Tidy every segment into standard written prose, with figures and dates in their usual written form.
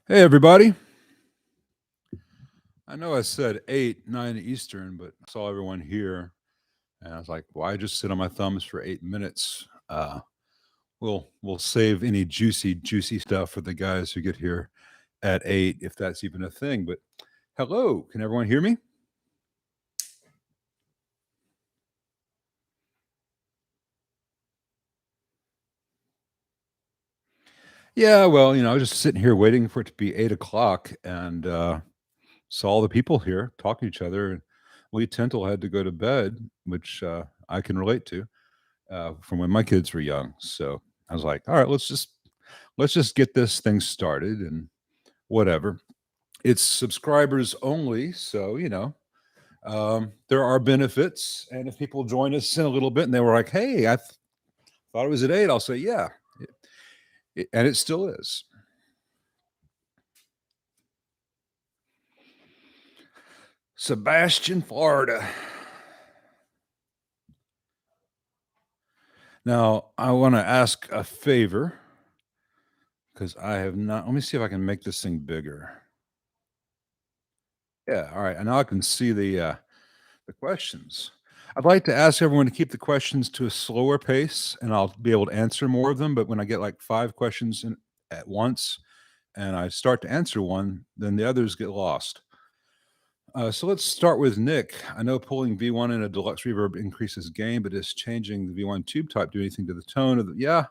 Hey, everybody. I know I said 8, 9 Eastern, but I saw everyone here, and I was like, why just sit on my thumbs for 8 minutes? We'll save any juicy stuff for the guys who get here at 8, if that's even a thing. But hello, can everyone hear me? Yeah, well, I was just sitting here waiting for it to be 8 o'clock and saw all the people here talking to each other. And Lee Tintle had to go to bed, which I can relate to. From when my kids were young. So I was like, all right, let's just get this thing started and whatever. It's subscribers only, so there are benefits. And if people join us in a little bit and they were like, "Hey, thought it was at 8," I'll say, "Yeah," and it still is. Sebastian, Florida. Now I want to ask a favor because I have not. Let me see if I can make this thing bigger. Yeah, all right. And now I can see the questions. I'd like to ask everyone to keep the questions to a slower pace, and I'll be able to answer more of them. But when I get like 5 questions in at once, and I start to answer one, then the others get lost. So let's start with Nick. I know pulling V1 in a deluxe reverb increases gain, but is changing the V1 tube type do anything to the tone of the? Yeah.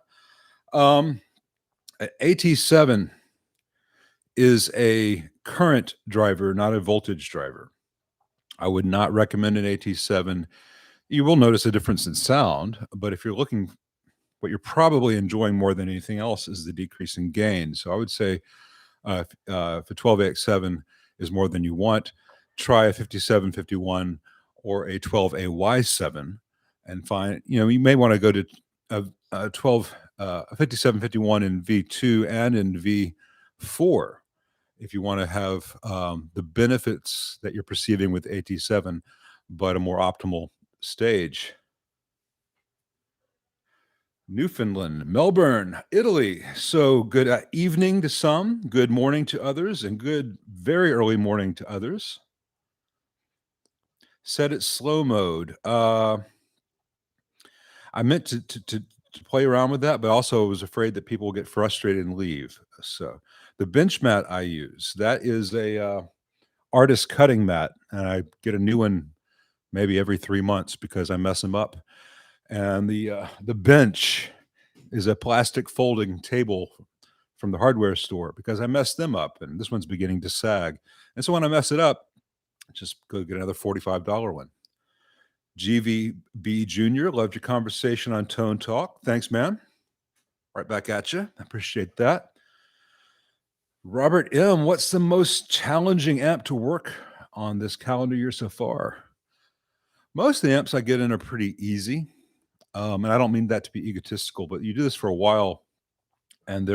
Um, AT7 is a current driver, not a voltage driver. I would not recommend an AT7. You will notice a difference in sound, but if you're looking, what you're probably enjoying more than anything else is the decrease in gain. So I would say if a 12AX7 is more than you want, try a 5751 or a 12AY7 and find, you may want to go to a 5751 in V2 and in V4 if you want to have the benefits that you're perceiving with AT7, but a more optimal stage. Newfoundland, Melbourne, Italy. So good evening to some, good morning to others, and good very early morning to others. Set it slow mode. I meant to play around with that, but also was afraid that people will get frustrated and leave. So the bench mat I use, that is a artist cutting mat, and I get a new one maybe every 3 months because I mess them up. And the bench is a plastic folding table from the hardware store because I messed them up, and this one's beginning to sag. And so when I mess it up, just go get another $45 one. GVB Jr., loved your conversation on Tone Talk. Thanks, man. Right back at you. I appreciate that. Robert M., what's the most challenging amp to work on this calendar year so far? Most of the amps I get in are pretty easy. And I don't mean that to be egotistical, but you do this for a while, and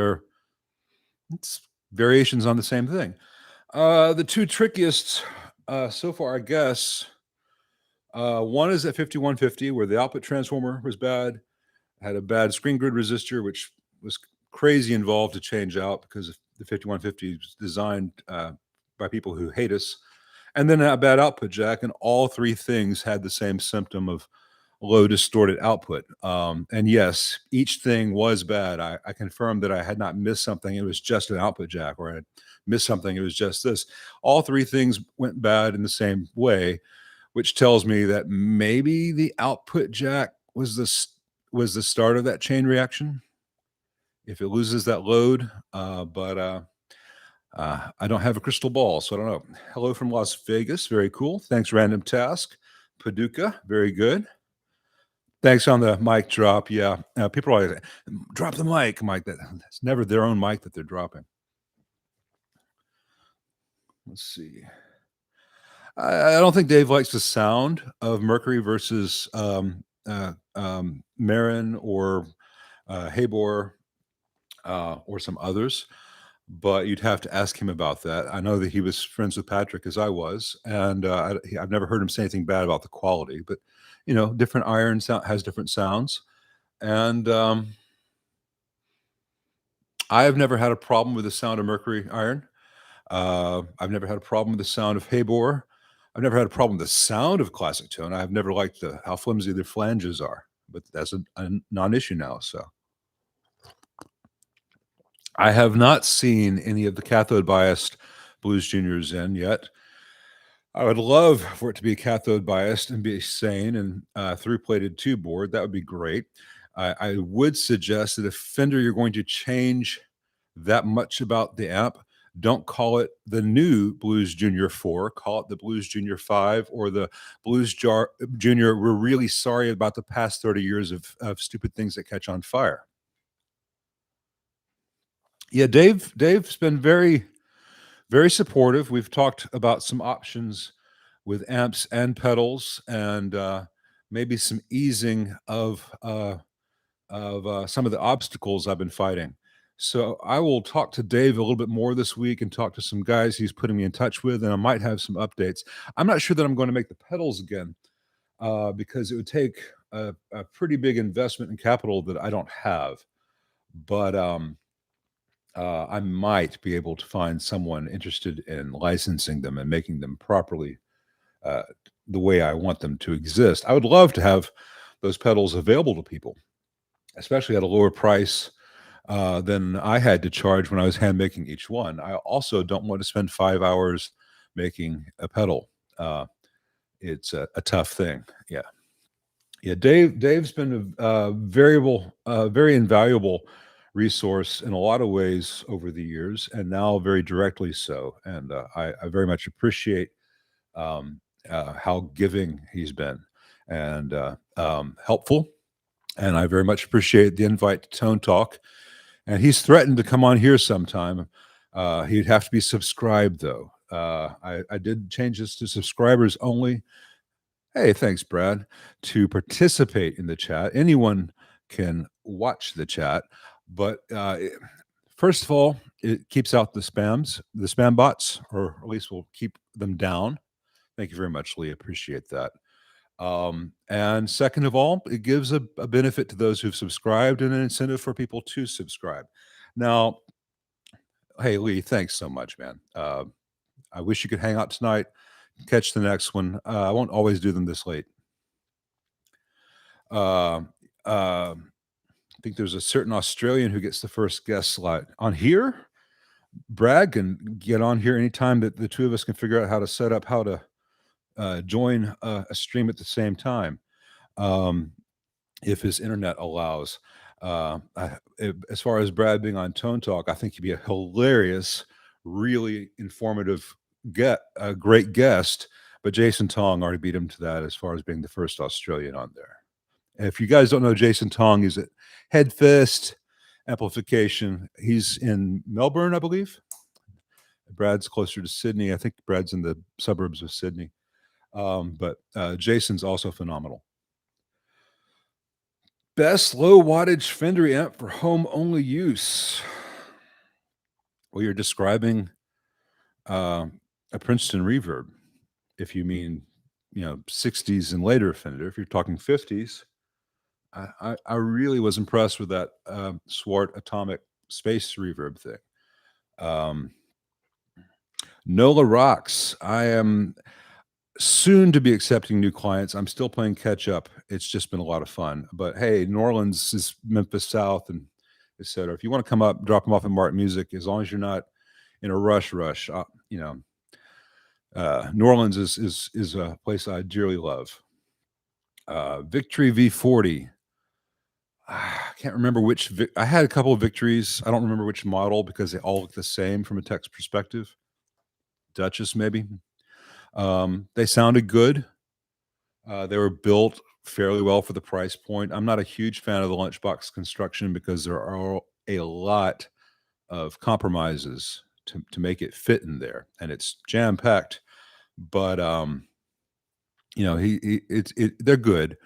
it's variations on the same thing. The two trickiest so far, I guess. One is at 5150, where the output transformer was bad, had a bad screen grid resistor, which was crazy involved to change out because the 5150 was designed by people who hate us. And then a bad output jack, and all three things had the same symptom of low distorted output. And yes, each thing was bad. I confirmed that I had not missed something. It was just an output jack, or I had missed something. It was just this. All three things went bad in the same way, which tells me that maybe the output jack was the start of that chain reaction. If it loses that load, but I don't have a crystal ball, so I don't know. Hello from Las Vegas. Very cool. Thanks, Random Task. Paducah. Very good. Thanks on the mic drop. Yeah. People are always drop the mic. Mike, that's never their own mic that they're dropping. Let's see. I don't think Dave likes the sound of Mercury versus Marin or Habor or some others, but you'd have to ask him about that. I know that he was friends with Patrick as I was, and I've never heard him say anything bad about the quality, but different iron sound has different sounds. And I have never had a problem with the sound of Mercury iron. I've never had a problem with the sound of Haybor. I've never had a problem with the sound of classic tone. I've never liked how flimsy their flanges are, but that's a non-issue now. So I have not seen any of the cathode biased Blues Juniors in yet. I would love for it to be cathode biased and be sane and three-plated tube board. That would be great. I would suggest that if Fender, you're going to change that much about the amp, don't call it the new Blues Junior 4. Call it the Blues Junior 5 or the Junior. We're really sorry about the past 30 years of stupid things that catch on fire. Yeah, Dave's been very, very supportive. We've talked about some options with amps and pedals and maybe some easing of some of the obstacles I've been fighting. So I will talk to Dave a little bit more this week and talk to some guys he's putting me in touch with, and I might have some updates. I'm not sure that I'm going to make the pedals again because it would take a pretty big investment in capital that I don't have. But I might be able to find someone interested in licensing them and making them properly uh, the way I want them to exist. I would love to have those pedals available to people, especially at a lower price than I had to charge when I was hand making each one. I also don't want to spend 5 hours making a pedal. It's a tough thing. Yeah. Yeah. Dave's been a very invaluable resource in a lot of ways over the years, and now very directly so. And I very much appreciate how giving he's been and helpful. And I very much appreciate the invite to Tone Talk. And he's threatened to come on here sometime. He'd have to be subscribed, though. I did change this to subscribers only. Hey, thanks, Brad. To participate in the chat, anyone can watch the chat, but first of all, it keeps out the spam bots, or at least we'll keep them down. Thank you very much, Lee. Appreciate that. And second of all, it gives a benefit to those who've subscribed and an incentive for people to subscribe. Now, hey, Lee, thanks so much, man. I wish you could hang out tonight, catch the next one. I won't always do them this late. Uh, I think there's a certain Australian who gets the first guest slot on here. Brad can get on here anytime that the two of us can figure out how to set up how to join a stream at the same time. If his internet allows. As far as Brad being on Tone Talk, I think he'd be a hilarious, really informative, a great guest. But Jason Tong already beat him to that as far as being the first Australian on there. If you guys don't know Jason Tong, he's at Headfist Amplification. He's in Melbourne, I believe. Brad's closer to Sydney. I think Brad's in the suburbs of Sydney. But Jason's also phenomenal. Best low wattage Fender amp for home only use. Well, you're describing a Princeton Reverb. If you mean, 60s and later Fender, if you're talking 50s, I really was impressed with that Swart Atomic Space Reverb thing. Nola rocks. I am soon to be accepting new clients. I'm still playing catch up. It's just been a lot of fun. But hey, New Orleans is Memphis South and etc. If you want to come up, drop them off at Martin Music, as long as you're not in a rush. New Orleans is a place I dearly love. Victory V40. I can't remember which. I had a couple of Victories. I don't remember which model because they all look the same from a text perspective. Duchess, maybe. They sounded good. They were built fairly well for the price point. I'm not a huge fan of the lunchbox construction because there are a lot of compromises to make it fit in there, and it's jam packed. But they're good.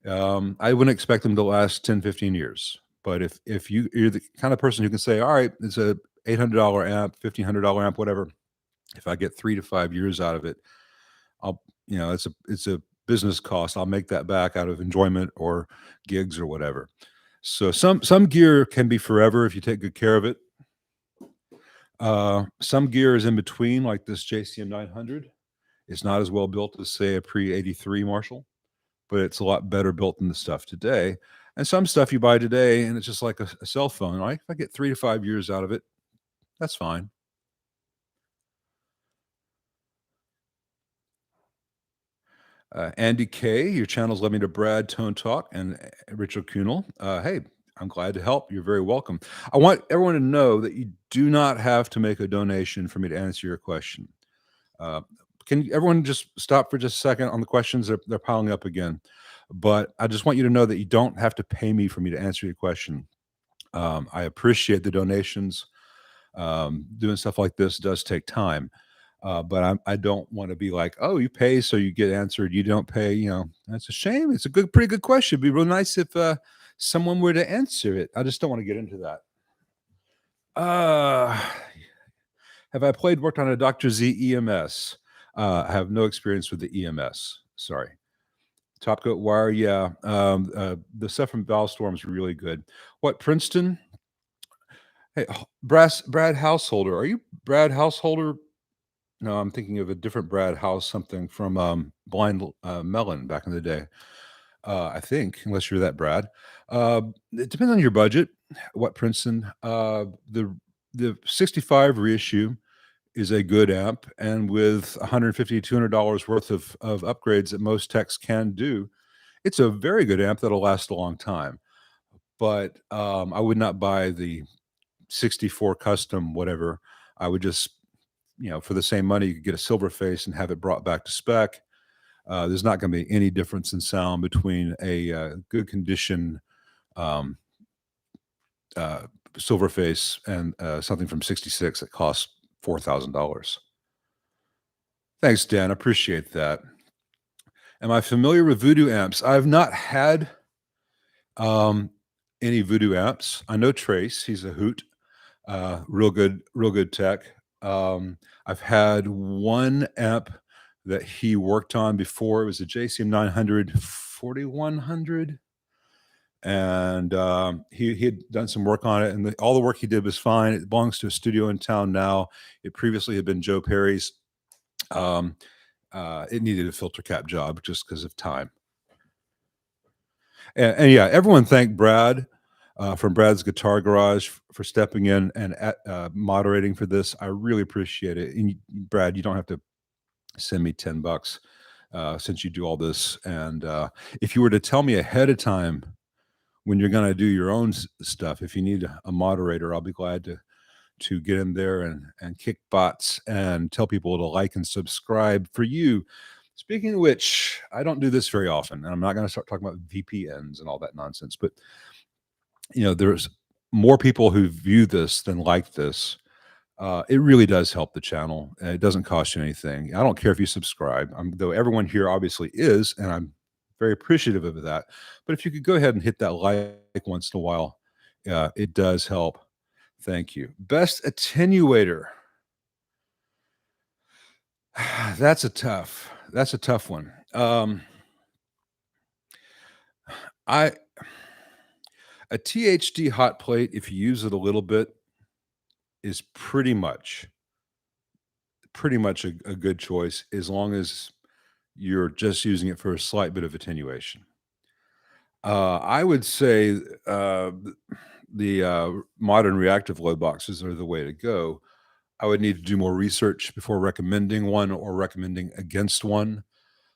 I wouldn't expect them to last 10, 15 years. But if you're the kind of person who can say, all right, it's a $800 amp, $1,500 amp, whatever. If I get 3 to 5 years out of it, it's a business cost. I'll make that back out of enjoyment or gigs or whatever. So some gear can be forever if you take good care of it. Some gear is in between, like this JCM 900. It's not as well built as, say, a pre-83 Marshall, but it's a lot better built than the stuff today. And some stuff you buy today, and it's just like a cell phone. Right? If I get 3 to 5 years out of it, that's fine. Andy K, your channel's led me to Brad Tone Talk and Richard Kunel. Hey, I'm glad to help. You're very welcome. I want everyone to know that you do not have to make a donation for me to answer your question. Uh, can everyone just stop for just a second on the questions? They're piling up again. But I just want you to know that you don't have to pay me for me to answer your question. I appreciate the donations. Doing stuff like this does take time. But I don't want to be like, oh, you pay so you get answered. You don't pay, that's a shame. It's a pretty good question. It'd be real nice if someone were to answer it. I just don't want to get into that. Have I worked on a Dr. Z EMS? I have no experience with the EMS. Sorry. Top coat wire, yeah. The stuff from Valstorm is really good. What, Princeton? Hey, Brad Householder. Are you Brad Householder? No, I'm thinking of a different Brad House, something from Blind Melon back in the day. I think, unless you're that Brad. It depends on your budget. What Princeton? The 65 reissue is a good amp, and with $150 $200 worth of upgrades that most techs can do, it's a very good amp that'll last a long time. But I would not buy the 64 custom whatever. I would just, for the same money, you could get a silver face and have it brought back to spec. There's not going to be any difference in sound between a good condition silver face and something from 66 that costs $4,000. Thanks, Dan. I appreciate that. Am I familiar with Voodoo amps? I've not had any Voodoo amps. I know Trace. He's a hoot. Real good tech. I've had one amp that he worked on before. It was a JCM 900 4100. And he had done some work on it, and all the work he did was fine. It belongs to a studio in town now. It previously had been Joe Perry's. It needed a filter cap job just because of time. And yeah, everyone thank Brad from Brad's Guitar Garage for stepping in and moderating for this. I really appreciate it. And Brad, you don't have to send me $10 since you do all this. And if you were to tell me ahead of time when you're going to do your own stuff, if you need a moderator, I'll be glad to get in there and kick bots and tell people to like and subscribe for you. Speaking of which, I don't do this very often, and I'm not going to start talking about VPNs and all that nonsense, but there's more people who view this than like this. It really does help the channel, and it doesn't cost you anything. I don't care if you subscribe, though everyone here obviously is, and I'm very appreciative of that. But if you could go ahead and hit that like once in a while, it does help. Thank you. Best attenuator. That's a tough one. A THD hot plate, if you use it a little bit, is pretty much a good choice, as long as you're just using it for a slight bit of attenuation. I would say the modern reactive load boxes are the way to go. I would need to do more research before recommending one or recommending against one.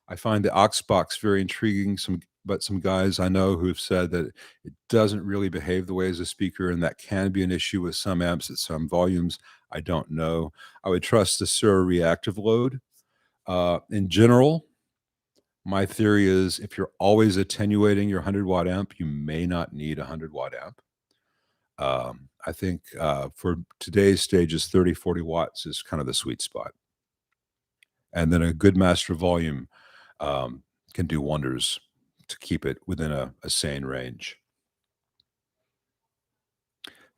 I find the aux box very intriguing, but some guys I know who've said that it doesn't really behave the way as a speaker, and that can be an issue with some amps at some volumes. I don't know. I would trust the Sura reactive load. In general, my theory is if you're always attenuating your 100-watt amp, you may not need a 100-watt amp. I think for today's stages, 30, 40 watts is kind of the sweet spot. And then a good master volume can do wonders to keep it within a sane range.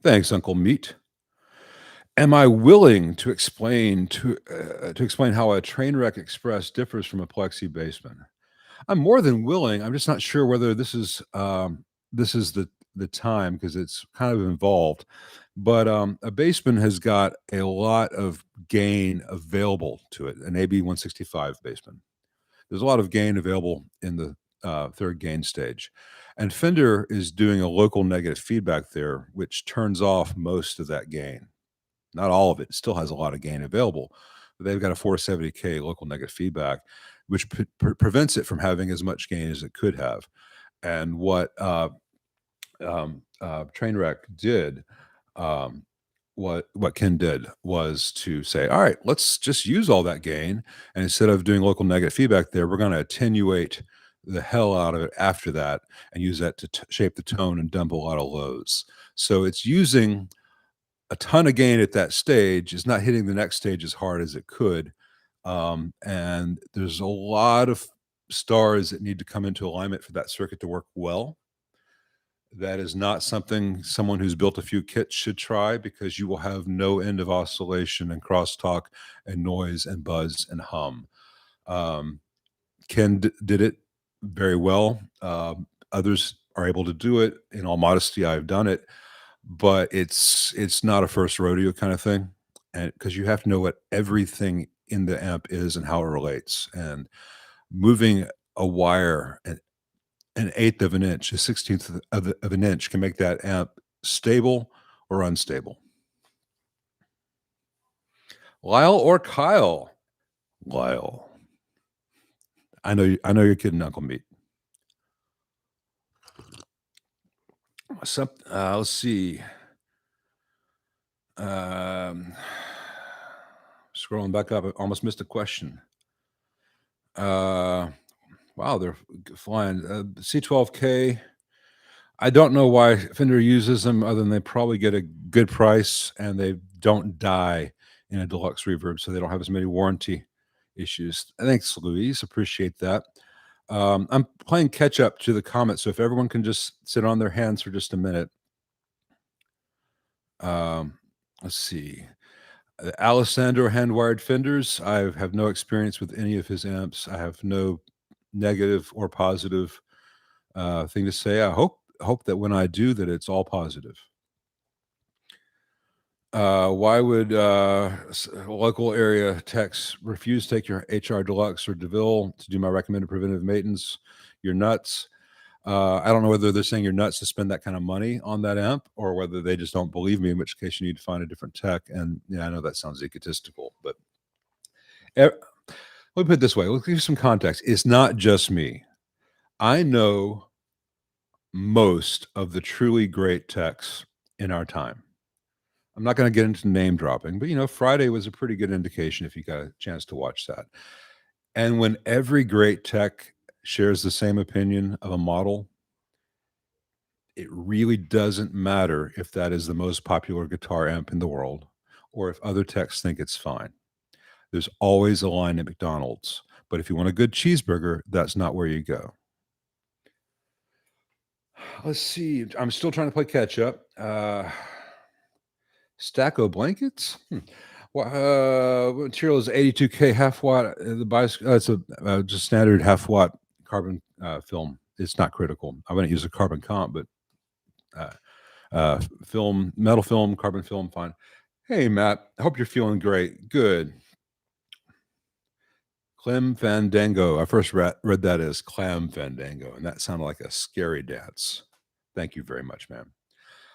Thanks, Uncle Meat. Am I willing to explain how a Trainwreck Express differs from a Plexi Bassman? I'm more than willing. I'm just not sure whether this is the the time because it's kind of involved. But a bassman has got a lot of gain available to it, an AB 165 bassman. There's a lot of gain available in the third gain stage. And Fender is doing a local negative feedback there, which turns off most of that gain. Not all of it, still has a lot of gain available, but they've got a 470K local negative feedback, which prevents it from having as much gain as it could have. And what Trainwreck did, what Ken did was to say, all right, let's just use all that gain. And instead of doing local negative feedback there, we're going to attenuate the hell out of it after that and use that to shape the tone and dump a lot of lows. So it's using a ton of gain at that stage, is not hitting the next stage as hard as it could. And there's a lot of stars that need to come into alignment for that circuit to work well. That is not something someone who's built a few kits should try, because you will have no end of oscillation and crosstalk and noise and buzz and hum. Ken did it very well. Others are able to do it. In all modesty, I've done it, but it's not a first rodeo kind of thing, and because you have to know what everything in the amp is and how it relates, and moving a wire an eighth of an inch, a 16th of an inch can make that amp stable or unstable. Lyle or Kyle? Lyle. I know you're kidding, Uncle Meat. Let's see. Scrolling back up, I almost missed a question. Wow, they're flying. C12K. I don't know why Fender uses them, other than they probably get a good price and they don't die in a deluxe reverb, so they don't have as many warranty issues. Thanks, Louise. Appreciate that. I'm playing catch up to the comments, so if everyone can just sit on their hands for just a minute. Let's see. Alessandro hand-wired Fenders. I have no experience with any of his amps. I have no negative or positive thing to say. I hope that when I do, that it's all positive. Why would local area techs refuse to take your HR Deluxe or DeVille to do my recommended preventive maintenance? You're nuts. I don't know whether they're saying you're nuts to spend that kind of money on that amp, or whether they just don't believe me, in which case you need to find a different tech. And yeah, I know that sounds egotistical, but let me put it this way. Let's give you some context. It's not just me. I know most of the truly great techs in our time. I'm not going to get into name dropping, but Friday was a pretty good indication if you got a chance to watch that. And when every great tech shares the same opinion of a model, it really doesn't matter if that is the most popular guitar amp in the world or if other techs think it's fine. There's always a line at McDonald's, but if you want a good cheeseburger, that's not where you go. Let's see. I'm still trying to play catch up. Stacko blankets. What material is 82K half watt? It's a just standard half watt carbon film. It's not critical. I wouldn't use a carbon comp, but film, metal film, carbon film, fine. Hey, Matt. I hope you're feeling great. Good. Clem Fandango. I first read that as Clam Fandango, and that sounded like a scary dance. Thank you very much, man.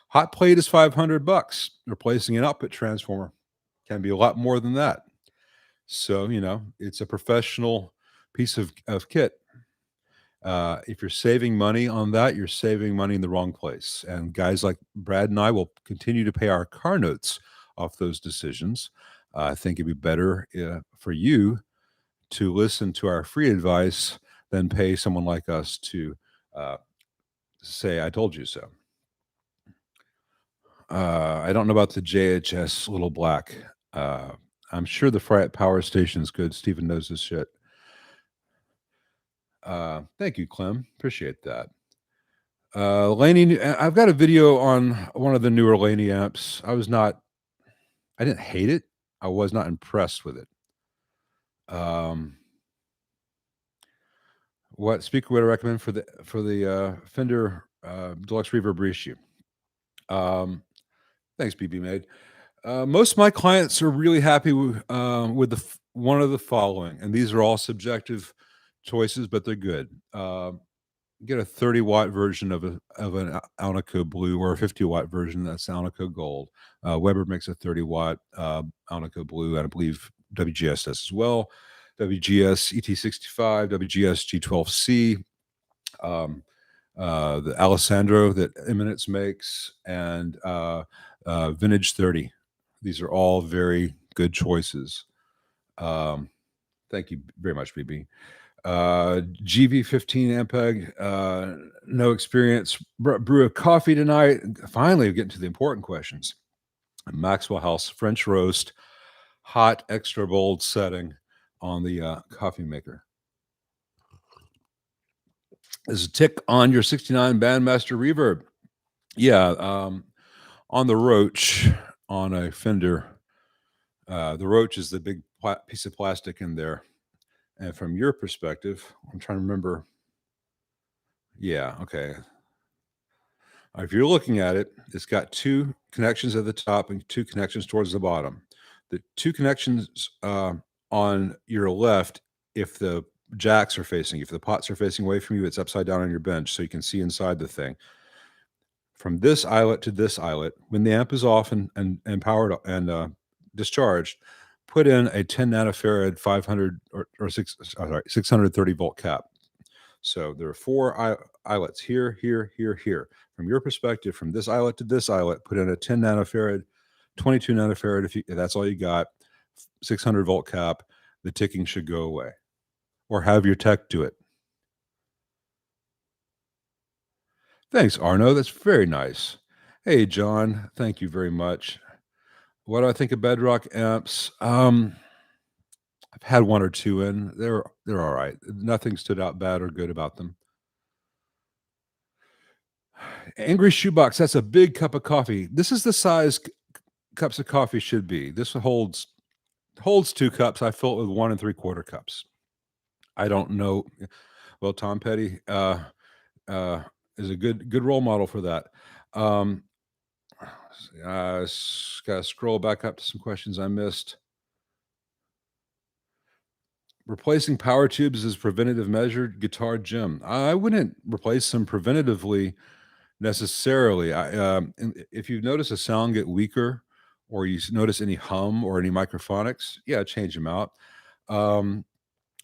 Hot plate is $500. Replacing an output transformer can be a lot more than that. So, it's a professional piece of kit. If you're saving money on that, you're saving money in the wrong place. And guys like Brad and I will continue to pay our car notes off those decisions. I think it'd be better for you to listen to our free advice than pay someone like us to say, I told you so. I don't know about the JHS Little Black. I'm sure the Friat Power Station is good. Steven knows this shit. Thank you, Clem. Appreciate that. Laney, I've got a video on one of the newer Laney amps. I didn't hate it. I was not impressed with it. What speaker would I recommend for the Fender Deluxe Reverb issue. Thanks, BB Made. Most of my clients are really happy with one of the following, and these are all subjective choices, but they're good. Get a 30-watt version of an Alnico Blue, or a 50-watt version that's Alnico Gold. Weber makes a 30-watt Alnico Blue, and I believe WGS does as well. WGS ET65, WGS G12C, the Alessandro that Eminence makes, and Vintage 30. These are all very good choices. Thank you very much, BB. GV15 Ampeg, no experience. Brew a coffee tonight. Finally, getting to the important questions. Maxwell House French roast, hot, extra bold setting on the coffee maker. Is a tick on your 69 Bandmaster reverb? Yeah, on the Roach on a Fender. The Roach is the big piece of plastic in there. And from your perspective, I'm trying to remember. Yeah, okay. If you're looking at it, it's got two connections at the top and two connections towards the bottom. The two connections on your left, if the jacks are facing you, if the pots are facing away from you, it's upside down on your bench so you can see inside the thing. From this eyelet to this eyelet, when the amp is off and powered and discharged, put in a 10 nanofarad 500 or 630 volt cap. So there are four eyelets here, here, here, here. From your perspective, from this eyelet to this eyelet, put in a 10 nanofarad, 22 nanofarad, if that's all you got, 600 volt cap. The ticking should go away. Or have your tech do it. Thanks, Arno. That's very nice. Hey, John. Thank you very much. What do I think of Bedrock amps? I've had one or two in. They're all right. Nothing stood out bad or good about them. Angry Shoebox. That's a big cup of coffee. This is the size cups of coffee should be. This holds 2 cups. I fill it with 1 3/4 cups. I don't know. Well, Tom Petty is a good role model for that. Gotta scroll back up to some questions I missed. Replacing power tubes is preventative measure. Guitar Jim. I wouldn't replace them preventatively necessarily. If you notice a sound get weaker, or you notice any hum or any microphonics, yeah, change them out.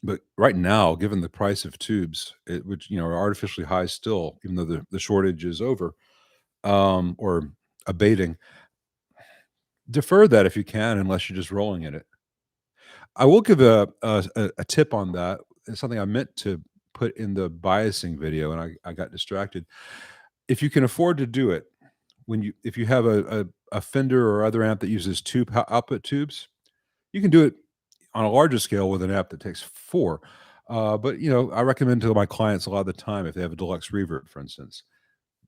But right now, given the price of tubes, which are artificially high still, even though the shortage is over or abating, defer that if you can, unless you're just rolling in it. I will give a tip on that. It's something I meant to put in the biasing video, and I got distracted. If you can afford to do it, if you have a Fender or other amp that uses 2 output tubes, you can do it on a larger scale with an amp that takes 4. But I recommend to my clients a lot of the time, if they have a deluxe reverb, for instance,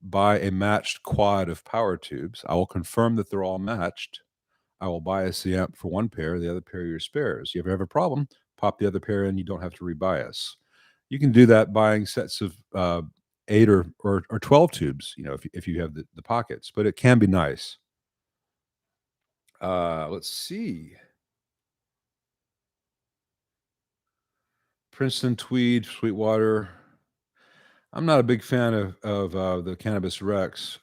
buy a matched quad of power tubes. I will confirm that they're all matched. I will bias the amp for one pair, the other pair are your spares. You ever have a problem, pop the other pair in, you don't have to rebias. You can do that buying sets of 8 or 12 tubes, if you have the pockets, but it can be nice. Let's see. Princeton Tweed, Sweetwater. I'm not a big fan of the Cannabis Rex,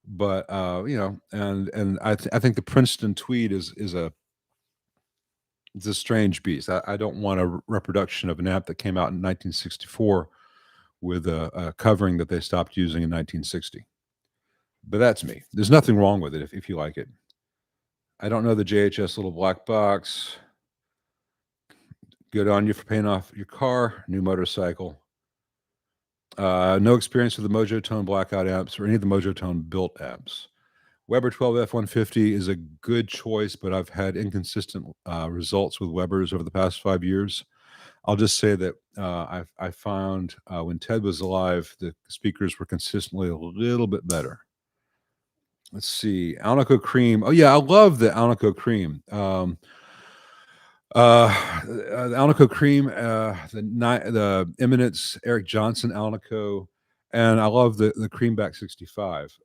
but and I think the Princeton Tweed is it's a strange beast. I don't want a reproduction of an amp that came out in 1964 with a covering that they stopped using in 1960. But that's me. There's nothing wrong with it if you like it. I don't know the JHS little black box. Good on you for paying off your car, new motorcycle. No experience with the Mojo Tone blackout amps or any of the Mojo Tone built amps. Weber 12 F150 is a good choice, but I've had inconsistent results with Webers over the past 5 years. I'll just say that I found when Ted was alive, the speakers were consistently a little bit better. Let's see, Alnico Cream. Oh yeah, I love the Alnico Cream. The Alnico Cream, the Eminence Eric Johnson Alnico And I love the Creamback 65.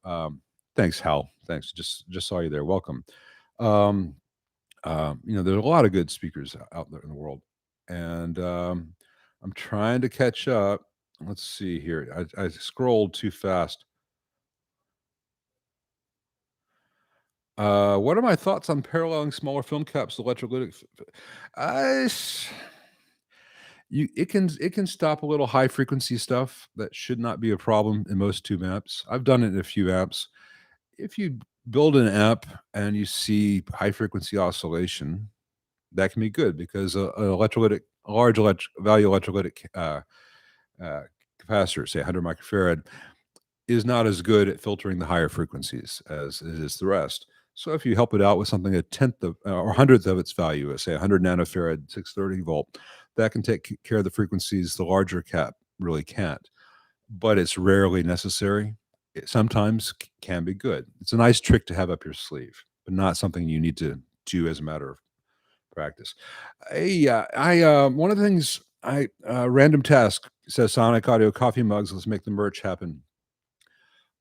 Thanks, Hal. Thanks. Just saw you there. Welcome. Um, there's a lot of good speakers out there in the world, and I'm trying to catch up. Let's see here. I scrolled too fast. What are my thoughts on paralleling smaller film caps, electrolytic? I s- it can stop a little high frequency stuff that should not be a problem in most tube amps. I've done it in a few amps. If you build an amp and you see high frequency oscillation, that can be good because a large value electrolytic uh, capacitor, say 100 microfarad, is not as good at filtering the higher frequencies as it is the rest. So if you help it out with something a tenth of or hundredth of its value, say 100 nanofarad, 630 volt, that can take care of the frequencies the larger cap really can't. But it's rarely necessary. It sometimes can be good. It's a nice trick to have up your sleeve, but not something you need to do as a matter of practice. One of the things random task says Sonic Audio coffee mugs. Let's make the merch happen.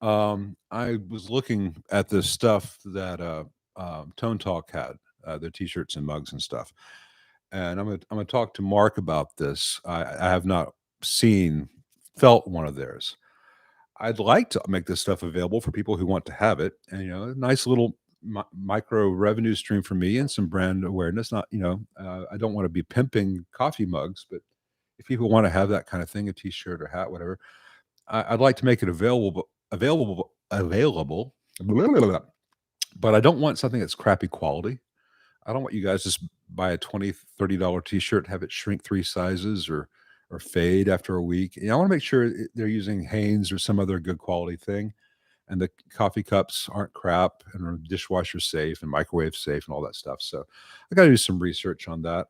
I was looking at the stuff that Tone Talk had, their T-shirts and mugs and stuff, and I'm gonna talk to Mark about this. I have not felt one of theirs. I'd like to make this stuff available for people who want to have it, and a nice little micro revenue stream for me and some brand awareness. Not I don't want to be pimping coffee mugs, but if people want to have that kind of thing, a T-shirt or hat, whatever, I'd like to make it available. But I don't want something that's crappy quality. I don't want you guys just buy a $20, $30 T-shirt, have it shrink 3 sizes or fade after a week. I want to make sure they're using Hanes or some other good quality thing, and the coffee cups aren't crap and are dishwasher safe and microwave safe and all that stuff. So I got to do some research on that.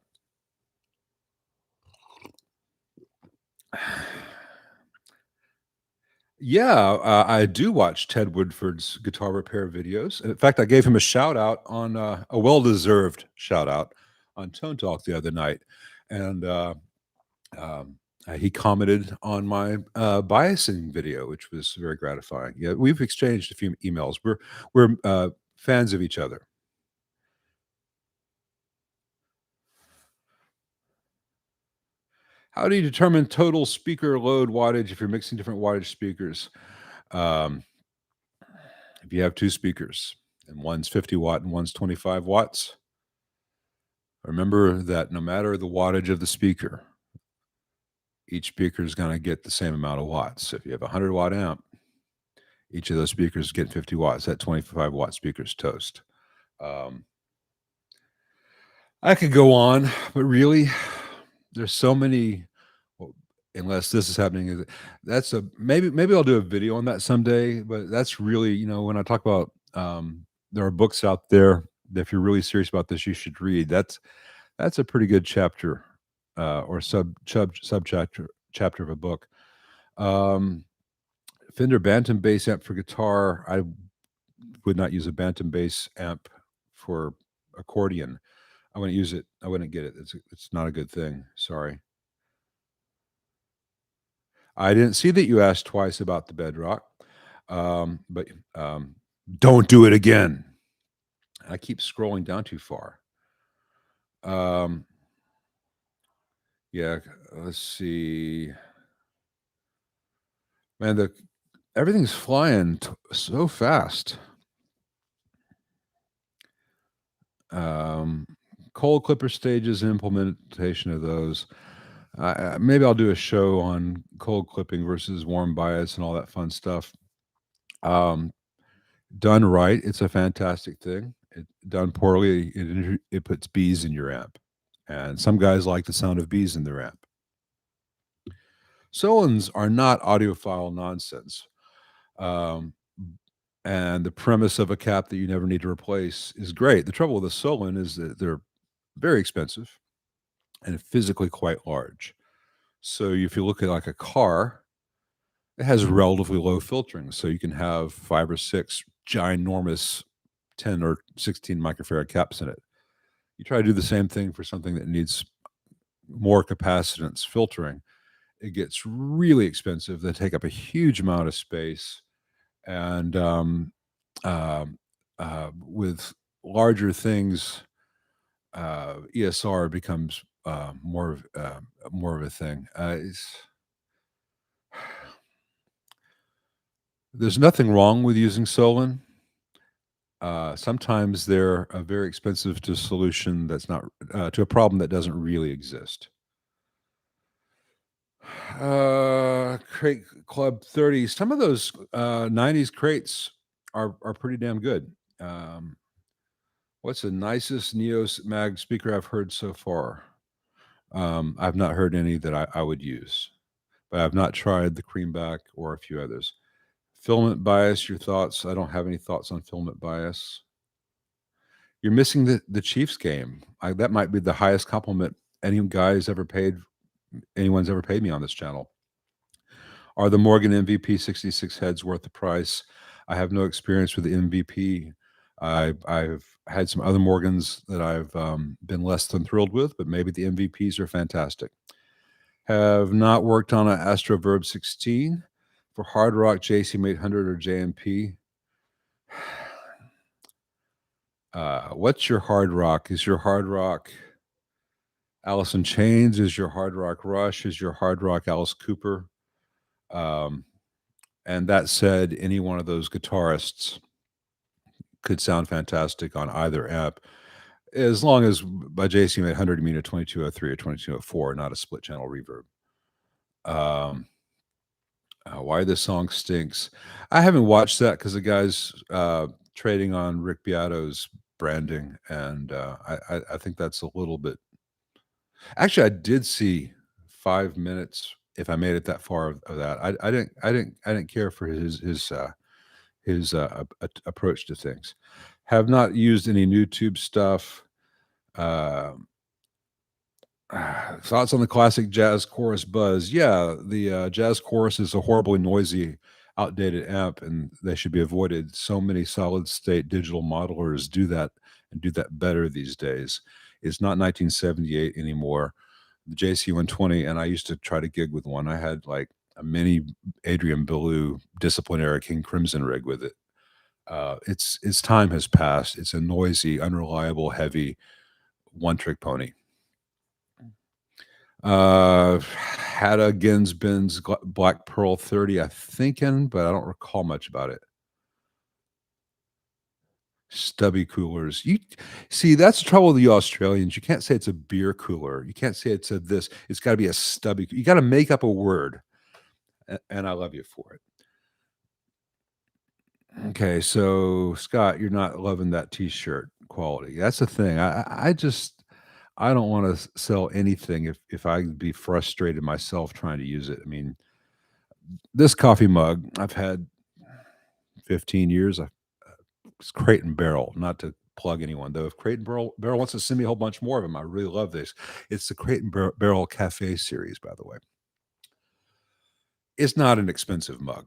Yeah, I do watch Ted Woodford's guitar repair videos. In fact, I gave him a shout out on a well-deserved shout out on Tone Talk the other night, and um, he commented on my biasing video, which was very gratifying. Yeah, we've exchanged a few emails. We're fans of each other. How do you determine total speaker load wattage if you're mixing different wattage speakers? Um, if you have two speakers and one's 50 watt and one's 25 watts, remember that no matter the wattage of the speaker, each speaker is going to get the same amount of watts. So if you have a 100-watt amp, each of those speakers get 50 watts. That 25-watt speaker's toast. Um, I could go on, but really, there's so many. Well, unless this is happening, that's a maybe I'll do a video on that someday. But that's really, when I talk about there are books out there that if you're really serious about this, you should read. That's a pretty good chapter or chapter of a book. Um, Fender Bantam bass amp for guitar. I would not use a Bantam bass amp for accordion. I wouldn't use it. I wouldn't get it. It's not a good thing. Sorry. I didn't see that you asked twice about the bedrock, but don't do it again. I keep scrolling down too far. Um, yeah, let's see. Man, everything's flying so fast. Um, cold clipper stages and implementation of those. Maybe I'll do a show on cold clipping versus warm bias and all that fun stuff. Um, done right, it's a fantastic thing. Done poorly, it puts bees in your amp, and some guys like the sound of bees in their amp. Solens are not audiophile nonsense. Um, and the premise of a cap that you never need to replace is great. The trouble with a Solon is that they're very expensive and physically quite large. So if you look at like a car, it has relatively low filtering. So you can have 5 or 6 ginormous 10 or 16 microfarad caps in it. You try to do the same thing for something that needs more capacitance filtering. it gets really expensive. They take up a huge amount of space, and um, with larger things, ESR becomes more of a thing. There's nothing wrong with using Solon. Sometimes they're a very expensive to solution that's not to a problem that doesn't really exist. Crate Club 30. Some of those 90s crates are pretty damn good. What's the nicest Neos Mag speaker I've heard so far? I've not heard any that I would use, but I've not tried the Creamback or a few others. Filament bias, your thoughts? I don't have any thoughts on filament bias. You're missing the Chiefs game. That might be the highest compliment anyone's ever paid me on this channel. Are the Morgan MVP 66 heads worth the price? I have no experience with the MVP. I've had some other Morgans that I've been less than thrilled with, but maybe the MVPs are fantastic. Have not worked on an Astroverb 16 for hard rock JCM 800 or JMP. What's your hard rock? Is your hard rock Alice in Chains? Is your hard rock Rush? Is your hard rock Alice Cooper? And that said, any one of those guitarists could sound fantastic on either amp, as long as by JCM 800 you mean a 2203 or 2204, not a split channel reverb. Why this song stinks? I haven't watched that because the guy's trading on Rick Beato's branding, and I think that's a little bit. Actually, I did see 5 minutes. If I made it that far of that, I didn't care for his approach to things. Have not used any YouTube stuff. Thoughts on the classic jazz chorus buzz? Yeah, the jazz chorus is a horribly noisy, outdated amp, and they should be avoided. So many solid state digital modelers do that and do that better these days. It's not 1978 anymore. The JC120, and I used to try to gig with one. I had like a mini Adrian Belew Discipline era King Crimson rig with it. Its time has passed. It's a noisy, unreliable, heavy one-trick pony. Had a Ginsbins Black Pearl 30, I thinking, but I don't recall much about it. Stubby coolers. You see, that's the trouble with you Australians. You can't say it's a beer cooler. You can't say it's a this. It's got to be a stubby. You got to make up a word, and I love you for it. Okay, so Scott, you're not loving that T-shirt quality. That's the thing. I don't want to sell anything if I'd be frustrated myself trying to use it. I mean, this coffee mug I've had 15 years. It's Crate and Barrel, not to plug anyone though. If Crate and Barrel wants to send me a whole bunch more of them, I really love this. It's the Crate and Barrel Cafe series, by the way. It's not an expensive mug.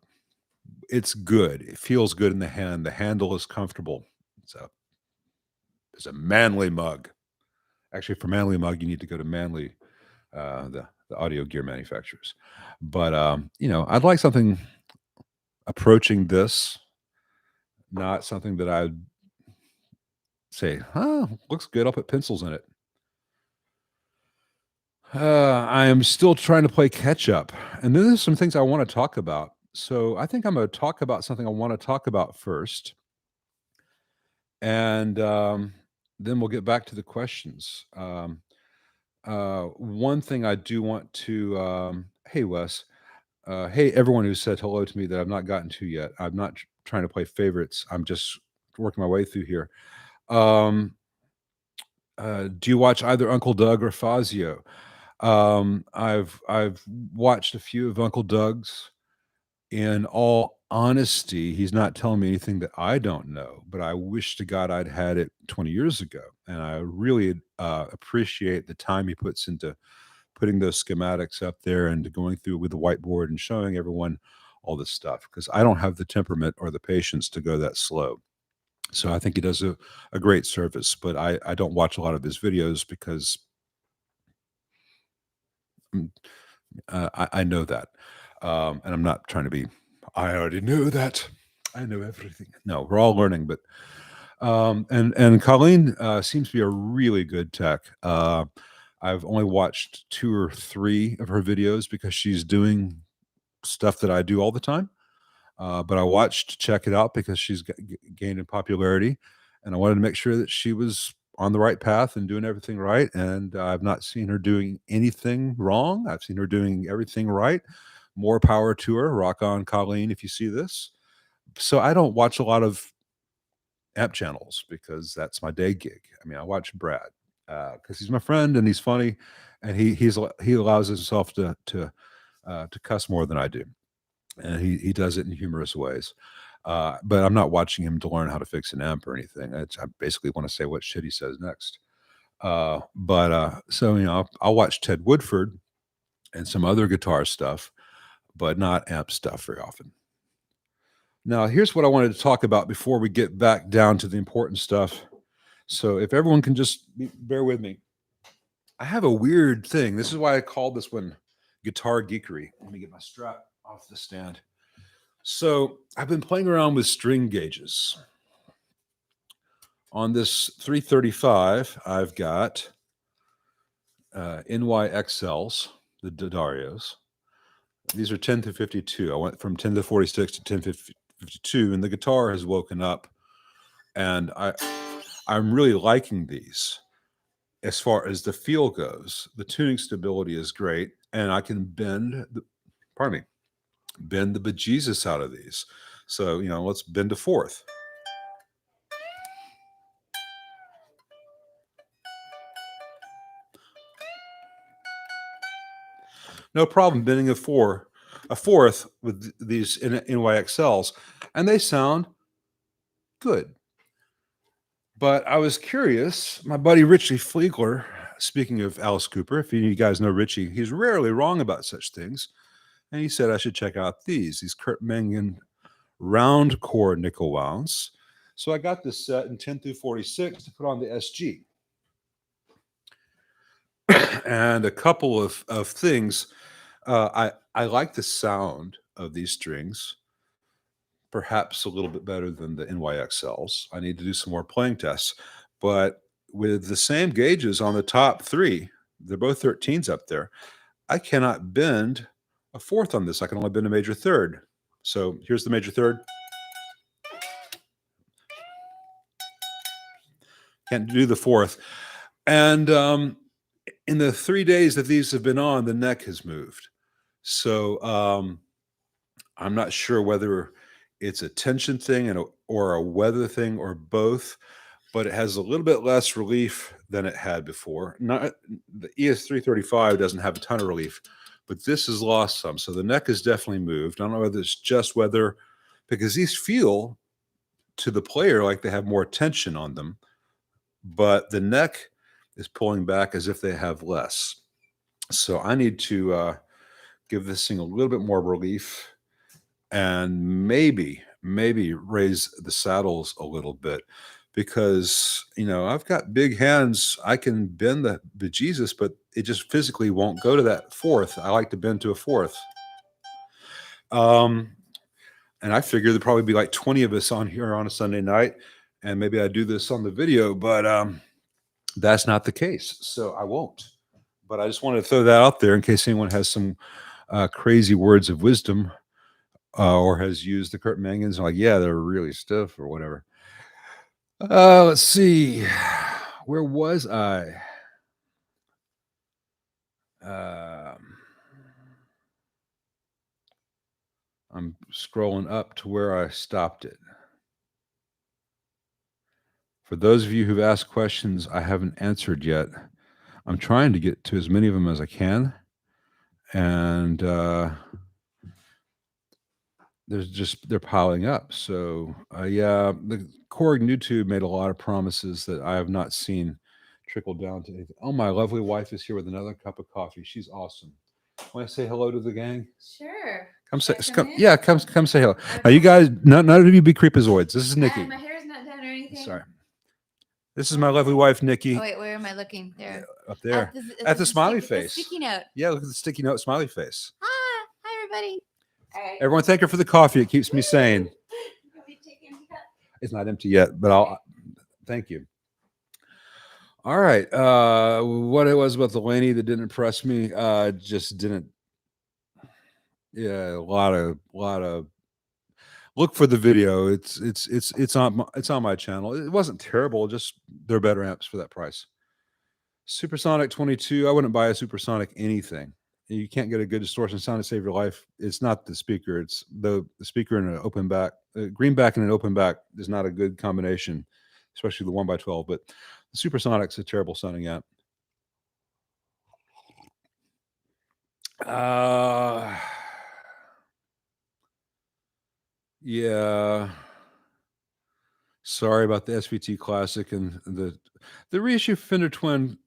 It's good. It feels good in the hand. The handle is comfortable. It's a manly mug. Actually, for manly mug, you need to go to Manly, the audio gear manufacturers. But I'd like something approaching this, not something that I'd say, looks good. I'll put pencils in it. I am still trying to play catch up, and then there's some things I want to talk about. So I think I'm going to talk about something I want to talk about first, and then we'll get back to the questions. One thing I do want to, hey Wes, hey everyone who said hello to me that I've not gotten to yet. I'm not trying to play favorites. I'm just working my way through here. Do you watch either Uncle Doug or Fazio? I've watched a few of Uncle Doug's. In all honesty, he's not telling me anything that I don't know, but I wish to God I'd had it 20 years ago. And I really appreciate the time he puts into putting those schematics up there and going through with the whiteboard and showing everyone all this stuff, because I don't have the temperament or the patience to go that slow. So I think he does a great service, but I don't watch a lot of his videos because I know that. And I'm not trying to be, I already know that. I know everything. No, we're all learning, but and Colleen seems to be a really good tech. I've only watched 2 or 3 of her videos because she's doing stuff that I do all the time. But I watched to check it out because she's gained in popularity, and I wanted to make sure that she was on the right path and doing everything right. And I've not seen her doing anything wrong. I've seen her doing everything right. More power to her. Rock on, Colleen, if you see this. So I don't watch a lot of amp channels because that's my day gig. I mean, I watch Brad because he's my friend and he's funny, and he allows himself to cuss more than I do, and he does it in humorous ways. But I'm not watching him to learn how to fix an amp or anything. I basically want to say what shit he says next. So I'll watch Ted Woodford and some other guitar stuff, but not amp stuff very often. Now, here's what I wanted to talk about before we get back down to the important stuff. So if everyone can just bear with me. I have a weird thing. This is why I called this one Guitar Geekery. Let me get my strap off the stand. So I've been playing around with string gauges. On this 335, I've got NYXLs, the Darios. These are 10 to 52. I went from 10 to 46 to 10 to 52, and the guitar has woken up. And I'm really liking these. As far as the feel goes, the tuning stability is great, and I can bend the bejesus out of these. So, let's bend a fourth. No problem bending a fourth with these NYXLs, and they sound good. But I was curious, my buddy Richie Fliegler, speaking of Alice Cooper, if any of you guys know Richie, he's rarely wrong about such things. And he said I should check out these Kurt Mangan round core nickel wounds. So I got this set in 10 through 46 to put on the SG. And a couple of things. I like the sound of these strings, perhaps a little bit better than the NYXLs. I need to do some more playing tests. But with the same gauges on the top 3, they're both 13s up there, I cannot bend a fourth on this. I can only bend a major third. So here's the major third. Can't do the fourth. And in the 3 days that these have been on, the neck has moved. So I'm not sure whether it's a tension thing or a weather thing or both, but it has a little bit less relief than it had before. The ES335 doesn't have a ton of relief, but this has lost some. So the neck has definitely moved. I don't know whether it's just weather, because these feel to the player like they have more tension on them, but the neck is pulling back as if they have less. So I need to give this thing a little bit more relief and maybe raise the saddles a little bit, because I've got big hands. I can bend the bejesus, but it just physically won't go to that fourth. I like to bend to a fourth. And I figure there'd probably be like 20 of us on here on a Sunday night, and maybe I do this on the video, but that's not the case, so I won't. But I just wanted to throw that out there in case anyone has some crazy words of wisdom or has used the Kurt Mangans and like, yeah, they're really stiff or whatever. Let's see. Where was I? I'm scrolling up to where I stopped it. For those of you who've asked questions I haven't answered yet, I'm trying to get to as many of them as I can. And they're piling up. So yeah, the Korg YouTube made a lot of promises that I have not seen trickle down to anything. Oh, my lovely wife is here with another cup of coffee. She's awesome. Want to say hello to the gang? Sure. Come say say hello. Okay. Now you guys, none of you be creepazoids. This is Nikki. My hair's not done or anything. Sorry. This is my lovely wife, Nikki. Oh wait, where am I looking? There. Up there. At the smiley face. The sticky note. Yeah, look at the sticky note smiley face. Hi everybody. All right. Everyone, thank her for the coffee. It keeps me sane. It's not empty yet, but I'll thank you. All right. What it was about the Laney that didn't impress me, just didn't. Yeah, a lot of. Look for the video. It's on my channel. It wasn't terrible. Just they're better amps for that price. Supersonic 22. I wouldn't buy a Supersonic anything. You can't get a good distortion sound to save your life. It's not the speaker. It's the speaker and an open back. Greenback and an open back is not a good combination, especially the 1x12. But the Supersonic's a terrible sounding amp. Yeah. Sorry about the SVT Classic and the reissue Fender Twin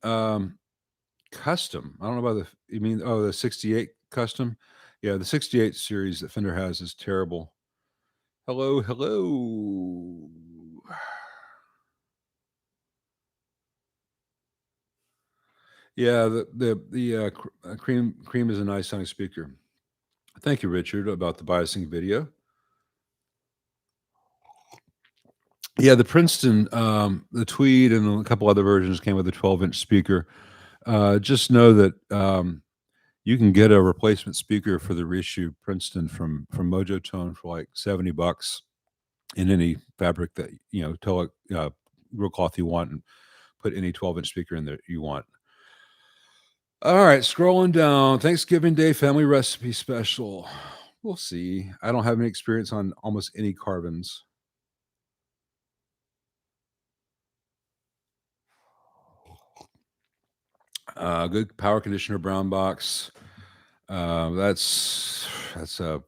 Custom. I don't know about the 68 Custom. Yeah, the 68 series that Fender has is terrible. Hello. Yeah, the cream is a nice sounding speaker. Thank you, Richard, about the biasing video. Yeah, the Princeton, the Tweed, and a couple other versions came with a 12-inch speaker. Just know that you can get a replacement speaker for the reissue Princeton from Mojo Tone for like $70 in any fabric that real cloth you want, and put any 12-inch speaker in there you want. All right, scrolling down. Thanksgiving Day family recipe special. We'll see. I don't have any experience on almost any carbons. Good power conditioner brown box. It's a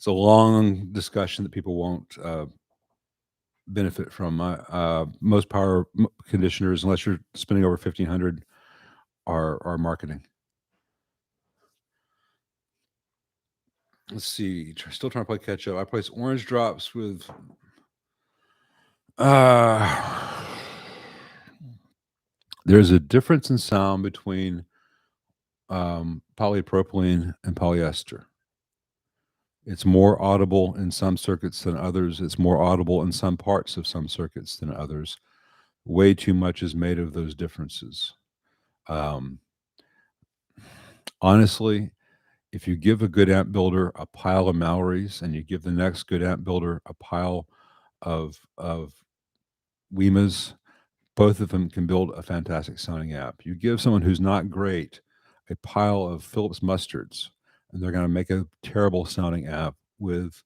long discussion that people won't benefit from. Most power conditioners, unless you're spending over $1,500, are marketing. Let's see. Still trying to play catch up. I place orange drops with. There's a difference in sound between polypropylene and polyester. It's more audible in some circuits than others. It's more audible in some parts of some circuits than others. Way too much is made of those differences. Honestly, if you give a good amp builder a pile of Mallory's and you give the next good amp builder a pile of Wimas, both of them can build a fantastic sounding amp. You give someone who's not great a pile of Phillips Mustards, and they're going to make a terrible sounding amp with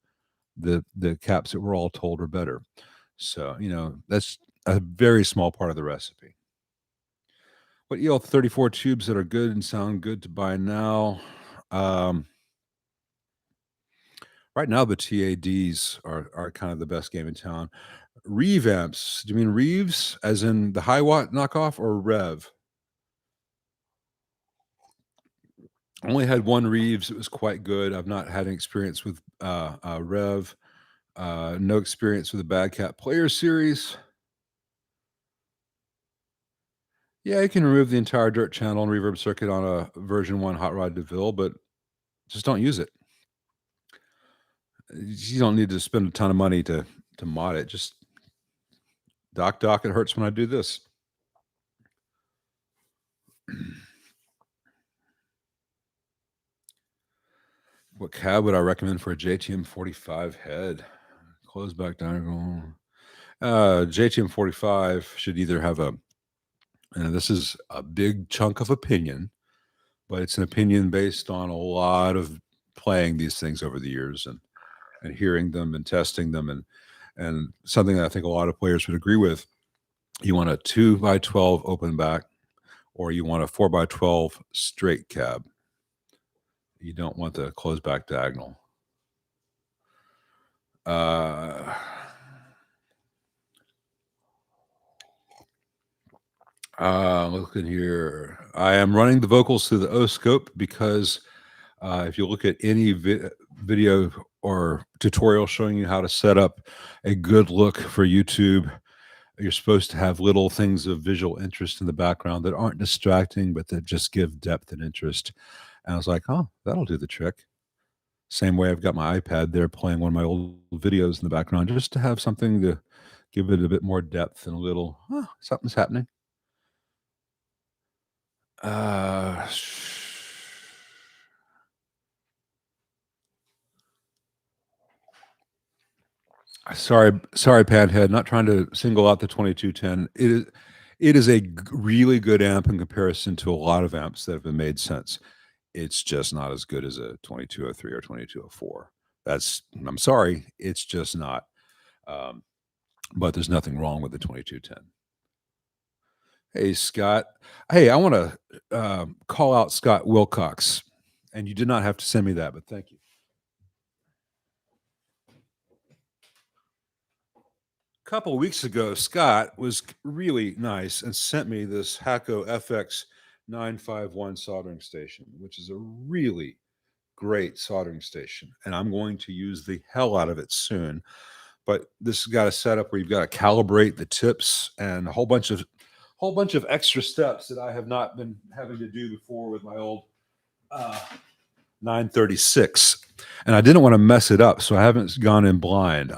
the caps that we're all told are better. So, that's a very small part of the recipe. What EL34 tubes that are good and sound good to buy now? Right now, the TADs are kind of the best game in town. Reeve amps. Do you mean Reeves, as in the high watt knockoff, or Rev? I only had one Reeves. It was quite good. I've not had any experience with Rev. No experience with the Bad Cat Player series. Yeah, you can remove the entire dirt channel and reverb circuit on a version 1 Hot Rod DeVille, but just don't use it. You don't need to spend a ton of money to mod it. Just doc, it hurts when I do this. What cab would I recommend for a JTM 45 head? Close back diagonal. JTM 45 should either have and this is a big chunk of opinion, but it's an opinion based on a lot of playing these things over the years and hearing them and testing them, and something that I think a lot of players would agree with. You want a 2x12 open back, or you want a 4x12 straight cab. You don't want the closed back diagonal. Looking here, I am running the vocals through the O-scope because if you look at any video or tutorial showing you how to set up a good look for YouTube, You're supposed to have little things of visual interest in the background that aren't distracting, but that just give depth and interest. And I was like, oh, that'll do the trick. Same way I've got my iPad there playing one of my old videos in the background just to have something to give it a bit more depth and a little, oh, something's happening. Uh, sorry, Padhead. Not trying to single out the 2210. It is a really good amp in comparison to a lot of amps that have been made since. It's just not as good as a 2203 or 2204. I'm sorry, it's just not. Um, but there's nothing wrong with the 2210. Hey, Scott. Hey, I want to call out Scott Wilcox, and you did not have to send me that, but thank you. A couple of weeks ago, Scott was really nice and sent me this Hacko FX 951 soldering station, which is a really great soldering station, and I'm going to use the hell out of it soon. But this has got a setup where you've got to calibrate the tips and a whole bunch of extra steps that I have not been having to do before with my old 936, and I didn't want to mess it up, so I haven't gone in blind.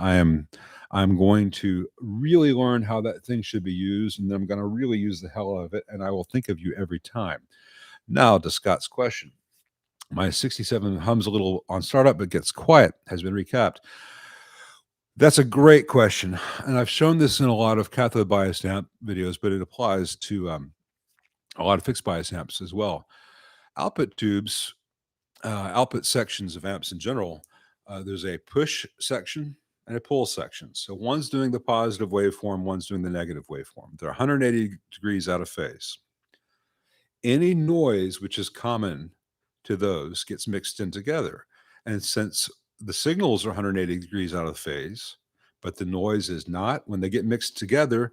I'm going to really learn how that thing should be used, and then I'm going to really use the hell out of it, and I will think of you every time. Now to Scott's question. My 67 hums a little on startup, but gets quiet, has been recapped. That's a great question. And I've shown this in a lot of cathode biased amp videos, but it applies to a lot of fixed bias amps as well. Output tubes, output sections of amps in general, there's a push section and a pull section. So one's doing the positive waveform, one's doing the negative waveform. They're 180 degrees out of phase. Any noise which is common to those gets mixed in together. And since the signals are 180 degrees out of phase, but the noise is not, when they get mixed together,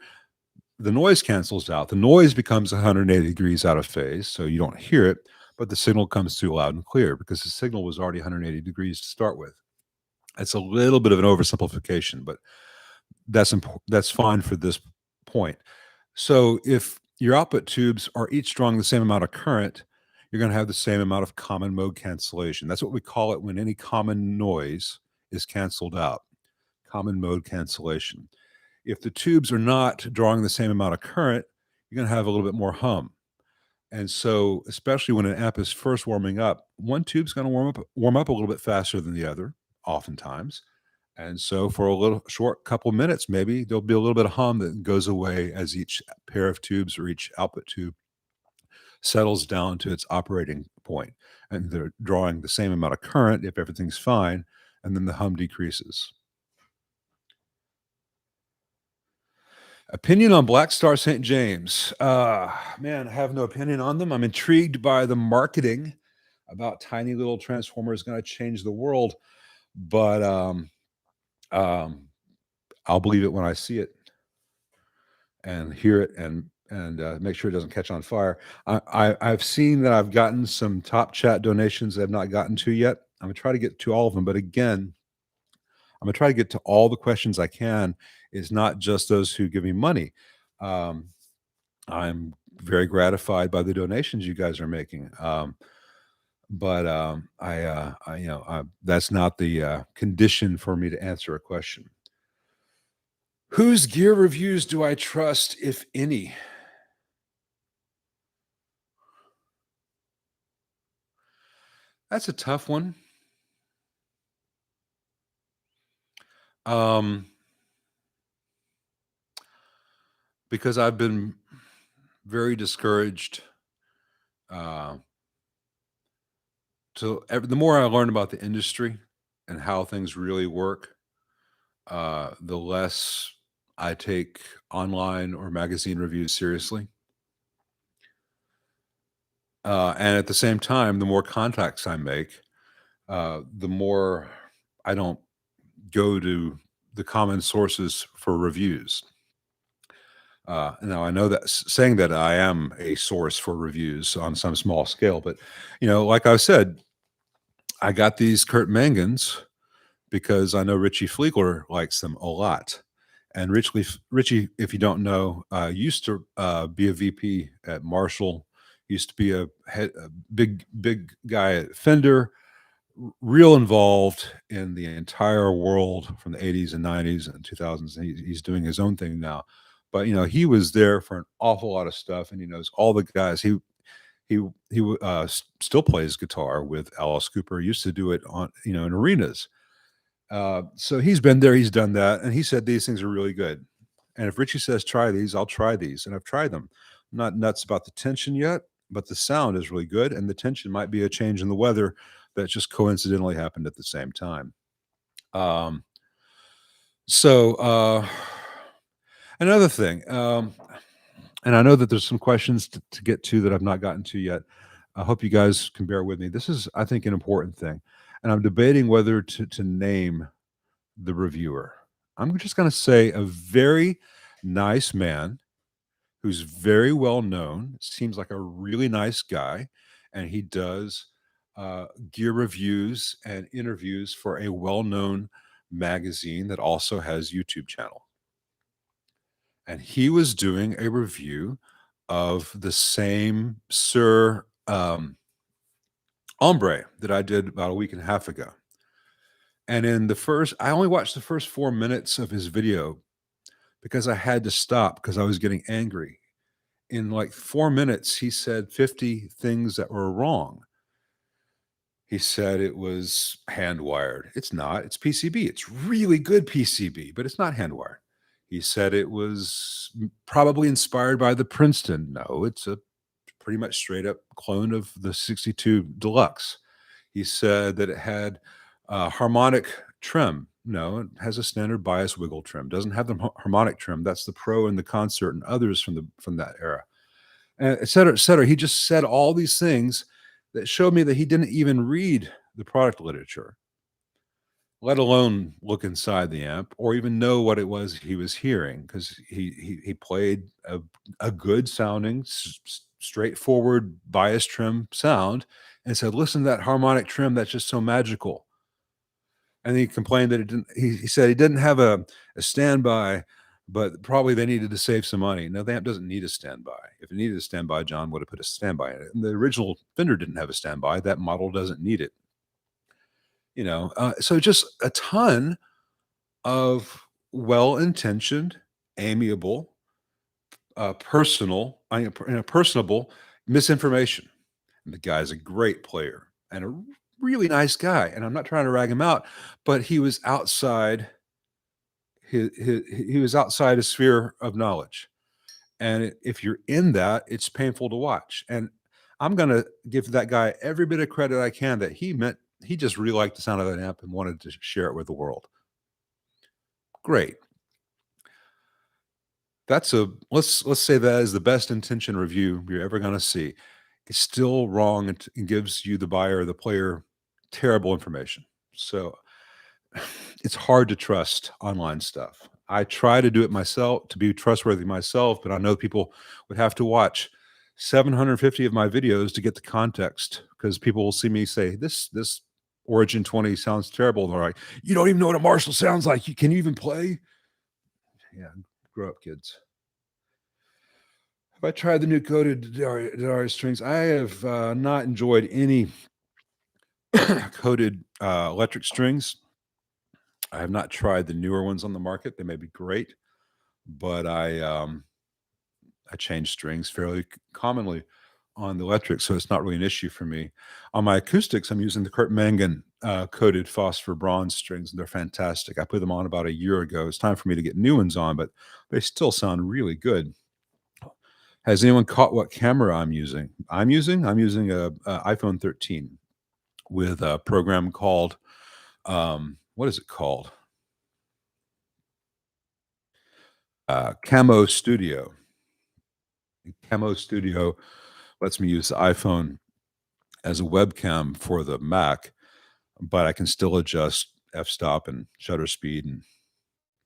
the noise cancels out. The noise becomes 180 degrees out of phase, so you don't hear it, but the signal comes through loud and clear because the signal was already 180 degrees to start with. It's a little bit of an oversimplification, but that's fine for this point. So if your output tubes are each drawing the same amount of current, you're going to have the same amount of common mode cancellation. That's what we call it when any common noise is canceled out. Common mode cancellation. If the tubes are not drawing the same amount of current, you're going to have a little bit more hum. And so, especially when an amp is first warming up, one tube's going to warm up a little bit faster than the other, oftentimes. And so, for a little short couple minutes, maybe there'll be a little bit of hum that goes away as each pair of tubes or each output tube settles down to its operating point, and they're drawing the same amount of current if everything's fine, and then the hum decreases. Opinion on Black Star St. James. Man, I have no opinion on them. I'm intrigued by the marketing about tiny little transformers going to change the world, but I'll believe it when I see it and hear it and make sure it doesn't catch on fire. I've seen that I've gotten some top chat donations that I've not gotten to yet. I'm gonna try to get to all of them, but again, I'm gonna try to get to all the questions I can. It's not just those who give me money. I'm very gratified by the donations you guys are making. But that's not the condition for me to answer a question. Whose gear reviews do I trust, if any? That's a tough one. Because I've been very discouraged. The more I learn about the industry and how things really work, the less I take online or magazine reviews seriously. And at the same time, the more contacts I make, the more I don't go to the common sources for reviews. Now I know that saying that I am a source for reviews on some small scale, but like I said, I got these Kurt Mangans because I know Richie Fleegler likes them a lot. And Richie, if you don't know, used to be a VP at Marshall. Used to be a big guy at Fender. Real involved in the entire world from the 80s and 90s and 2000s. He's doing his own thing now, but he was there for an awful lot of stuff, and he knows all the guys. He still plays guitar with Alice Cooper. Used to do it on in arenas. So he's been there, he's done that, and he said these things are really good. And if Richie says try these, I'll try these, and I've tried them. I'm not nuts about the tension yet, but the sound is really good, and the tension might be a change in the weather that just coincidentally happened at the same time. So another thing, and I know that there's some questions to get to that I've not gotten to yet. I hope you guys can bear with me. This is, I think, an important thing, and I'm debating whether to name the reviewer. I'm just going to say a very nice man who's very well known. Seems like a really nice guy, and he does gear reviews and interviews for a well-known magazine that also has YouTube channel. And he was doing a review of the same Sir Ombre that I did about a week and a half ago. And in I only watched the first 4 minutes of his video because I had to stop because I was getting angry. In like 4 minutes, he said 50 things that were wrong. He said it was hand wired. It's not. It's PCB. It's really good PCB, but it's not hand wired. He said it was probably inspired by the Princeton. No, it's a pretty much straight up clone of the 62 Deluxe. He said that it had harmonic trim. No, it has a standard bias wiggle trim. Doesn't have the harmonic trim. That's the Pro and the Concert and others from that era, et cetera, et cetera. He just said all these things that showed me that he didn't even read the product literature, let alone look inside the amp or even know what it was he was hearing, because he played a good sounding, straightforward bias trim sound and said, listen to that harmonic trim, that's just so magical. And he complained that it didn't, he said he didn't have a standby, but probably they needed to save some money. No, the amp doesn't need a standby. If it needed a standby, John would have put a standby in it. And the original Fender didn't have a standby. That model doesn't need it. So just a ton of well-intentioned, amiable, personable misinformation. And the guy's a great player and a really nice guy. And I'm not trying to rag him out, but he was outside he was outside his sphere of knowledge. And if you're in that, it's painful to watch. And I'm going to give that guy every bit of credit I can that he just really liked the sound of that amp and wanted to share it with the world. Great. Let's say that is the best intention review you're ever going to see. It's still wrong and gives you, the buyer or the player, terrible information. So it's hard to trust online stuff. I try to do it myself to be trustworthy myself, but I know people would have to watch 750 of my videos to get the context, because people will see me say, this Origin 20 sounds terrible. And they're like, you don't even know what a Marshall sounds like. Can you even play? Yeah, grow up, kids. Have I tried the new coated Darius strings? I have not enjoyed any coated electric strings. I have not tried the newer ones on the market. They may be great, but I change strings fairly commonly on the electric, so it's not really an issue for me. On my acoustics, I'm using the Kurt Mangan coated phosphor bronze strings, and they're fantastic. I put them on about a year ago. It's time for me to get new ones on, but they still sound really good. Has anyone caught what camera I'm using? I'm using a iPhone 13 with a program called what is it called? Camo Studio. Camo Studio lets me use the iPhone as a webcam for the Mac, but I can still adjust f-stop and shutter speed and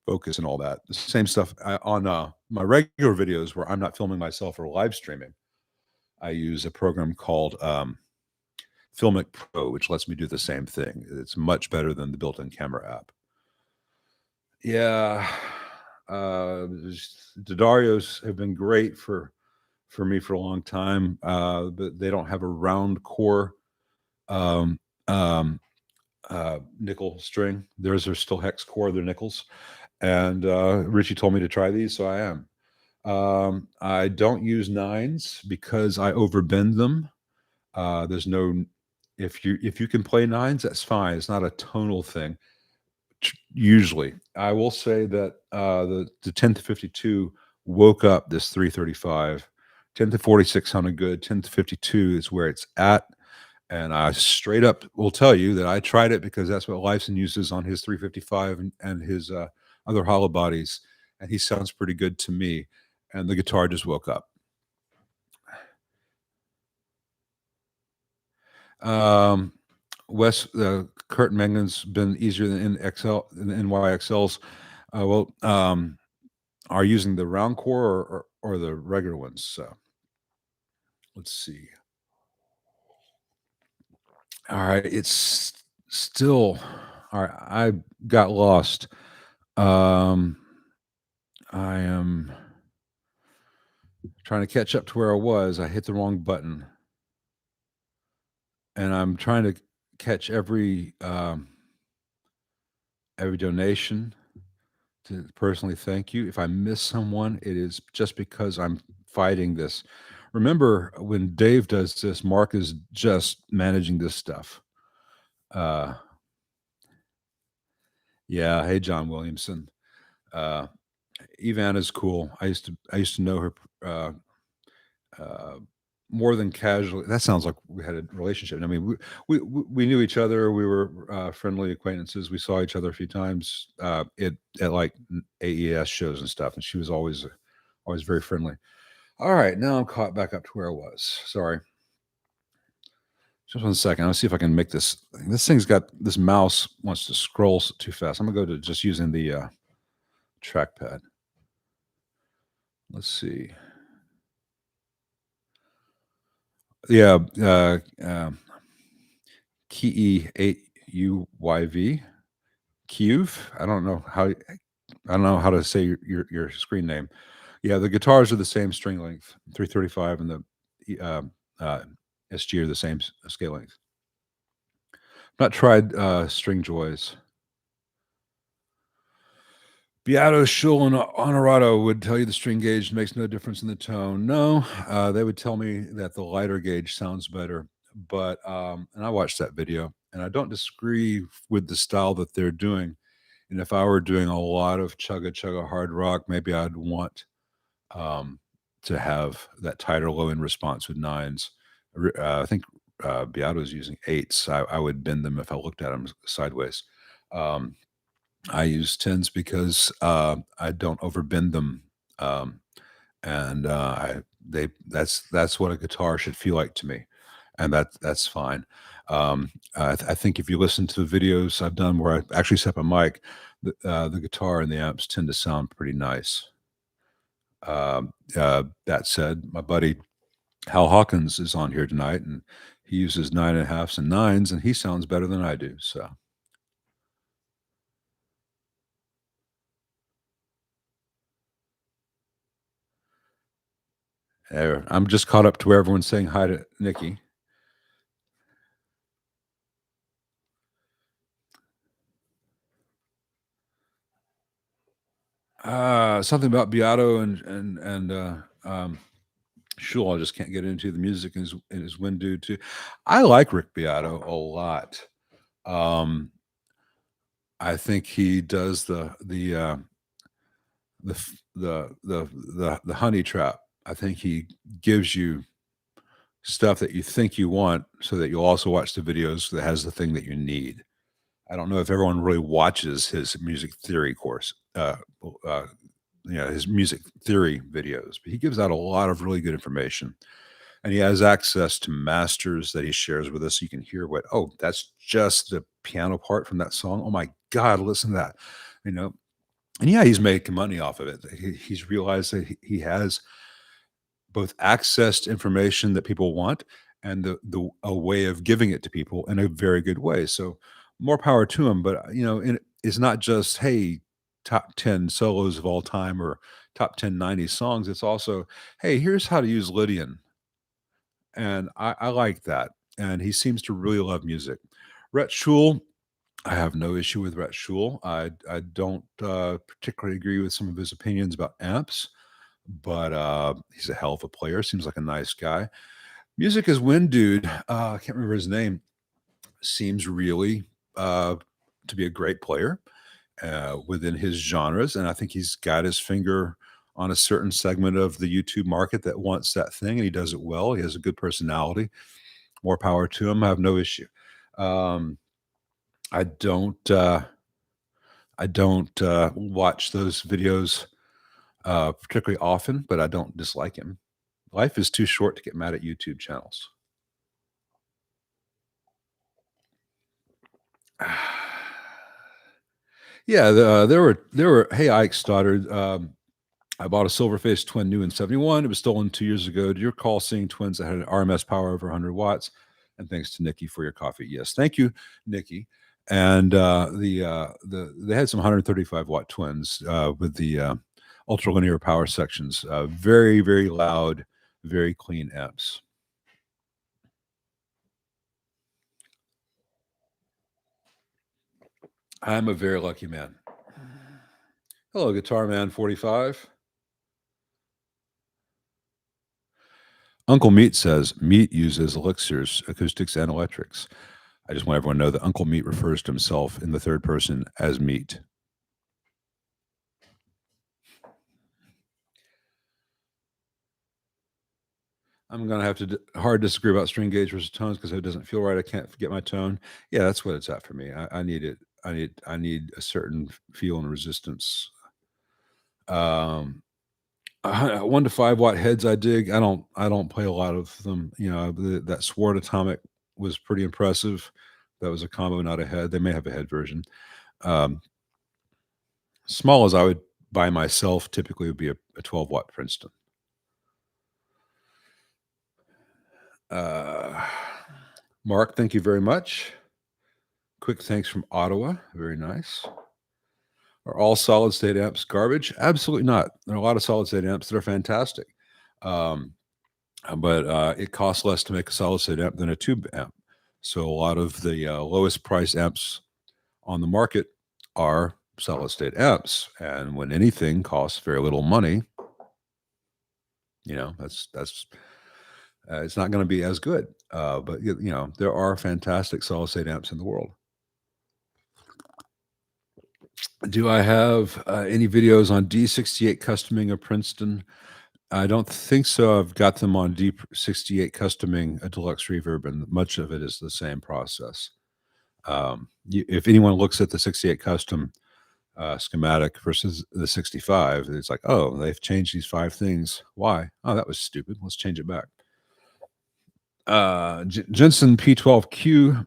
focus and all that. The same stuff on my regular videos where I'm not filming myself or live streaming. I use a program called Filmic Pro, which lets me do the same thing. It's much better than the built-in camera app. Yeah, The Darios have been great for me for a long time, but they don't have a round core um, um, nickel string. Theirs are still hex core, they're nickels. And Richie told me to try these, so I am. I don't use nines because I overbend them. There's no if you can play nines, that's fine. It's not a tonal thing. Usually, I will say that the 10 to 52 woke up this 335. 10 to 46 sounded good. 10 to 52 is where it's at. And I straight up will tell you that I tried it because that's what Lifeson uses on his 355 and his other hollow bodies. And he sounds pretty good to me. And the guitar just woke up. Wes, Kurt Mengen's been easier than NYXLs. Are using the round core or the regular ones. So let's see. All right, it's still all right. I got lost. I am trying to catch up to where I was. I hit the wrong button, and I'm trying to catch every donation to personally thank you. If I miss someone, it is just because I'm fighting this. Remember, when Dave does this, Mark is just managing this stuff. Yeah. Hey, John Williamson. Evan is cool. I used to know her uh, more than casually. That sounds like we had a relationship. I mean, we knew each other. We were friendly acquaintances. We saw each other a few times at like AES shows and stuff, and she was always very friendly. All right, now I'm caught back up to where I was. Sorry. Just 1 second. Let's see if I can make this. This thing's got this mouse wants to scroll too fast. I'm gonna go to just using the trackpad. Let's see. Yeah, Key 8UYV. Cuve. I don't know how to say your screen name. Yeah, the guitars are the same string length. 335 and the SG are the same scale length. Not tried String Joys. Beato, Schul, and Honorado would tell you the string gauge makes no difference in the tone. No, they would tell me that the lighter gauge sounds better. But and I watched that video, and I don't disagree with the style that they're doing. And if I were doing a lot of chugga chugga hard rock, maybe I'd want to have that tighter low end response with nines. I think Beato is using eights. I would bend them if I looked at them sideways. I use tens because I don't overbend them, and that's what a guitar should feel like to me, and that's fine. I think if you listen to the videos I've done where I actually set up a mic, the guitar and the amps tend to sound pretty nice. That said, my buddy Hal Hawkins is on here tonight, and he uses 9.5s and nines, and he sounds better than I do. So. I'm just caught up to where everyone's saying hi to Nikki. Something about Beato and Schul. I just can't get into the music in his window too. I like Rick Beato a lot. I think he does the honey trap. I think he gives you stuff that you think you want so that you'll also watch the videos that has the thing that you need. I don't know if everyone really watches his music theory course, his music theory videos, but he gives out a lot of really good information. And he has access to masters that he shares with us. You can hear that's just the piano part from that song. Oh my God, listen to that. And yeah, he's making money off of it. He's realized that he has both access to information that people want and a way of giving it to people in a very good way. So more power to him. But it's not just, hey, top 10 solos of all time or top 10 90s songs. It's also, hey, here's how to use Lydian. And I like that. And he seems to really love music. Rhett Schul, I have no issue with Rhett Schul. I don't particularly agree with some of his opinions about amps, but he's a hell of a player. Seems like a nice guy. Music is Wind Dude. I can't remember his name. Seems really to be a great player within his genres. And I think he's got his finger on a certain segment of the YouTube market that wants that thing, and he does it well. He has a good personality. More power to him. I have no issue. I don't watch those videos particularly often, but I don't dislike him. Life is too short to get mad at YouTube channels. Yeah, there were. Hey, Ike Stoddard. I bought a silver-faced twin new in '71. It was stolen 2 years ago. Do you recall seeing twins that had an RMS power over 100 watts? And thanks to Nikki for your coffee. Yes, thank you, Nikki. And they had some 135 watt twins with the ultralinear power sections. Very, very loud, very clean amps. I'm a very lucky man. Hello, Guitar Man 45. Uncle Meat says Meat uses elixirs, acoustics, and electrics. I just want everyone to know that Uncle Meat refers to himself in the third person as Meat. I'm going to have to hard disagree about string gauge versus tones because if it doesn't feel right, I can't get my tone. Yeah, that's what it's at for me. I need it. I need a certain feel and resistance. 1 to 5 watt heads I dig. I don't play a lot of them. You know, that Sword Atomic was pretty impressive. That was a combo, not a head. They may have a head version. Small as I would buy myself typically would be a 12 watt Princeton. Mark, thank you very much. Quick thanks from Ottawa. Very nice. Are all solid state amps garbage? Absolutely not. There are a lot of solid state amps that are fantastic. But it costs less to make a solid state amp than a tube amp. So a lot of the lowest price amps on the market are solid state amps. And when anything costs very little money, you know, that's it's not going to be as good. But you know, there are fantastic solid state amps in the world. Do I have any videos on D68 customing a Princeton? I don't think so. I've got them on D68 customing a deluxe reverb, and much of it is the same process. If anyone looks at the 68 custom schematic versus the 65, it's like, oh, they've changed these 5 things. Why? Oh, that was stupid. Let's change it back. Jensen P12Q,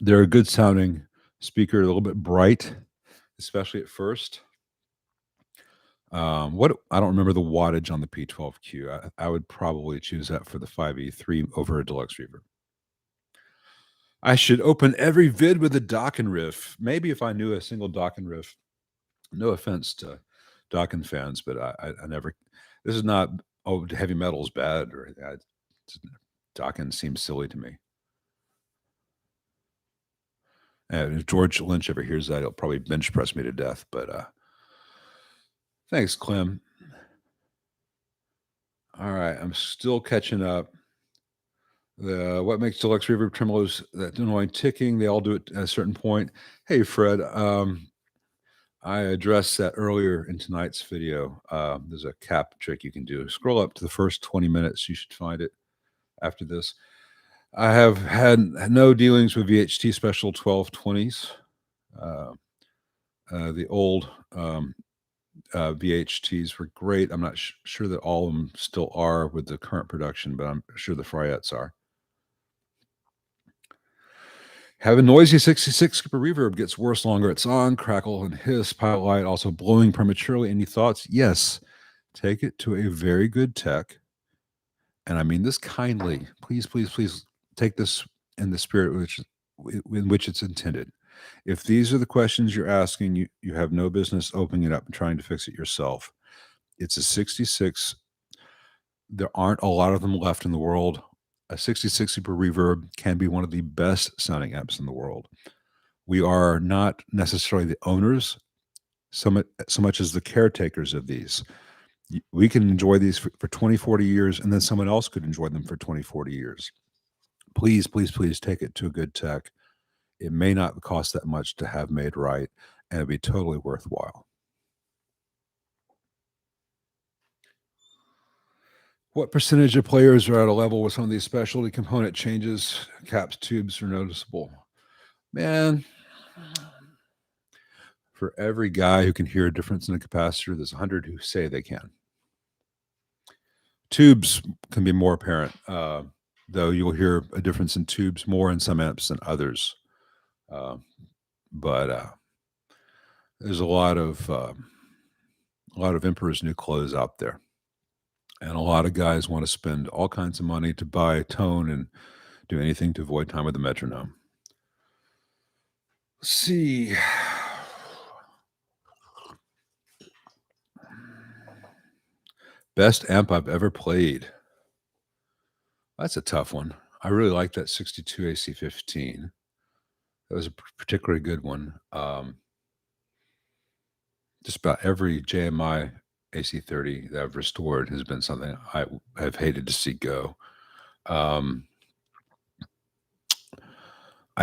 they're a good sounding speaker, a little bit bright, especially at first. What I don't remember the wattage on the P12Q. I would probably choose that for the 5E3 over a deluxe reverb. I should open every vid with a Dokken riff. Maybe if I knew a single Dokken riff. No offense to Dokken fans, but I never. This is not heavy metal is bad or Dokken seems silly to me. And if George Lynch ever hears that, he'll probably bench press me to death. But thanks, Clem. All right, I'm still catching up. What makes deluxe reverb tremolos that annoying ticking? They all do it at a certain point. Hey, Fred. I addressed that earlier in tonight's video. There's a cap trick you can do. Scroll up to the first 20 minutes. You should find it after this. I have had no dealings with VHT Special 1220s. The old VHTs were great. I'm not sure that all of them still are with the current production, but I'm sure the Fryettes are. Have a noisy 66 skipper reverb gets worse longer it's on. Crackle and hiss, pilot light, also blowing prematurely. Any thoughts? Yes. Take it to a very good tech. And I mean this kindly. Please, please, please take this in the spirit in which it's intended. If these are the questions you're asking, you have no business opening it up and trying to fix it yourself. It's a 66. There aren't a lot of them left in the world. A 66 Super Reverb can be one of the best sounding amps in the world. We are not necessarily the owners so much as the caretakers of these. We can enjoy these for 20, 40 years, and then someone else could enjoy them for 20, 40 years. Please, please, please take it to a good tech. It may not cost that much to have made right, and it'd be totally worthwhile. What percentage of players are at a level with some of these specialty component changes, caps, tubes are noticeable? Man, for every guy who can hear a difference in a capacitor, there's 100 who say they can. Tubes can be more apparent, though you'll hear a difference in tubes more in some amps than others. But there's a lot of Emperor's New Clothes out there, and a lot of guys want to spend all kinds of money to buy tone and do anything to avoid time with the metronome. Let's see. Best amp I've ever played. That's a tough one. I really like that 62 AC15. That was a particularly good one. Just about every JMI AC30 that I've restored has been something I have hated to see go. I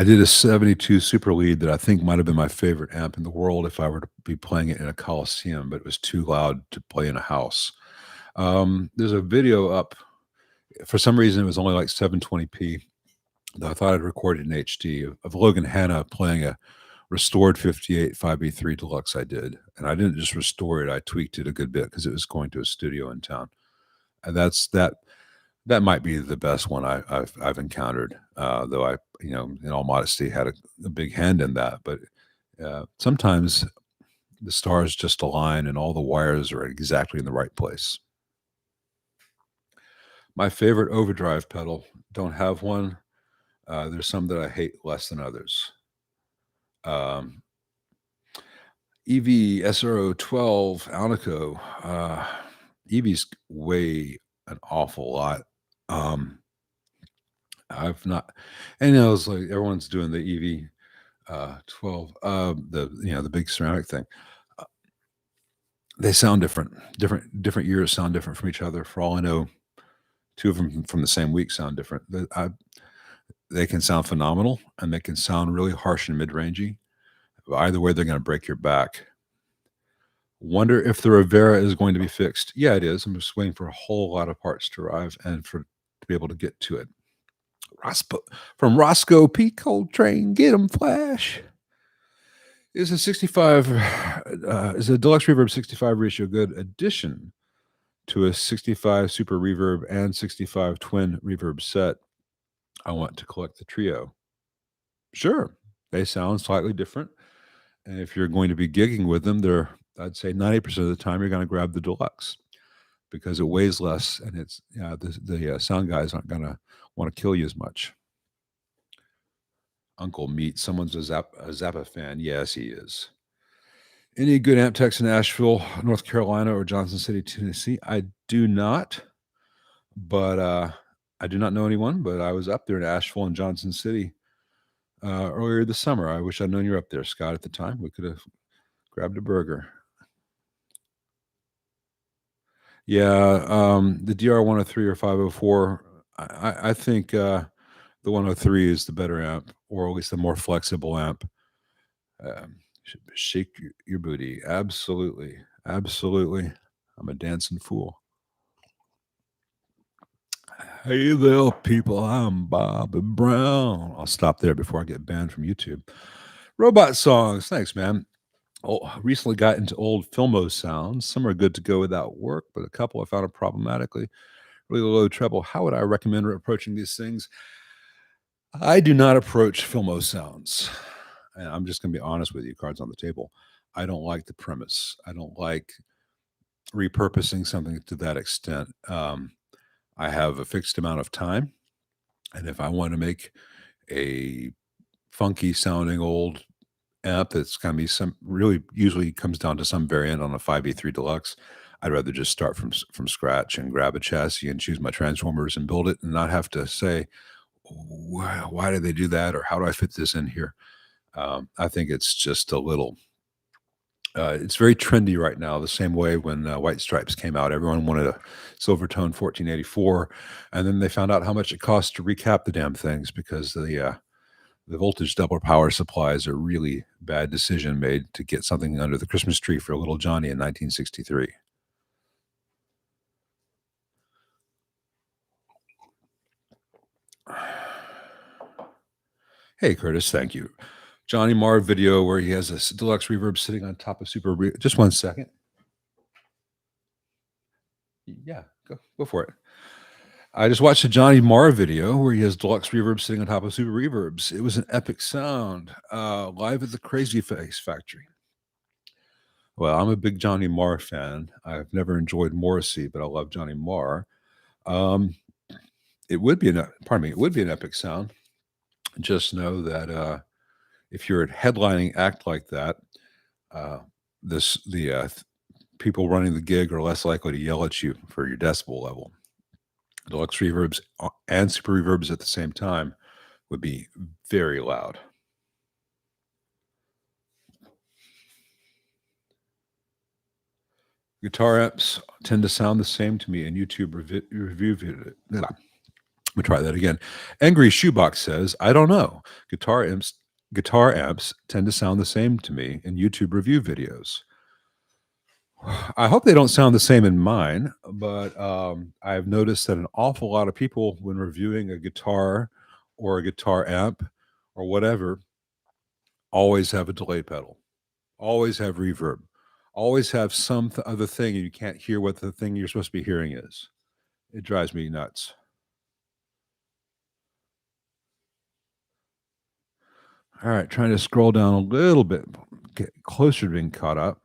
did a 72 Super Lead that I think might have been my favorite amp in the world if I were to be playing it in a Coliseum, but it was too loud to play in a house. There's a video up. For some reason, it was only like 720p. Though I thought I'd recorded in HD of Logan Hanna playing a restored 58 5B3 Deluxe I did. And I didn't just restore it, I tweaked it a good bit because it was going to a studio in town. And that might be the best one I've encountered, though I, in all modesty, had a big hand in that. But sometimes the stars just align and all the wires are exactly in the right place. My favorite overdrive pedal, don't have one. There's some that I hate less than others. EV SRO12 Alnico. EV's weigh an awful lot. I've not, and it's like everyone's doing the EV 12, the big ceramic thing. They sound different years sound different from each other. For all I know, two of them from the same week sound different. They can sound phenomenal, and they can sound really harsh and mid-rangey. Either way, they're going to break your back. Wonder if the Rivera is going to be fixed. Yeah, it is. I'm just waiting for a whole lot of parts to arrive and to be able to get to it. From Roscoe P. Coltrane, get 'em Flash. Is a 65 is a deluxe reverb 65 ratio good addition to a 65 super reverb and 65 twin reverb set? I want to collect the trio. Sure, they sound slightly different, and if you're going to be gigging with them, I'd say 90% of the time you're going to grab the deluxe because it weighs less, and it's the sound guys aren't going to want to kill you as much. Uncle Meat, someone's a Zappa fan. Yes, he is. Any good amp techs in Asheville, North Carolina, or Johnson City, Tennessee? I do not, but I do not know anyone. But I was up there in Asheville and Johnson City earlier this summer. I wish I'd known you were up there, Scott. At the time, we could have grabbed a burger. Yeah, the DR103 or 504. I think the 103 is the better amp, or at least the more flexible amp. Shake your booty. Absolutely. Absolutely. I'm a dancing fool. Hey there, people. I'm Bobby Brown. I'll stop there before I get banned from YouTube. Robot songs. Thanks, man. Recently got into old Filmo sounds. Some are good to go without work, but a couple I found problematically really low treble. How would I recommend approaching these things? I do not approach Filmo sounds. And I'm just going to be honest with you, cards on the table. I don't like the premise. I don't like repurposing something to that extent. I have a fixed amount of time. And if I want to make a funky sounding old amp that's going to be some really usually comes down to some variant on a 5E3 Deluxe, I'd rather just start from scratch and grab a chassis and choose my transformers and build it and not have to say, why did they do that? Or how do I fit this in here? I think it's just a little, it's very trendy right now. The same way when White Stripes came out, everyone wanted a Silvertone 1484. And then they found out how much it costs to recap the damn things because the voltage doubler power supply is a really bad decision made to get something under the Christmas tree for little Johnny in 1963. Hey, Curtis, thank you. Johnny Marr video where he has a deluxe reverb sitting on top of just 1 second. Yeah, go for it. I just watched a Johnny Marr video where he has deluxe reverb sitting on top of super reverbs. It was an epic sound, live at the Crazy Face Factory. Well, I'm a big Johnny Marr fan. I've never enjoyed Morrissey, but I love Johnny Marr. It would be an epic sound. Just know that if you're a headlining act like that, the people running the gig are less likely to yell at you for your decibel level. Deluxe reverbs and super reverbs at the same time would be very loud. Guitar amps tend to sound the same to me in YouTube review video. Let me try that again. Angry Shoebox says, I don't know. Guitar amps tend to sound the same to me in YouTube review videos. I hope they don't sound the same in mine, but I've noticed that an awful lot of people, when reviewing a guitar or a guitar amp or whatever, always have a delay pedal, always have reverb, always have some other thing, and you can't hear what the thing you're supposed to be hearing is. It drives me nuts. All right, trying to scroll down a little bit, get closer to being caught up.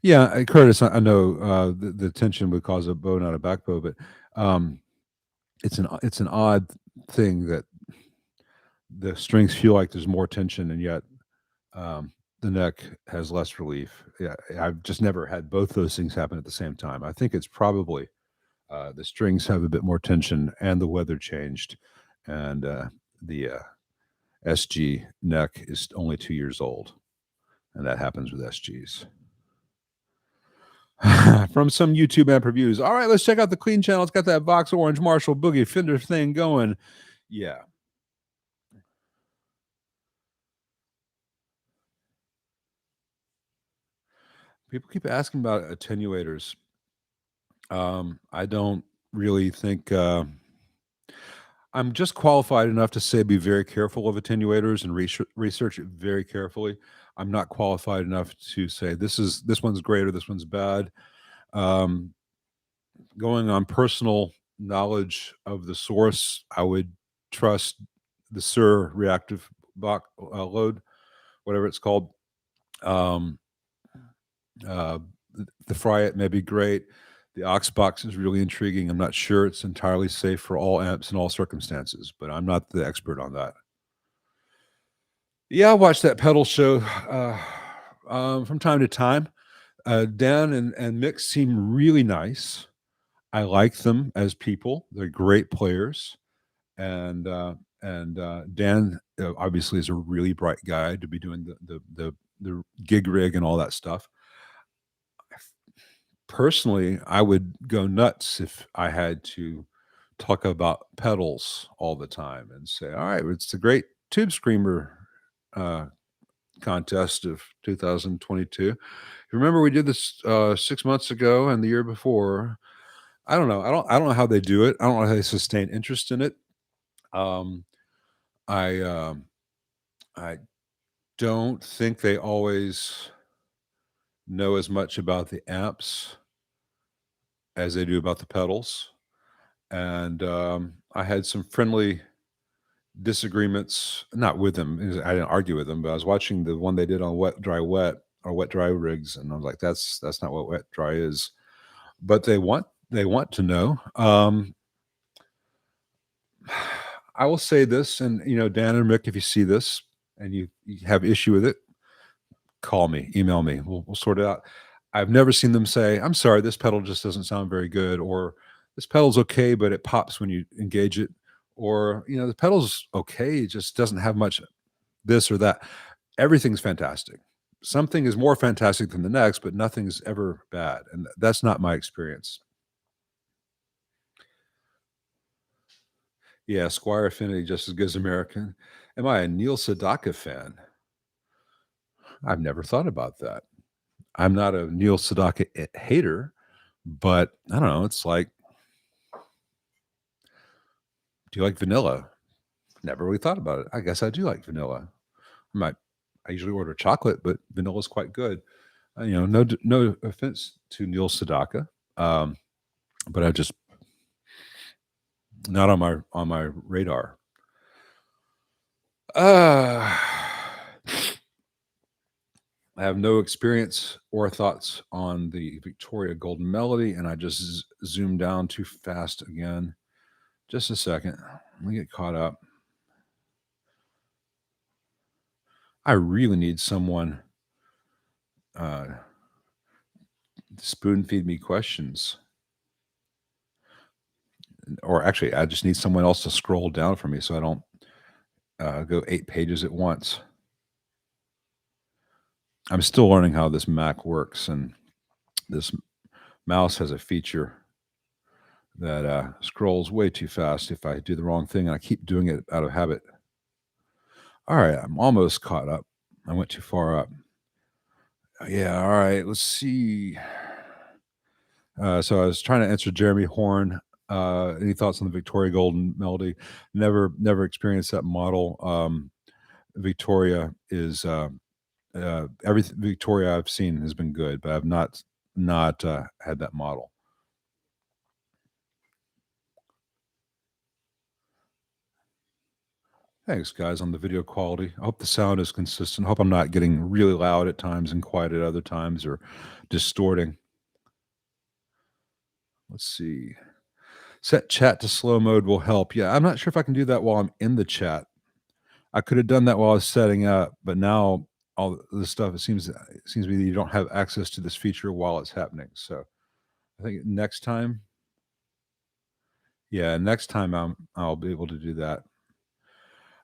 Yeah, Curtis, I know the tension would cause a bow, not a back bow, but it's an odd thing that the strings feel like there's more tension, and yet the neck has less relief. Yeah, I've just never had both those things happen at the same time. I think it's probably the strings have a bit more tension, and the weather changed, and the SG neck is only 2 years old, and that happens with SGs. From some YouTube amp reviews. All right, let's check out the clean channel. It's got that Vox Orange Marshall Boogie Fender thing going. Yeah. People keep asking about attenuators. I don't really think I'm just qualified enough to say be very careful of attenuators and research it very carefully. I'm not qualified enough to say this one's great or this one's bad. Going on personal knowledge of the source, I would trust the SIR reactive load, whatever it's called. The Fryet may be great. The aux box is really intriguing. I'm not sure it's entirely safe for all amps in all circumstances, but I'm not the expert on that. Yeah, I watch that pedal show from time to time. Dan and Mick seem really nice. I like them as people. They're great players, and Dan obviously is a really bright guy to be doing the gig rig and all that stuff. Personally, I would go nuts if I had to talk about pedals all the time and say, all right, it's the great Tube Screamer contest of 2022. Remember we did this 6 months ago and the year before. I don't know. I don't know how they do it. I don't know how they sustain interest in it. I don't think they always know as much about the amps as they do about the pedals. And I had some friendly disagreements, not with them. I didn't argue with them, but I was watching the one they did on wet, dry, wet, or wet, dry rigs, and I was like, that's not what wet, dry is. But they want to know. I will say this, and Dan and Mick, if you see this, and you have issue with it, call me, email me. We'll sort it out. I've never seen them say, "I'm sorry, this pedal just doesn't sound very good," or "This pedal's okay, but it pops when you engage it," or "The pedal's okay, it just doesn't have much this or that." Everything's fantastic. Something is more fantastic than the next, but nothing's ever bad, and that's not my experience. Yeah, Squire Affinity just as good as American. Am I a Neil Sedaka fan? I've never thought about that. I'm not a Neil Sedaka hater, but I don't know. It's like, do you like vanilla? Never really thought about it. I guess I do like vanilla. I usually order chocolate, but vanilla is quite good. No offense to Neil Sedaka, but I just not on my radar. I have no experience or thoughts on the Victoria Golden Melody, and I just zoomed down too fast again. Just a second. Let me get caught up. I really need someone to spoon feed me questions. Or actually, I just need someone else to scroll down for me so I don't go 8 pages at once. I'm still learning how this Mac works, and this mouse has a feature that scrolls way too fast if I do the wrong thing, and I keep doing it out of habit. All right, I'm almost caught up. I went too far up. Yeah, all right, let's see. So I was trying to answer Jeremy Horn. Any thoughts on the Victoria Golden Melody? Never experienced that model. Victoria is everything Victoria I've seen has been good, but I've not had that model. Thanks, guys, on the video quality. I hope the sound is consistent. I hope I'm not getting really loud at times and quiet at other times or distorting. Let's see. Set chat to slow mode will help. Yeah, I'm not sure if I can do that while I'm in the chat. I could have done that while I was setting up, but now all this stuff, it seems to me that you don't have access to this feature while it's happening. So I think next time, I'll be able to do that.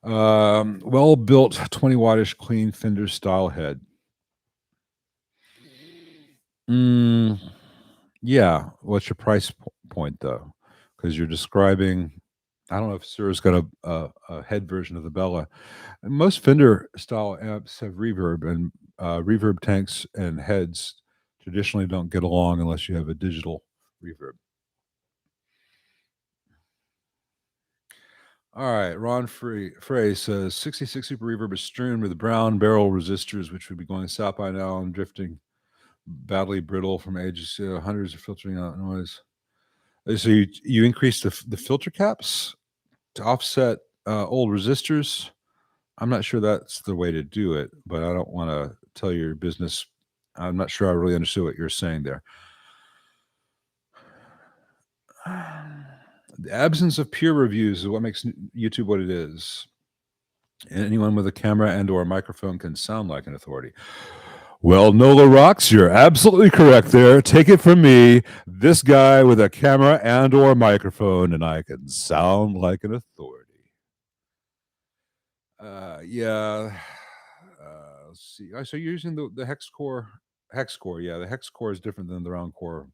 Well-built 20 wattish clean Fender style head. Yeah. What's your price point though? Because you're describing, I don't know if Sir's got a head version of the Bella. Most Fender style amps have reverb, and reverb tanks and heads traditionally don't get along unless you have a digital reverb. All right, Ron Frey says 66 Super Reverb is strewn with brown barrel resistors, which would be going south by now and drifting badly brittle from ages. Hundreds of filtering out noise. So you increase the filter caps to offset old resistors. I'm not sure that's the way to do it, but I don't want to tell your business. I'm not sure I really understood what you're saying there. The absence of peer reviews is what makes YouTube what it is. Anyone with a camera and or a microphone can sound like an authority. Well, Nola rocks. You're absolutely correct there. Take it from me, this guy with a camera and or microphone, and I can sound like an authority. Yeah. Let's see. So you're using the hex core. Yeah, the hex core is different than the round core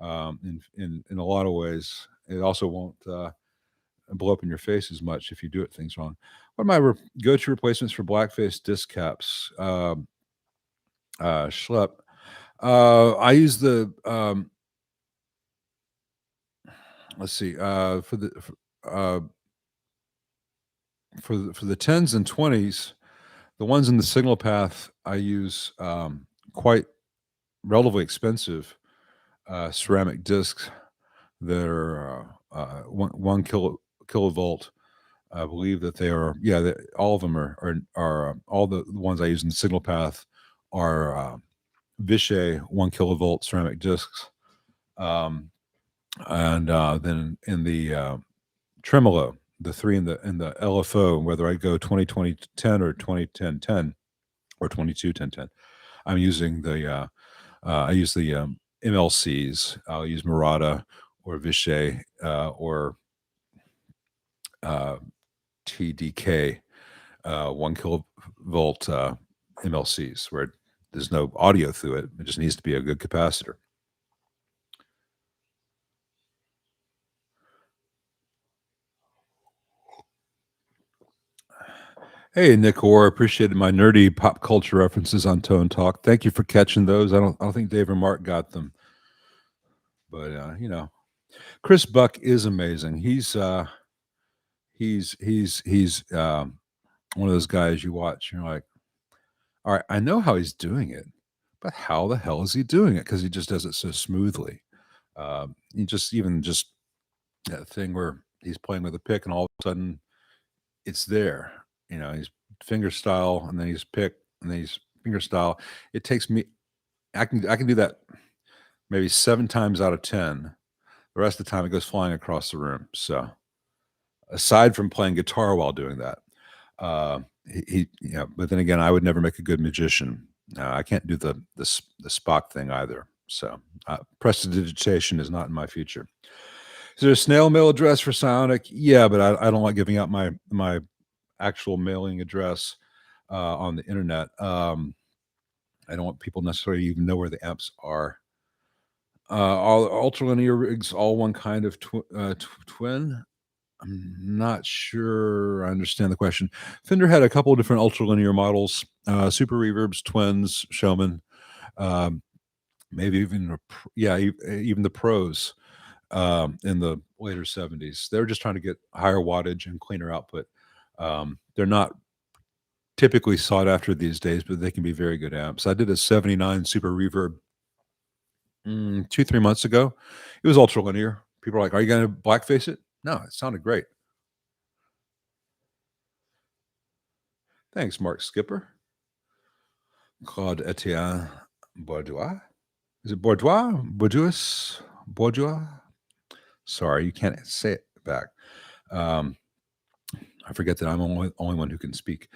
in a lot of ways. It also won't blow up in your face as much if you do things wrong. What are my go-to replacements for blackface disc caps? Schlep. I use the let's see for the 10s and 20s, the ones in the signal path I use quite relatively expensive ceramic discs that are 1 kilovolt. I believe that they are, all of them are all the ones I use in the signal path are Vishay 1 kilovolt ceramic discs. And then in the tremolo, the 3 and the LFO, whether I go 20-20-10 or 20-10-10 or 22-10-10. I'm using I use the MLCs. I'll use Murata or Vishay or TDK 1 kilovolt MLCs, where there's no audio through it. It just needs to be a good capacitor. Hey, Nick Orr, appreciated my nerdy pop culture references on Tone Talk. Thank you for catching those. I don't think Dave or Mark got them, but Chris Buck is amazing. He's one of those guys you watch. And you're like, all right, I know how he's doing it, but how the hell is he doing it? Because he just does it so smoothly. Even that thing where he's playing with a pick, and all of a sudden it's there. He's finger style, and then he's pick, and then he's finger style. It takes me. I can do that maybe 7 times out of 10. The rest of the time, it goes flying across the room. So, aside from playing guitar while doing that, but then again, I would never make a good magician. I can't do the Spock thing either. So, prestidigitation is not in my future. Is there a snail mail address for Psionic? Yeah, but I don't like giving out my actual mailing address on the internet. I don't want people necessarily even know where the amps are. All ultralinear rigs, all one kind of twin. I'm not sure I understand the question. Fender had a couple of different ultralinear models, super reverbs, twins, Showman, maybe even even the pros in the later 70s. They were just trying to get higher wattage and cleaner output. They're not typically sought after these days, but they can be very good amps. I did a 79 super reverb 2-3 months ago. It was ultralinear. People are like, are you going to blackface it? No, it sounded great. Thanks, Mark Skipper. Claude Etienne Bourdois. Is it Bourdois? Bourdois? Sorry, you can't say it back. I forget that I'm only one who can speak.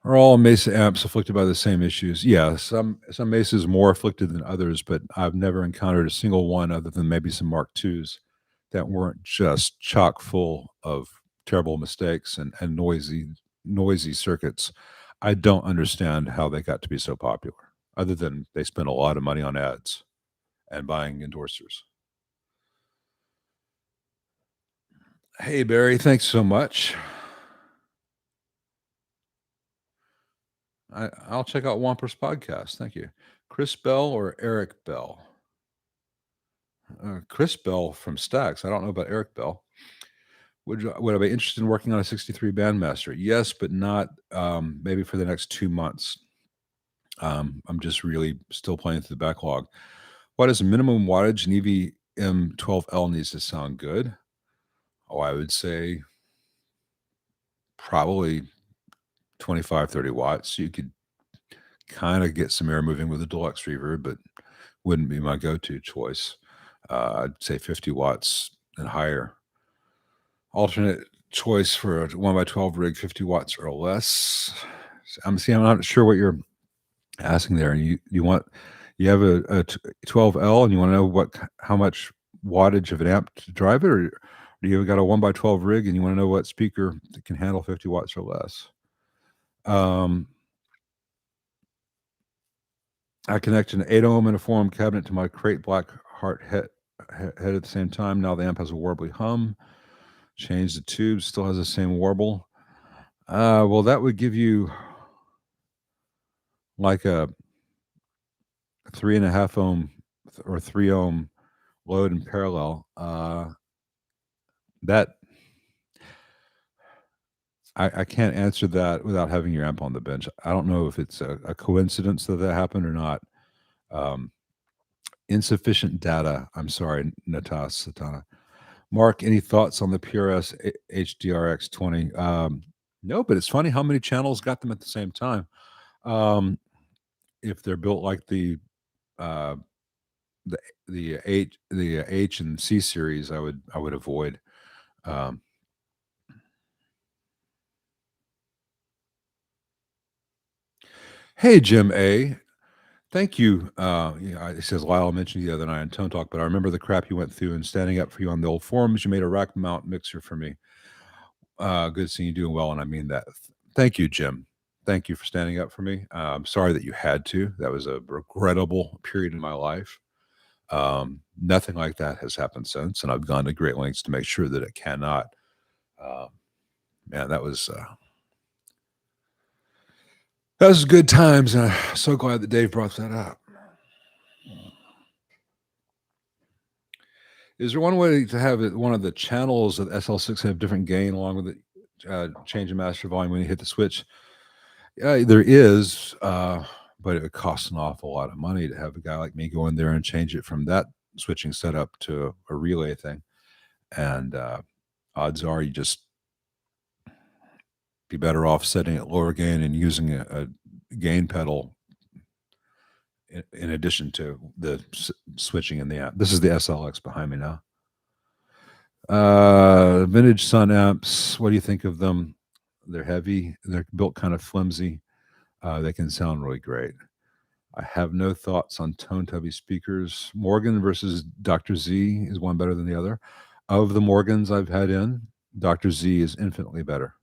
Are all Mesa amps afflicted by the same issues? Yeah, some Mesas more afflicted than others, but I've never encountered a single one other than maybe some Mark IIs that weren't just chock full of terrible mistakes and noisy circuits. I don't understand how they got to be so popular, other than they spent a lot of money on ads and buying endorsers. Hey, Barry, thanks so much. I'll check out Wamper's podcast. Thank you. Chris Bell or Eric Bell? Chris Bell from Stax. I don't know about Eric Bell. Would I be interested in working on a 63 Bandmaster? Yes, but not maybe for the next 2 months. I'm just really still playing through the backlog. What is the minimum wattage an EVM 12L needs to sound good? Oh, I would say probably 25, 30 watts. You could kind of get some air moving with a deluxe reverb, but wouldn't be my go-to choice. I'd say 50 watts and higher. Alternate choice for a 1x12 rig, 50 watts or less. I'm not sure what you're asking there. You have a 12L and you want to know how much wattage of an amp to drive it, or you got a 1x12 rig and you want to know what speaker can handle 50 watts or less. I connect an 8 ohm and a 4 ohm cabinet to my Crate Black Heart head at the same time. Now the amp has a warbly hum. Change the tube, still has the same warble. Well, that would give you like a 3.5 ohm or 3 ohm load in parallel. That I can't answer that without having your amp on the bench. I don't know if it's a coincidence that happened or not. Insufficient data. I'm sorry, Natas Satana. Mark, any thoughts on the PRS HDRX20? No, but it's funny how many channels got them at the same time. If they're built like the H and C series, I would avoid. Hey, Jim A. Thank you. It says Lyle mentioned you the other night on Tone Talk, but I remember the crap you went through and standing up for you on the old forums. You made a rack mount mixer for me. Good seeing you doing well, and I mean that. Thank you, Jim. Thank you for standing up for me. I'm sorry that you had to. That was a regrettable period in my life. Nothing like that has happened since, and I've gone to great lengths to make sure that it cannot. Uh, Man, that was good times, and I'm so glad that Dave brought that up. Is there one way to have one of the channels of SL6 have different gain along with it, change in master volume when you hit the switch? Yeah, there is, but it would cost an awful lot of money to have a guy like me go in there and change it from that switching setup to a relay thing. And odds are you just be better off setting it lower gain and using a gain pedal in addition to the switching in the amp. This is the SLX behind me now. Vintage Sun amps. What do you think of them? They're heavy. They're built kind of flimsy. They can sound really great. I have no thoughts on tone tubby speakers. Morgan versus Dr. Z, is one better than the other? Of the Morgans I've had in, Dr. Z is infinitely better.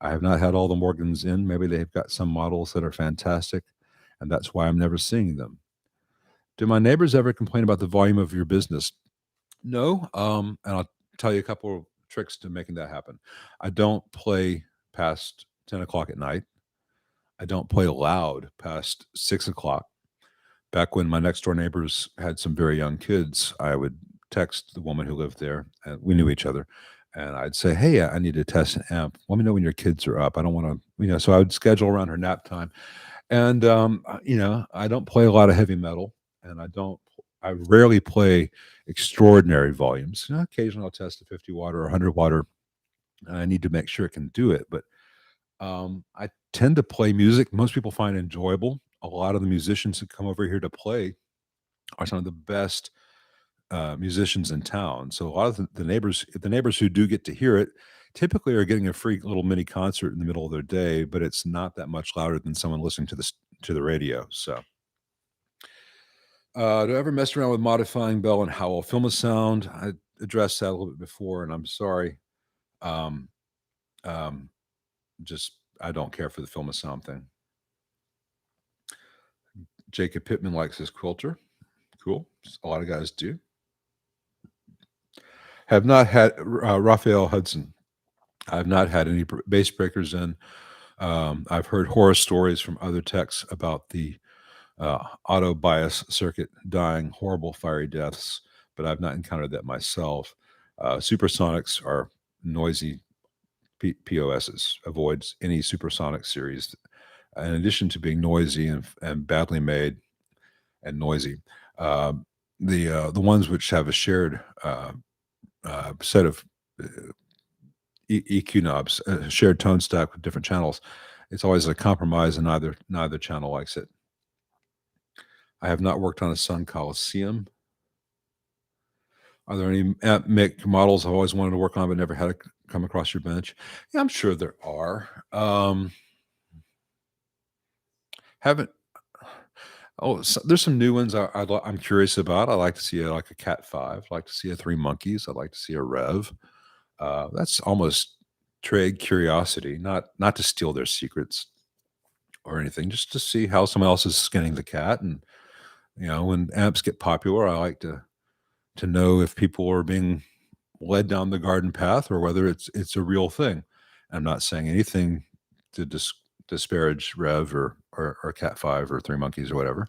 I have not had all the Morgans in. Maybe they've got some models that are fantastic, and that's why I'm never seeing them. Do my neighbors ever complain about the volume of your business? No. And I'll tell you a couple of tricks to making that happen. I don't play past 10 o'clock at night. I don't play loud past 6 o'clock. Back when my next door neighbors had some very young kids, I would text the woman who lived there, and we knew each other. And I'd say, hey, I need to test an amp. Let me know when your kids are up. I don't want to, so I would schedule around her nap time. And, I don't play a lot of heavy metal, and I rarely play extraordinary volumes. Occasionally I'll test a 50 watt or 100 watt, and I need to make sure it can do it. But I tend to play music most people find enjoyable. A lot of the musicians who come over here to play are some of the best musicians in town. So a lot of the neighbors who do get to hear it, typically are getting a free little mini concert in the middle of their day, but it's not that much louder than someone listening to the radio. So, do I ever mess around with modifying Bell and Howell film a sound? I addressed that a little bit before, and I'm sorry. Um, just I don't care for the film a sound thing. Jacob Pittman likes his quilter. Cool. A lot of guys do. Have not had Raphael Hudson. I've not had any bass breakers in. I've heard horror stories from other techs about the auto bias circuit dying horrible fiery deaths, but I've not encountered that myself. Supersonics are noisy POSs. Avoids any supersonic series. In addition to being noisy and badly made and noisy, the ones which have a shared set of EQ knobs, a shared tone stack with different channels, it's always a compromise, and neither channel likes it. I have not worked on a Sun Coliseum. Are there any amp make models I've always wanted to work on but never had to come across your bench? Yeah, I'm sure there are. Haven't. Oh, there's some new ones I'm curious about. I like to see a Cat 5. I like to see a Three Monkeys. I'd like to see a Rev. That's almost trade curiosity, not to steal their secrets or anything, just to see how someone else is skinning the cat. And when amps get popular, I like to know if people are being led down the garden path or whether it's a real thing. I'm not saying anything to disparage Rev or Cat 5 or Three Monkeys or whatever.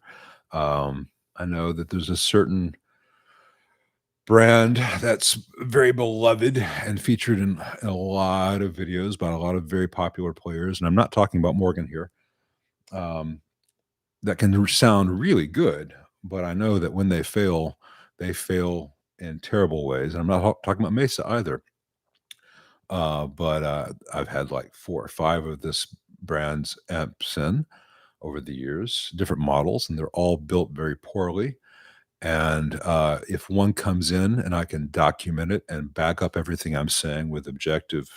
I know that there's a certain brand that's very beloved and featured in a lot of videos by a lot of very popular players, and I'm not talking about Morgan here, that can sound really good, but I know that when they fail in terrible ways. And I'm not talking about Mesa either. But I've had like 4 or 5 of this brand's amps in over the years, different models, and they're all built very poorly. And if one comes in and I can document it and back up everything I'm saying with objective,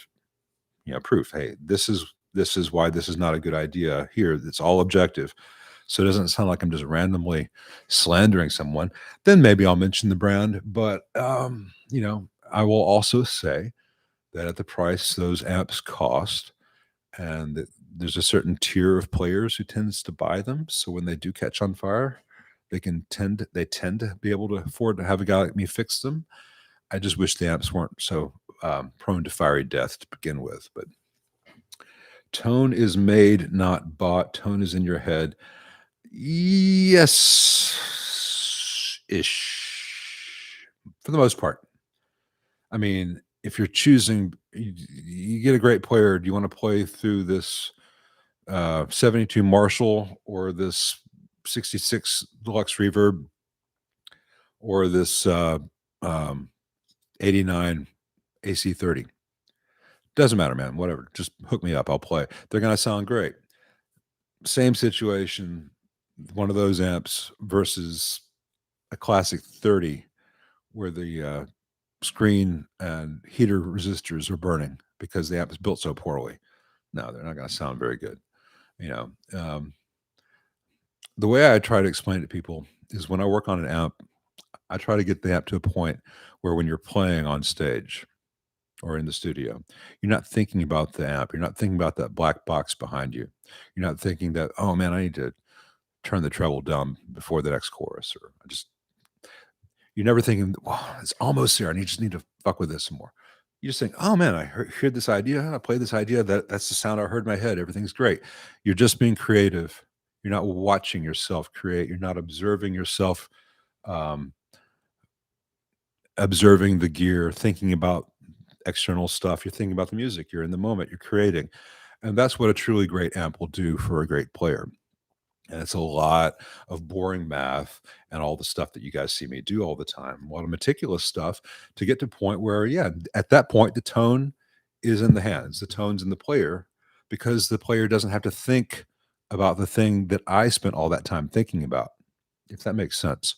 proof, hey, this is this is why this is not a good idea here. It's all objective. So it doesn't sound like I'm just randomly slandering someone. Then maybe I'll mention the brand. But, I will also say that at the price those amps cost, and that there's a certain tier of players who tends to buy them. So when they do catch on fire, they tend to be able to afford to have a guy like me fix them. I just wish the amps weren't so prone to fiery death to begin with. But tone is made, not bought. Tone is in your head. Yes, ish, for the most part. I mean, if you're choosing, you get a great player. Do you want to play through this 72 Marshall or this 66 Deluxe Reverb or this 89 AC30? Doesn't matter, man. Whatever. Just hook me up. I'll play. They're going to sound great. Same situation, one of those amps versus a classic 30 where the screen and heater resistors are burning because the amp is built so poorly. No, they're not going to sound very good. The way I try to explain it to people is when I work on an amp, I try to get the amp to a point where when you're playing on stage or in the studio, you're not thinking about the amp. You're not thinking about that black box behind you. You're not thinking that, oh man, I need to turn the treble down before the next chorus, or you're never thinking, wow, it's almost there. I just need to fuck with this some more. You just think, oh man, I heard this idea. I played this idea. That's the sound I heard in my head. Everything's great. You're just being creative. You're not watching yourself create. You're not observing yourself, observing the gear, thinking about external stuff. You're thinking about the music. You're in the moment. You're creating. And that's what a truly great amp will do for a great player. And it's a lot of boring math and all the stuff that you guys see me do all the time. A lot of meticulous stuff to get to a point where, yeah, at that point, the tone is in the hands. The tone's in the player because the player doesn't have to think about the thing that I spent all that time thinking about, if that makes sense.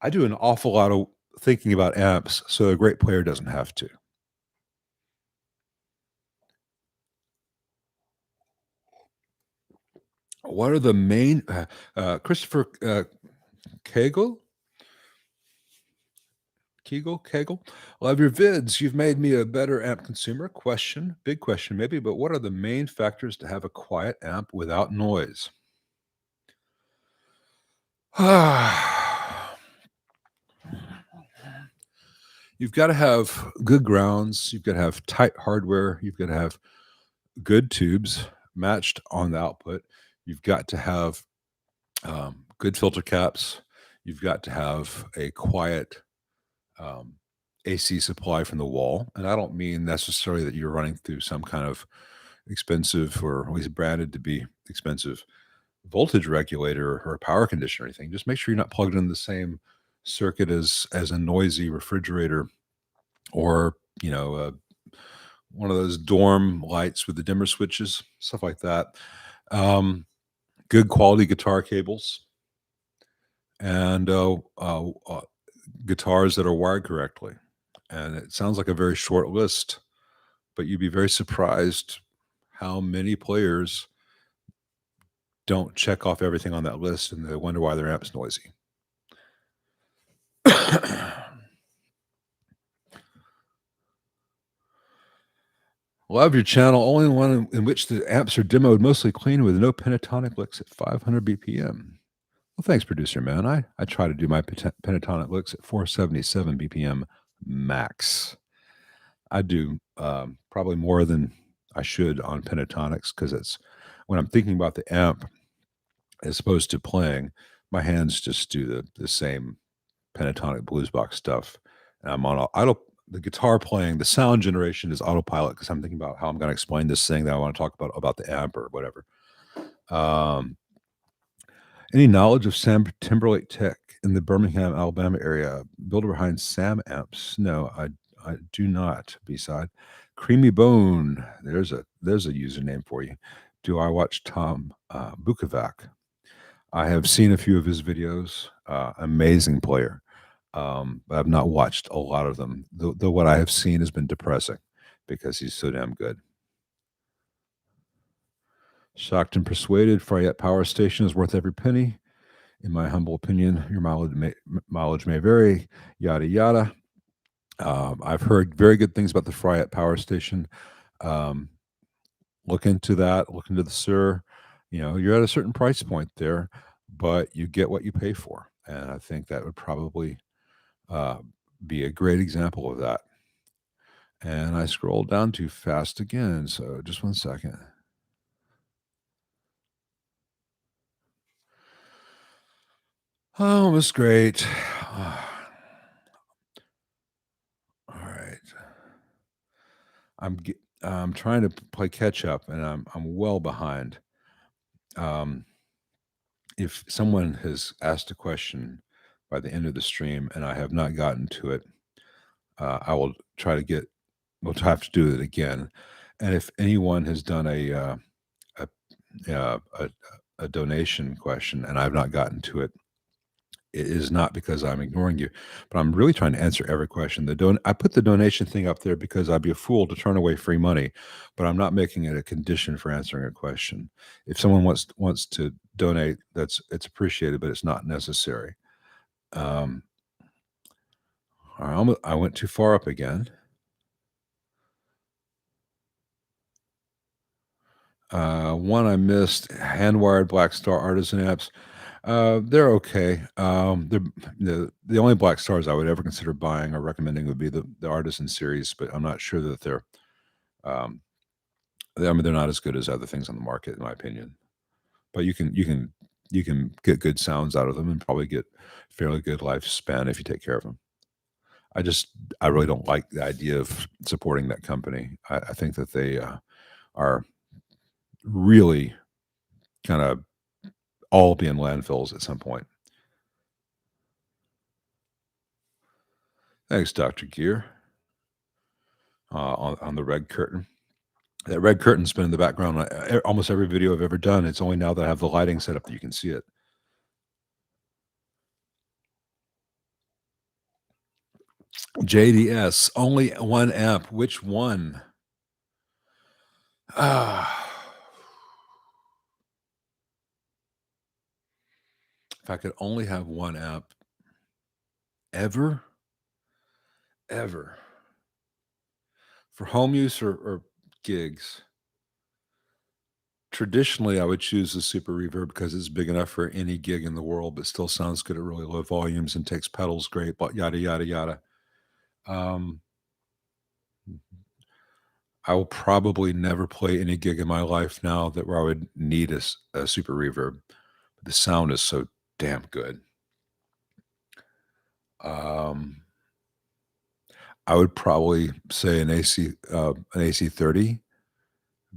I do an awful lot of thinking about amps, so a great player doesn't have to. What are the main Christopher Kegel? Love your vids. You've made me a better amp consumer. Big question maybe, but what are the main factors to have a quiet amp without noise? You've got to have good grounds. You've got to have tight hardware. You've got to have good tubes matched on the output. You've got to have good filter caps. You've got to have a quiet AC supply from the wall. And I don't mean necessarily that you're running through some kind of expensive, or at least branded to be expensive, voltage regulator or power conditioner or anything. Just make sure you're not plugged in the same circuit as a noisy refrigerator or, one of those dorm lights with the dimmer switches, stuff like that. Good quality guitar cables and guitars that are wired correctly. And it sounds like a very short list, but you'd be very surprised how many players don't check off everything on that list and they wonder why their amp's noisy. Love your channel. Only one in which the amps are demoed mostly clean with no pentatonic licks at 500 BPM. Well, thanks, producer man. I try to do my pentatonic licks at 477 BPM max. I do probably more than I should on pentatonics because it's when I'm thinking about the amp as opposed to playing, my hands just do the same pentatonic blues box stuff. And I'm on the guitar playing, the sound generation is autopilot because I'm thinking about how I'm going to explain this thing that I want to talk about the amp or whatever. Any knowledge of Sam Timberlake Tech in the Birmingham, Alabama area? Builder behind Sam Amps? No, I do not. B-side. Creamy Bone. There's a username for you. Do I watch Tom Bukovac? I have seen a few of his videos. Amazing player. But I've not watched a lot of them. What I have seen has been depressing because he's so damn good. Shocked and persuaded, Fryette Power Station is worth every penny. In my humble opinion, your mileage may vary, yada, yada. I've heard very good things about the Fryette Power Station. Look into that. Look into the SIR. You're at a certain price point there, but you get what you pay for. And I think that would probably be a great example of that. And I scrolled down too fast again, so just 1 second. Oh, that's great. All right. I'm trying to play catch up, and I'm well behind. If someone has asked a question by the end of the stream and I have not gotten to it, I will try to get. We'll have to do it again. And if anyone has done a donation question and I've not gotten to it, it is not because I'm ignoring you, but I'm really trying to answer every question. I put the donation thing up there because I'd be a fool to turn away free money, but I'm not making it a condition for answering a question. If someone wants to donate, it's appreciated, but it's not necessary. All right, I went too far up again. One I missed, hand-wired Black Star Artisan amps. They're okay. The only Black Stars I would ever consider buying or recommending would be the Artisan series, but I'm not sure that they're not as good as other things on the market, in my opinion. But you can get good sounds out of them and probably get fairly good lifespan if you take care of them. I really don't like the idea of supporting that company. I think that they are really kind of all be in landfills at some point. Thanks, Dr. Gear. On the red curtain. That red curtain's been in the background on almost every video I've ever done. It's only now that I have the lighting set up that you can see it. JDS, only one amp. Which one? If I could only have one amp ever, for home use or gigs, traditionally I would choose the Super Reverb because it's big enough for any gig in the world, but still sounds good at really low volumes and takes pedals great, but yada, yada, yada. I will probably never play any gig in my life now where I would need a Super Reverb. The sound is so damn good. I would probably say an AC30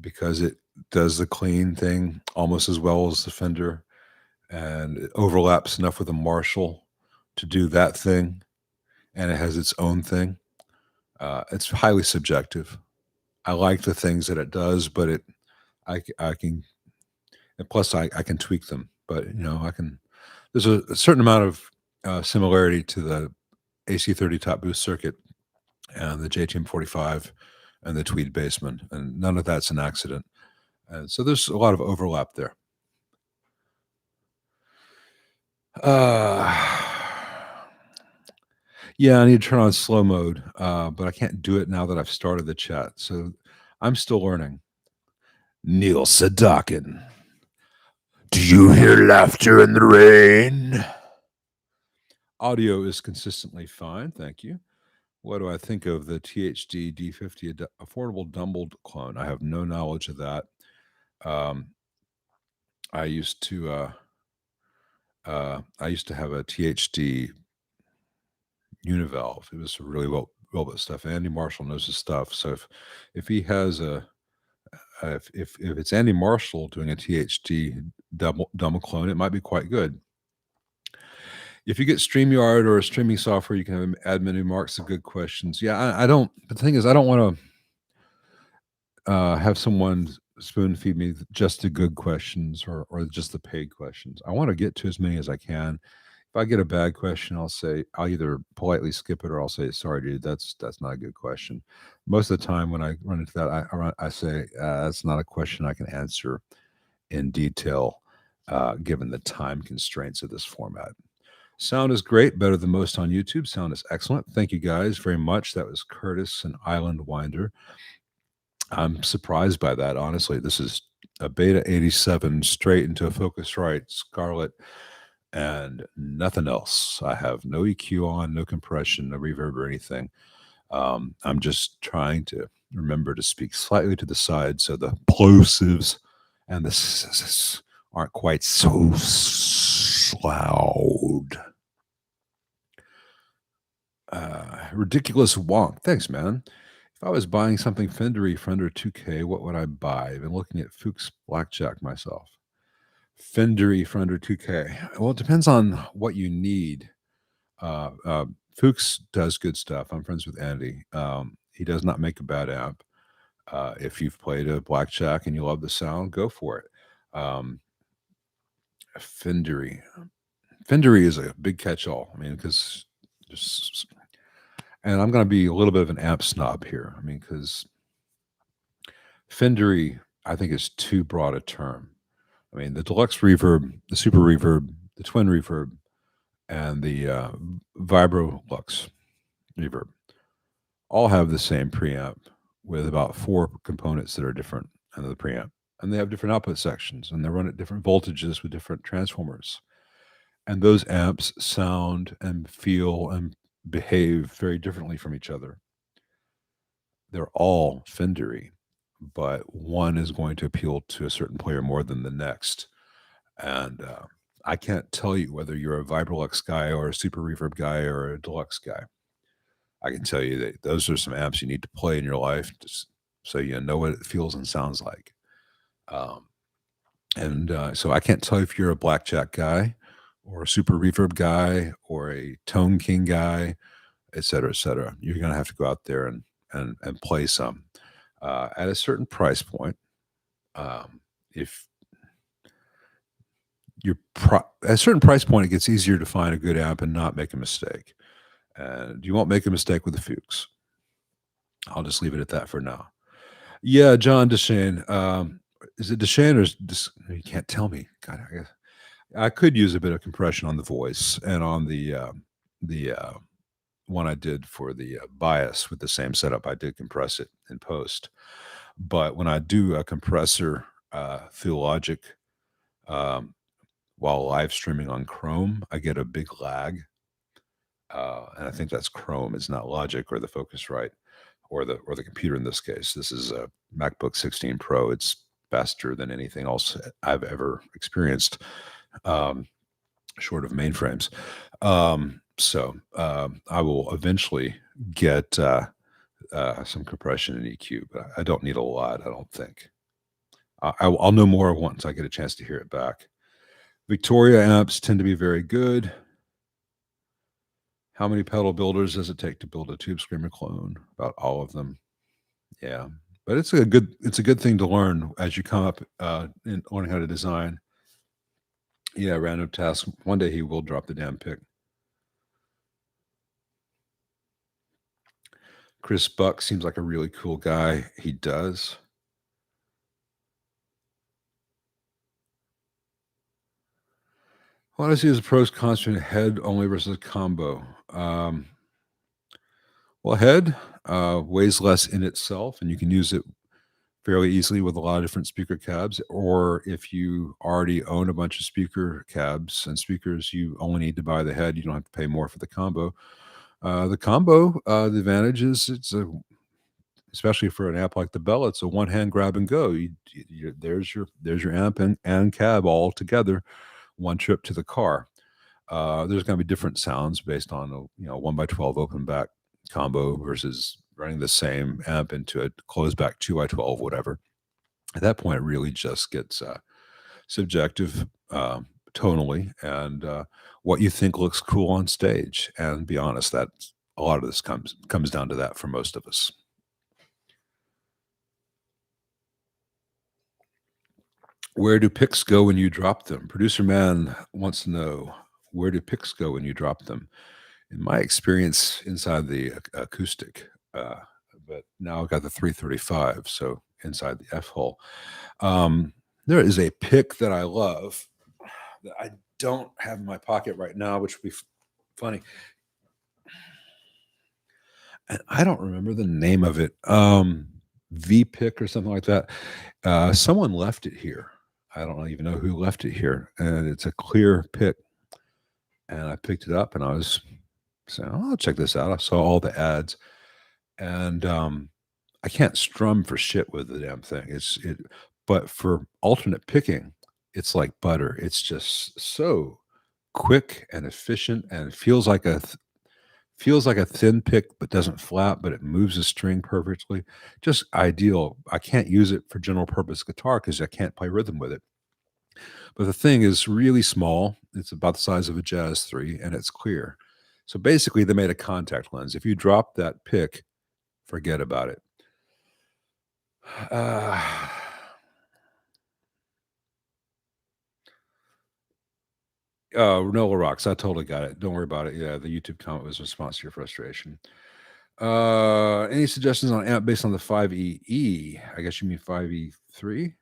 because it does the clean thing almost as well as the Fender, and it overlaps enough with a Marshall to do that thing, and it has its own thing. It's highly subjective. I like the things that it does, but I can, and plus I can tweak them. But there's a certain amount of similarity to the AC30 top boost circuit and the JTM45 and the Tweed Bassman, and none of that's an accident. And so there's a lot of overlap there. Yeah, I need to turn on slow mode, but I can't do it now that I've started the chat. So I'm still learning. Neil Sadakin. Do you hear laughter in the rain? Audio is consistently fine, thank you. What do I think of the THD D50 affordable dumbled clone? I have no knowledge of that. I used to have a THD univalve. It was really well built stuff. Andy Marshall knows his stuff. So if he has if it's Andy Marshall doing a THD dumble clone, it might be quite good. If you get StreamYard or a streaming software, you can add menu marks of good questions. Yeah, I don't. But the thing is, I don't want to have someone spoon feed me just the good questions or just the paid questions. I want to get to as many as I can. If I get a bad question, I'll either politely skip it or I'll say, sorry, dude, that's not a good question. Most of the time when I run into that, I say, that's not a question I can answer. in detail, given the time constraints of this format. Sound is great, better than most on YouTube. Sound is excellent. Thank you guys very much. That was Curtis and Island Winder. I'm surprised by that, honestly. This is a Beta 87 straight into a Focusrite Scarlett and nothing else. I have no EQ on, no compression, no reverb or anything. I'm just trying to remember to speak slightly to the side so the plosives and the s aren't quite so loud. Ridiculous wonk. Thanks, man. If I was buying something Fendery for under 2K, what would I buy? I've been looking at Fuchs Blackjack myself. Fendery for under 2K. Well, it depends on what you need. Fuchs does good stuff. I'm friends with Andy. He does not make a bad amp. If you've played a blackjack and you love the sound, go for it. Fendery is a big catch-all. I mean, because just, and I'm going to be a little bit of an amp snob here. I mean, because Fendery, I think, is too broad a term. I mean, the deluxe reverb, the super reverb, the twin reverb, and the Vibrolux reverb all have the same preamp with about 4 components that are different in the preamp. And they have different output sections, and they run at different voltages with different transformers. And those amps sound and feel and behave very differently from each other. They're all Fendery, but one is going to appeal to a certain player more than the next. And I can't tell you whether you're a Vibrolux guy or a super reverb guy or a deluxe guy. I can tell you that those are some amps you need to play in your life just so you know what it feels and sounds like. So I can't tell if you're a blackjack guy or a super reverb guy or a tone king guy, et cetera, et cetera. You're going to have to go out there and play some at a certain price point. If you're at a certain price point, it gets easier to find a good amp and not make a mistake. And you won't make a mistake with the Fuchs. I'll just leave it at that for now. Yeah, John Deshane. Is it Deshane or you can't tell me? God, I could use a bit of compression on the voice and on the one I did for the bias with the same setup. I did compress it in post, but when I do a compressor through Logic while live streaming on Chrome, I get a big lag. And I think that's Chrome. It's not Logic or the Focusrite or the computer in this case. This is a MacBook 16 Pro. It's faster than anything else I've ever experienced, short of mainframes. So I will eventually get some compression in EQ, but I don't need a lot, I don't think. I'll know more once I get a chance to hear it back. Victoria amps tend to be very good. How many pedal builders does it take to build a Tube Screamer clone? About all of them. Yeah, but it's a good thing to learn as you come up in learning how to design. Yeah, random task. One day he will drop the damn pick. Chris Buck seems like a really cool guy. He does. What I see as a pros cons between head only versus combo. Well, head weighs less in itself, and you can use it fairly easily with a lot of different speaker cabs. Or if you already own a bunch of speaker cabs and speakers, you only need to buy the head. You don't have to pay more for the combo. The advantage is especially for an amp like the Bell, it's a one-hand grab and go. There's your amp and cab all together, one trip to the car. There's going to be different sounds based on a 1x12 open back combo versus running the same amp into a closed back 2x12, whatever. At that point, it really just gets subjective tonally and what you think looks cool on stage. And be honest, that a lot of this comes down to that for most of us. Where do picks go when you drop them? Producer Man wants to know, where do picks go when you drop them? In my experience, inside the acoustic, but now I've got the 335, so inside the F hole. There is a pick that I love that I don't have in my pocket right now, which would be funny. And I don't remember the name of it. V pick or something like that. Someone left it here. I don't even know who left it here. And it's a clear pick. And I picked it up and I was saying, oh, I'll check this out. I saw all the ads. And I can't strum for shit with the damn thing. But for alternate picking, it's like butter. It's just so quick and efficient, and it feels like a thin pick, but doesn't flap, but it moves the string perfectly. Just ideal. I can't use it for general purpose guitar because I can't play rhythm with it. But the thing is really small. It's about the size of a Jazz 3, and it's clear. So basically, they made a contact lens. If you drop that pick, forget about it. Renola Rocks. I totally got it. Don't worry about it. Yeah, the YouTube comment was a response to your frustration. Any suggestions on amp based on the 5EE? I guess you mean 5E3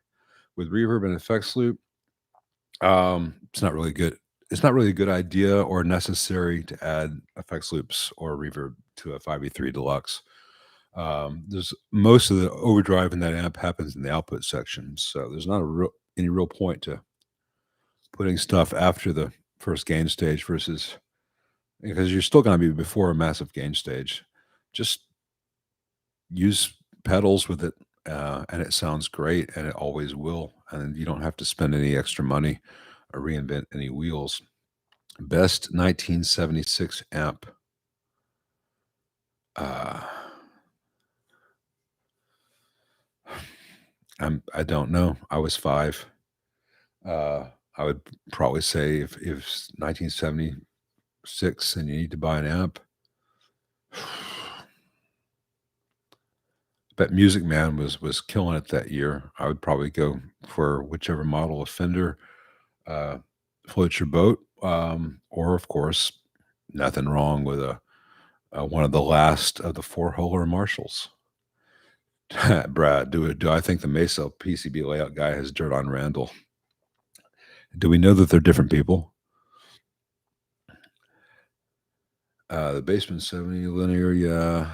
with reverb and effects loop. It's not really good. It's not really a good idea or necessary to add effects loops or reverb to a 5E3 Deluxe. There's most of the overdrive in that amp happens in the output section, so there's not any real point to putting stuff after the first gain stage versus, because you're still going to be before a massive gain stage. Just use pedals with it, and it sounds great, and it always will. And you don't have to spend any extra money or reinvent any wheels. Best 1976 amp. I don't know. I was 5. I would probably say if 1976 and you need to buy an amp, but Music Man was killing it that year. I would probably go for whichever model of Fender floats your boat, or of course, nothing wrong with one of the last of the 4-holer Marshalls. Brad, do I think the Mesa PCB layout guy has dirt on Randall? Do we know that they're different people? The Basement 70 linear, yeah.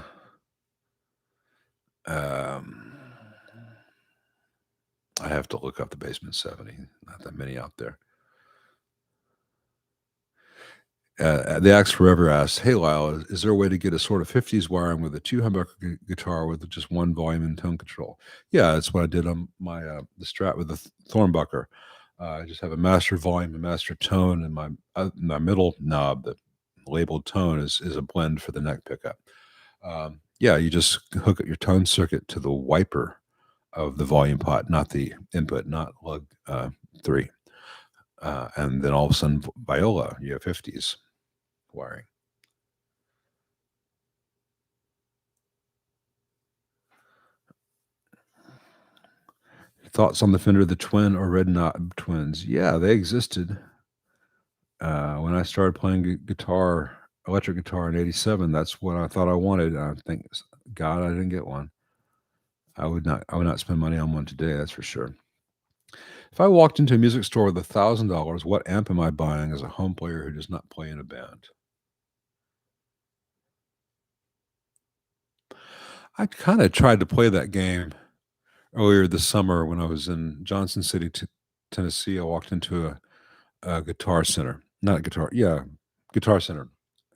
I have to look up the Basement 70. Not that many out there. The Axe Forever asks, hey, Lyle, is there a way to get a sort of 50s wiring with a 2-humbucker guitar with just one volume and tone control? Yeah, that's what I did on my the Strat with the Thornbucker. I just have a master volume and master tone, and my middle knob, the labeled tone, is a blend for the neck pickup. Yeah, you just hook up your tone circuit to the wiper of the volume pot, not the input, not lug 3. And then all of a sudden, viola, you have 50s wiring. Thoughts on the Fender, the Twin or Red Knob Twins? Yeah, they existed. When I started playing guitar, electric guitar in '87, that's what I thought I wanted. I think, God, I didn't get one. I would not spend money on one today, that's for sure. If I walked into a music store with $1,000, what amp am I buying as a home player who does not play in a band? I kind of tried to play that game earlier this summer when I was in Johnson City, Tennessee. I walked into a Guitar Center, not a guitar, yeah, Guitar Center,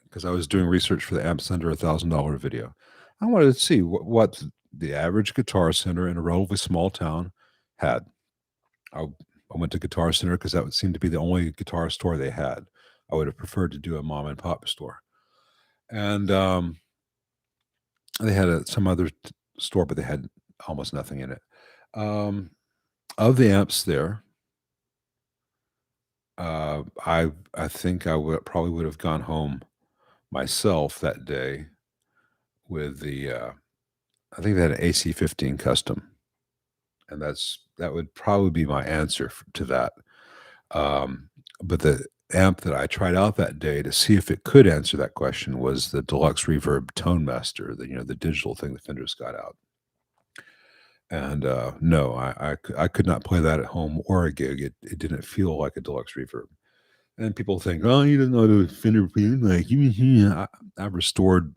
because I was doing research for the Amp Center $1,000 video. I wanted to see what the average Guitar Center in a relatively small town had. I went to Guitar Center because that would seem to be the only guitar store they had. I would have preferred to do a mom and pop store. And they had some other store, but they had almost nothing in it. Of the amps there, I think I probably would have gone home myself that day with the I think they had an AC-15 custom, and that would probably be my answer to that. But the amp that I tried out that day to see if it could answer that question was the Deluxe Reverb Tone Master, the digital thing that Fender's got out. And no, I could not play that at home or a gig. It didn't feel like a deluxe reverb. And people think, oh, you didn't know the Fender like I've restored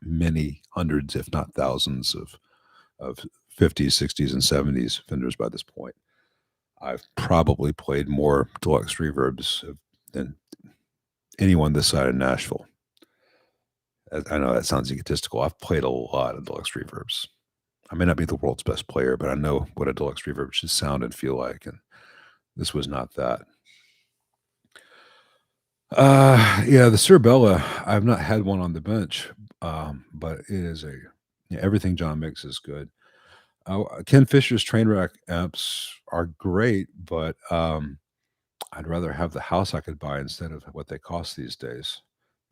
many hundreds, if not thousands, of 50s, 60s, and 70s Fenders by this point. I've probably played more deluxe reverbs than anyone this side of Nashville. I know that sounds egotistical. I've played a lot of deluxe reverbs. I may not be the world's best player, but I know what a deluxe reverb should sound and feel like, and this was not that. Yeah, the Cerebella, I've not had one on the bench, but it is everything John makes is good. Ken Fisher's Trainwreck amps are great, but I'd rather have the house I could buy instead of what they cost these days.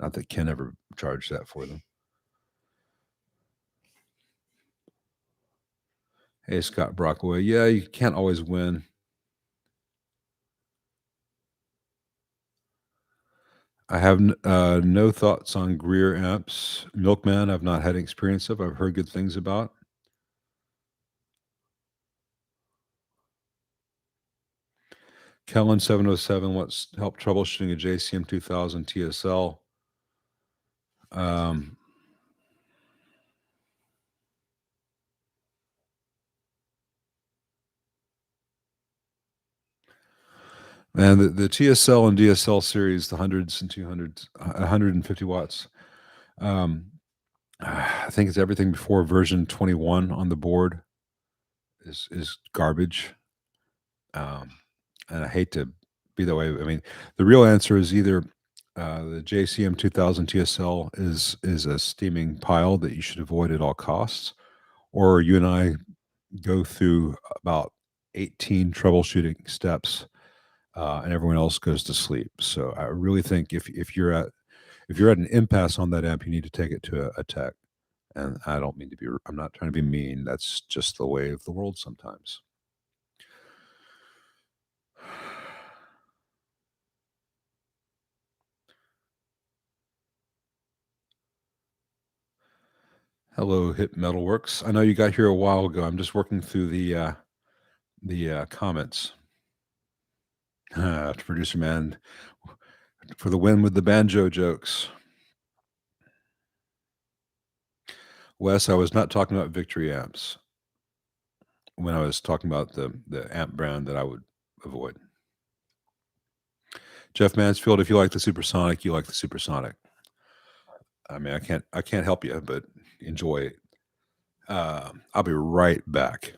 Not that Ken ever charged that for them. Hey, Scott Brockway. Yeah, you can't always win. I have no thoughts on Greer amps. Milkman, I've not had experience of. I've heard good things about. Kellen 707 wants help troubleshooting a JCM 2000 TSL. And the TSL and DSL series, the hundreds and 200s, 150 watts. I think it's everything before version 21 on the board is garbage. And I hate to be that way. I mean, the real answer is either the JCM 2000 TSL is a steaming pile that you should avoid at all costs, or you and I go through about 18 troubleshooting steps, and everyone else goes to sleep. So I really think if you're at an impasse on that amp, you need to take it to a tech. And I don't mean to be. I'm not trying to be mean. That's just the way of the world sometimes. Hello, Hit Metalworks. I know you got here a while ago. I'm just working through the comments. Producer man, for the win with the banjo jokes. Wes, I was not talking about Victory amps when I was talking about the amp brand that I would avoid. Jeff Mansfield, if you like the Supersonic, you like the Supersonic. I mean, I can't help you, but enjoy it. I'll be right back.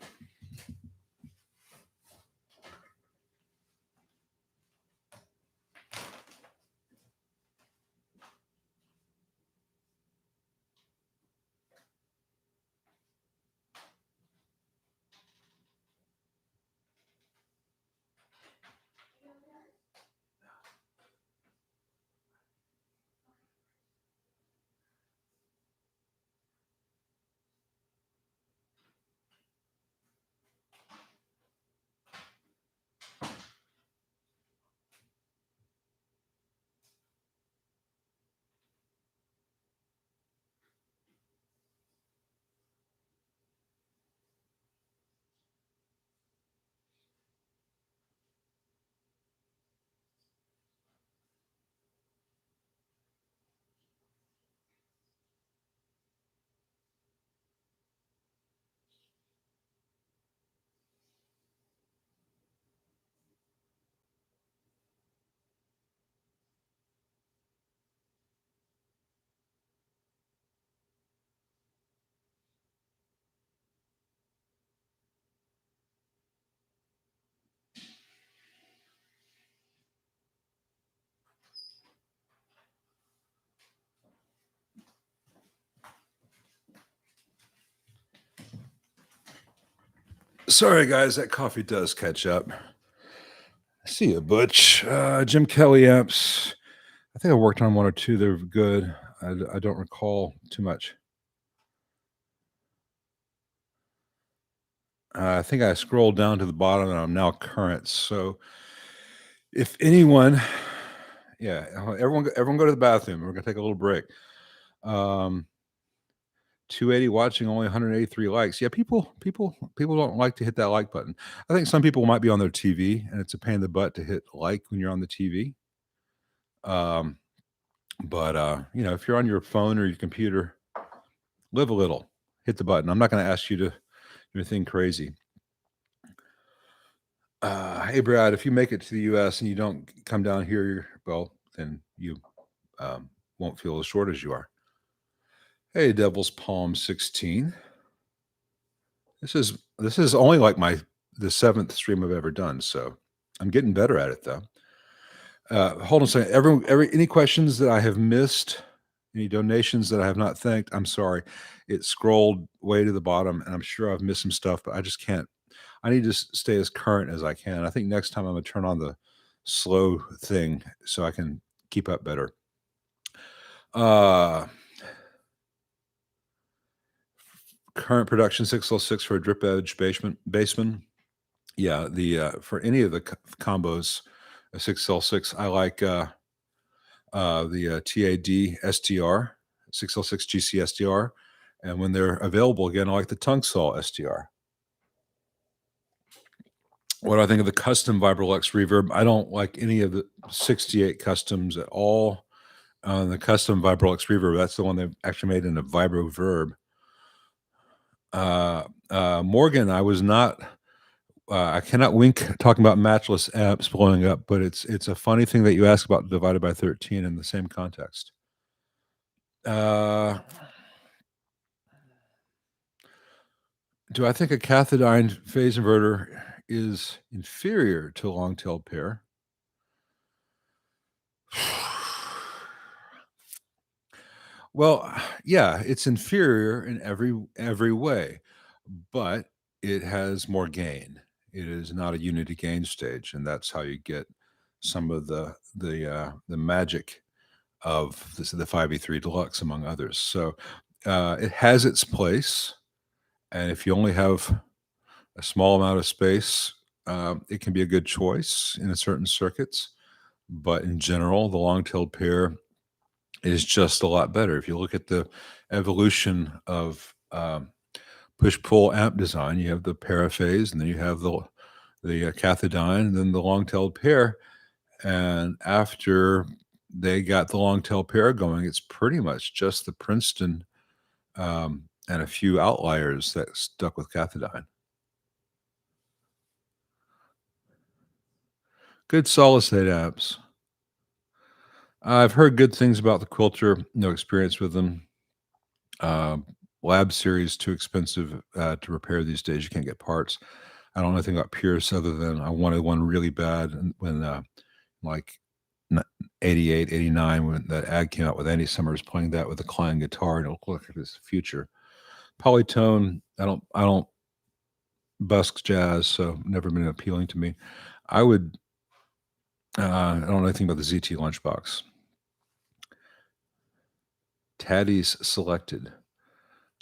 Sorry, guys, that coffee does catch up. See you, Butch. Jim Kelly amps. I think I worked on one or two. They're good. I don't recall too much. I think I scrolled down to the bottom and I'm now current. So if anyone, everyone go to the bathroom. We're gonna take a little break. 280 watching, only 183 likes. Yeah, people don't like to hit that like button. I think some people might be on their TV, and it's a pain in the butt to hit like when you're on the TV. But if you're on your phone or your computer, live a little, hit the button. I'm not going to ask you to do anything crazy. Hey, Brad, if you make it to the U.S. and you don't come down here, well, then you won't feel as short as you are. Hey, Devil's Palm 16. This is only like the 7th stream I've ever done, so I'm getting better at it though. Hold on a second. Any questions that I have missed? Any donations that I have not thanked? I'm sorry. It scrolled way to the bottom, and I'm sure I've missed some stuff, but I just can't. I need to stay as current as I can. I think next time I'm going to turn on the slow thing so I can keep up better. Current production 606 for a drip edge bassman. Yeah, for any of the combos, a 6L6, I like the TAD STR, 6L6 GC STR, and when they're available again, I like the Tungsaw STR. What do I think of the custom Vibrolux reverb? I don't like any of the 68 customs at all. The custom Vibrolux reverb, that's the one they've actually made in a Vibro Verb. Morgan, I was not. I cannot wink talking about matchless amps blowing up, but it's a funny thing that you ask about divided by 13 in the same context. Do I think a cathodied phase inverter is inferior to a long-tailed pair? Well, yeah, it's inferior in every way, but it has more gain. It is not a unity gain stage, and that's how you get some of the magic of the 5E3 Deluxe, among others. So it has its place, and if you only have a small amount of space, it can be a good choice in certain circuits. But in general, the long-tailed pair is just a lot better. If you look at the evolution of push-pull amp design, you have the paraphase, and then you have the cathodiene, and then the long-tailed pair. And after they got the long-tailed pair going, it's pretty much just the Princeton and a few outliers that stuck with cathodiene. Good solid-state amps. I've heard good things about the Quilter. No experience with them. Lab series too expensive to repair these days. You can't get parts. I don't know anything about Pierce other than I wanted one really bad when like 88, 89 when that ad came out with Andy Summers playing that with a Klein guitar, and it looked like his future. Polytone, I don't busk jazz, so never been appealing to me. I don't know anything about the ZT Lunchbox. Taddy's selected.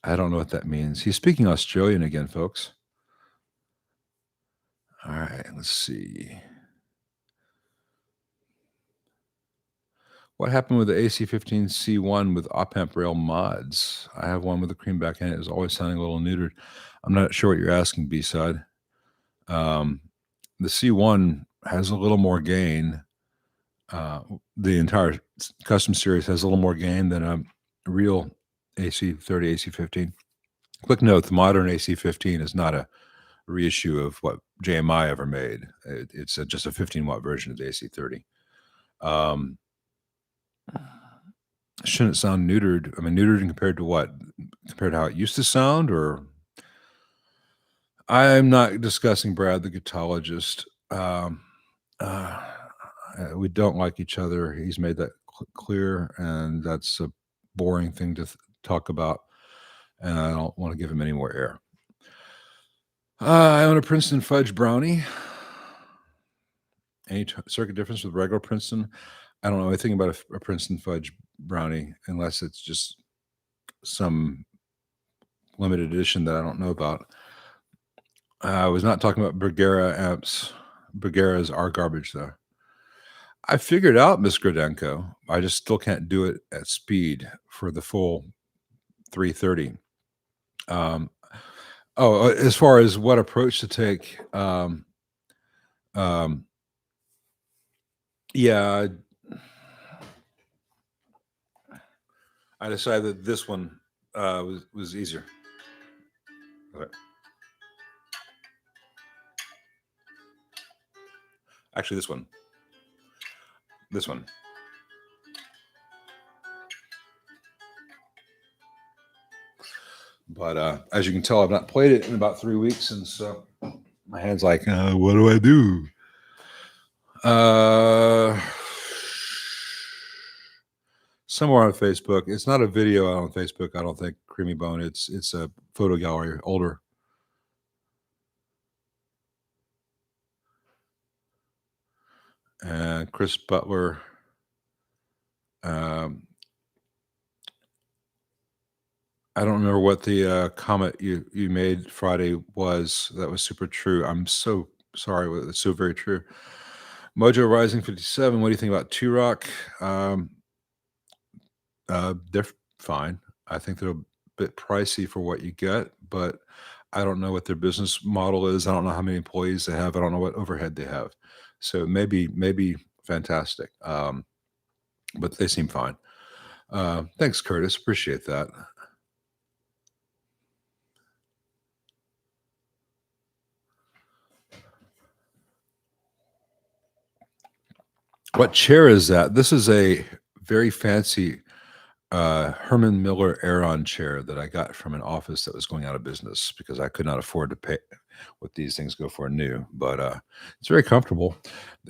I don't know what that means. He's speaking Australian again, folks. All right, let's see. What happened with the AC15C1 with op-amp rail mods? I have one with a creamback in it. It's always sounding a little neutered. I'm not sure what you're asking, B-side. The C1 has a little more gain. The entire custom series has a little more gain than a real AC30, AC15. Quick note, the modern AC15 is not a reissue of what JMI ever made. It's just a 15-watt version of the AC30. Shouldn't it sound neutered? I mean, neutered compared to what? Compared to how it used to sound? Or I'm not discussing Brad, the guitarologist. We don't like each other. He's made that clear, and that's a boring thing to talk about, and I don't want to give him any more air. I own a Princeton Fudge Brownie. Any circuit difference with regular Princeton? I don't know anything about a Princeton Fudge Brownie unless it's just some limited edition that I don't know about. I was not talking about Bergera amps. Bergeras are garbage, though. I figured out Miss Grodenko. I just still can't do it at speed for the full 330. Um, as far as what approach to take, um, yeah, I decided that this one was easier. Okay. Actually, this one. This one. But as you can tell, I've not played it in about 3 weeks, and so my hand's like, what do I do? Somewhere on Facebook. It's not a video out on Facebook, I don't think, Creamy Bone. It's a photo gallery, older. And Chris Butler. I don't remember what the comment you made Friday was. That was super true. I'm so sorry. It's so very true. Mojo Rising 57. What do you think about Two Rock? They're fine. I think they're a bit pricey for what you get, but I don't know what their business model is. I don't know how many employees they have. I don't know what overhead they have. So maybe fantastic. But they seem fine. Thanks, Curtis. Appreciate that. What chair is that? This is a very fancy Herman Miller Aeron chair that I got from an office that was going out of business because I could not afford to pay what these things go for new. But it's very comfortable,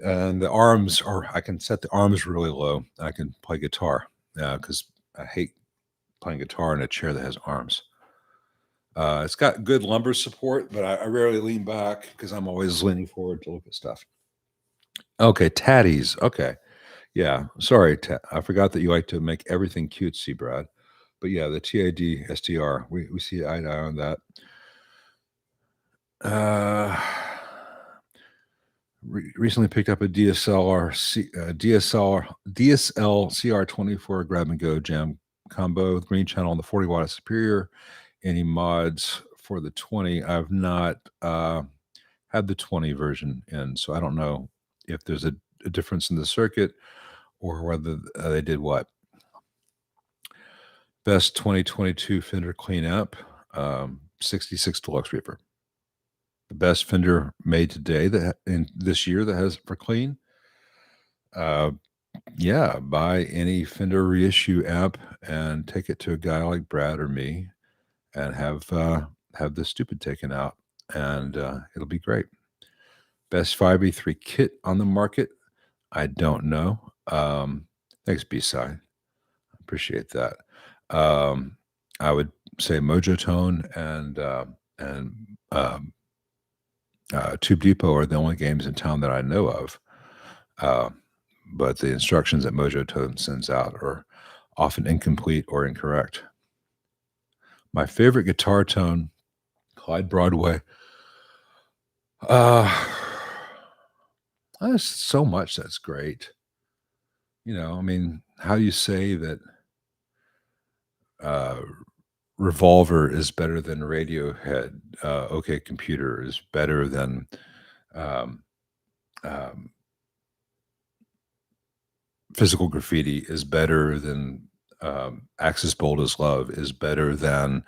and the arms are. I can set the arms really low. I can play guitar because I hate playing guitar in a chair that has arms. It's got good lumbar support, but I rarely lean back because I'm always leaning forward to look at stuff. Okay, tatties. Okay. Yeah, sorry, I forgot that you like to make everything cutesy, Brad. But yeah, the TAD STR, we see eye to eye on that. Recently picked up a DSL CR24 grab and go jam combo with green channel on the 40 watt superior. Any mods for the 20? I've not had the 20 version in, so I don't know if there's a difference in the circuit or whether they did what. Best 2022 Fender clean amp, 66 Deluxe Reaper. The best Fender made today that in this year that has for clean. Yeah, buy any Fender reissue amp and take it to a guy like Brad or me and have the stupid taken out, and it'll be great. Best 5E3 kit on the market. I don't know. Thanks, B-side. Appreciate that. I would say Mojo Tone and Tube Depot are the only games in town that I know of. But the instructions that Mojo Tone sends out are often incomplete or incorrect. My favorite guitar tone, Clyde Broadway. There's so much that's great. I mean, how do you say that Revolver is better than Radiohead? OK Computer is better than um, Physical Graffiti is better than Axis Bold as Love is better than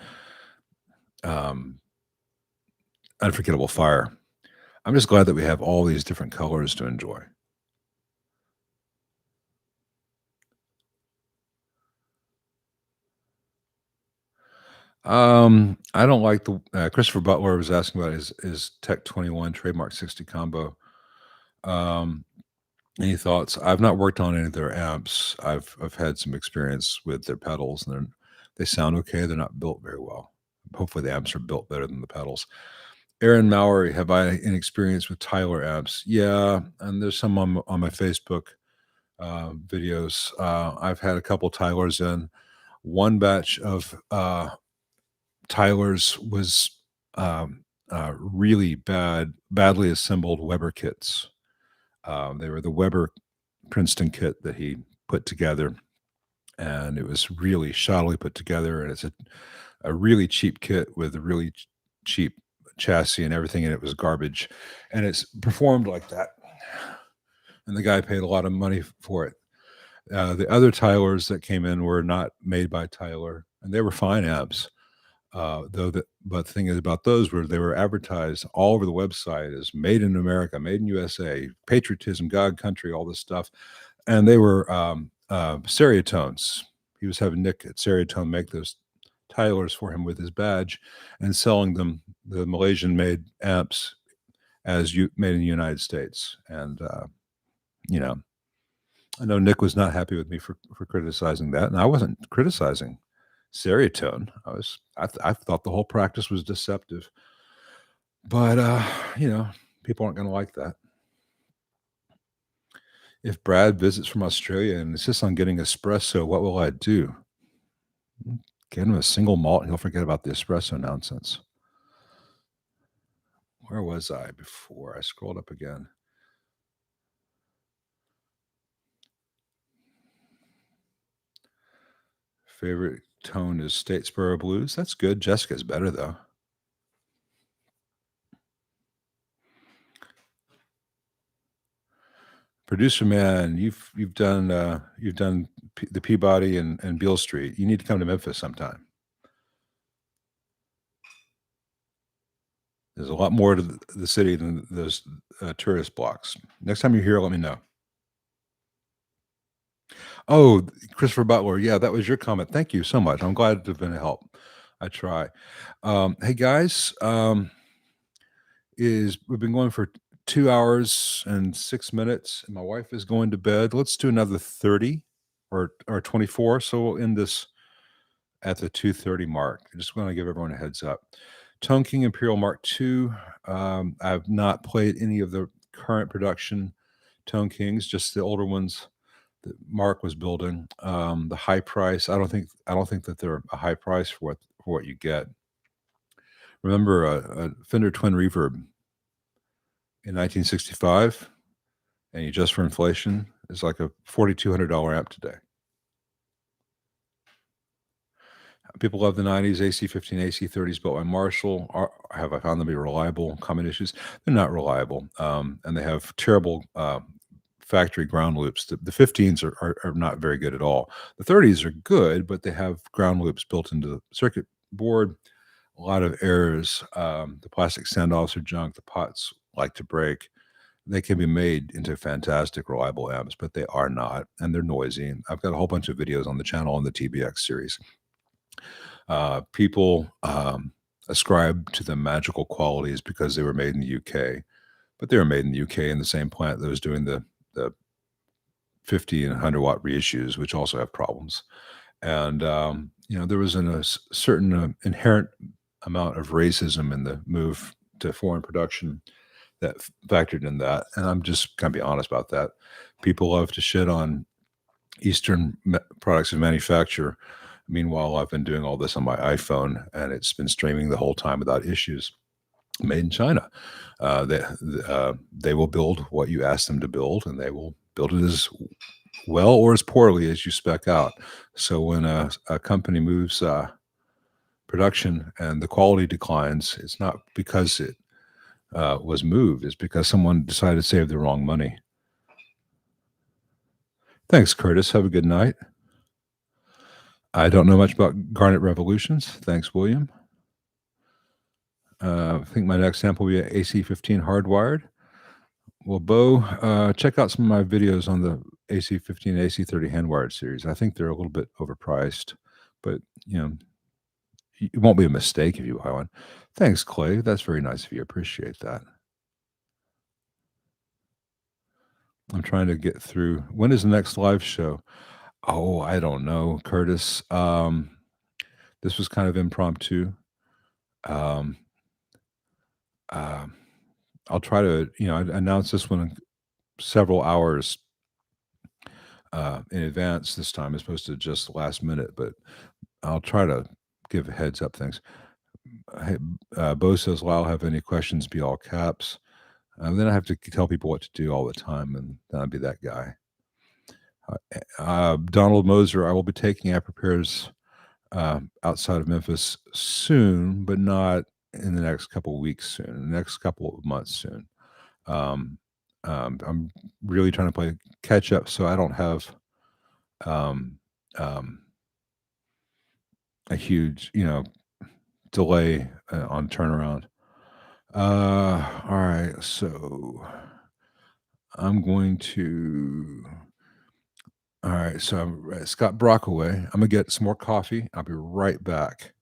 Unforgettable Fire. I'm just glad that we have all these different colors to enjoy. I don't like the Christopher Butler was asking about his Tech 21 Trademark 60 combo. Any thoughts? I've not worked on any of their amps. I've had some experience with their pedals, and they sound okay. They're not built very well. Hopefully, the amps are built better than the pedals. Aaron Maury, have I any experience with Tyler amps? Yeah, and there's some on my Facebook videos. I've had a couple Tylers in. One batch of Tyler's was really badly assembled Weber kits. They were the Weber Princeton kit that he put together, and it was really shoddily put together. And it's a really cheap kit with a really cheap chassis and everything, and it was garbage, and it's performed like that. And the guy paid a lot of money for it. The other Tylers that came in were not made by Tyler, and they were fine amps. But the thing is about those were they were advertised all over the website as made in America, made in USA, patriotism, God, country, all this stuff, and they were stereotones. He was having Nick at Stereotone make those Tylers for him with his badge and selling them the Malaysian-made amps as made in the United States. And you know, I know Nick was not happy with me for criticizing that, and I wasn't criticizing Stereotone. I thought the whole practice was deceptive, but people aren't going to like that. If Brad visits from Australia and insists on getting espresso, what will I do? Get him a single malt and he'll forget about the espresso nonsense. Where was I before? I scrolled up again. Favorite tone is Statesboro Blues. That's good. Jessica's better though. Producer man, you've done the Peabody and Beale Street. You need to come to Memphis sometime. There's a lot more to the city than those tourist blocks. Next time you're here, let me know. Oh, Christopher Butler. Yeah, that was your comment. Thank you so much. I'm glad to have been a help. I try. Hey guys, we've been going for 2 hours and 6 minutes, and my wife is going to bed. Let's do another 30 or 24. So we'll end this at the 2:30 mark. I just want to give everyone a heads up. Tone King Imperial Mark II. I've not played any of the current production Tone Kings, just the older ones that Mark was building. The high price. I don't think that they're a high price for what you get. Remember a Fender Twin Reverb in 1965, and you adjust for inflation, is like a $4,200 amp today. People love the 90s AC-15, AC-30s built by Marshall. Have I found them to be reliable? Common issues: they're not reliable, and they have terrible factory ground loops. The 15s are not very good at all. The 30s are good, but they have ground loops built into the circuit board. A lot of errors. The plastic standoffs are junk. The pots like to break. They can be made into fantastic, reliable amps, but they are not, and they're noisy. I've got a whole bunch of videos on the channel on the TBX series. People ascribe to them magical qualities because they were made in the UK, but they were made in the UK in the same plant that was doing the 50 and 100 watt reissues, which also have problems. And there was a certain inherent amount of racism in the move to foreign production that factored in that. And I'm just going to be honest about that. People love to shit on Eastern products of manufacture. Meanwhile, I've been doing all this on my iPhone, and it's been streaming the whole time without issues. Made in China. They will build what you ask them to build, and they will build it as well or as poorly as you spec out. So when a company moves production and the quality declines, it's not because it was moved. It's because someone decided to save the wrong money. Thanks, Curtis. Have a good night. I don't know much about Garnet Revolutions. Thanks, William. I think my next sample will be an AC-15 hardwired. Well, Bo, check out some of my videos on the AC-15 and AC-30 handwired series. I think they're a little bit overpriced, but it won't be a mistake if you buy one. Thanks, Clay. That's very nice of you. Appreciate that. I'm trying to get through. When is the next live show? Oh, I don't know, Curtis. This was kind of impromptu. I'll try to, announce this one several hours in advance this time, as opposed to just last minute. But I'll try to give heads up things. Hey, Bo says, "Lyle, have any questions? Be all caps." Then I have to tell people what to do all the time, and then I'll be that guy. Donald Moser, I will be taking app repairs outside of Memphis soon, but not in the next couple of weeks soon, in the next couple of months soon. I'm really trying to play catch up so I don't have um, um, a huge, delay on turnaround. All right, so I'm going to. All right, so Scott Brockaway. I'm gonna get some more coffee. I'll be right back.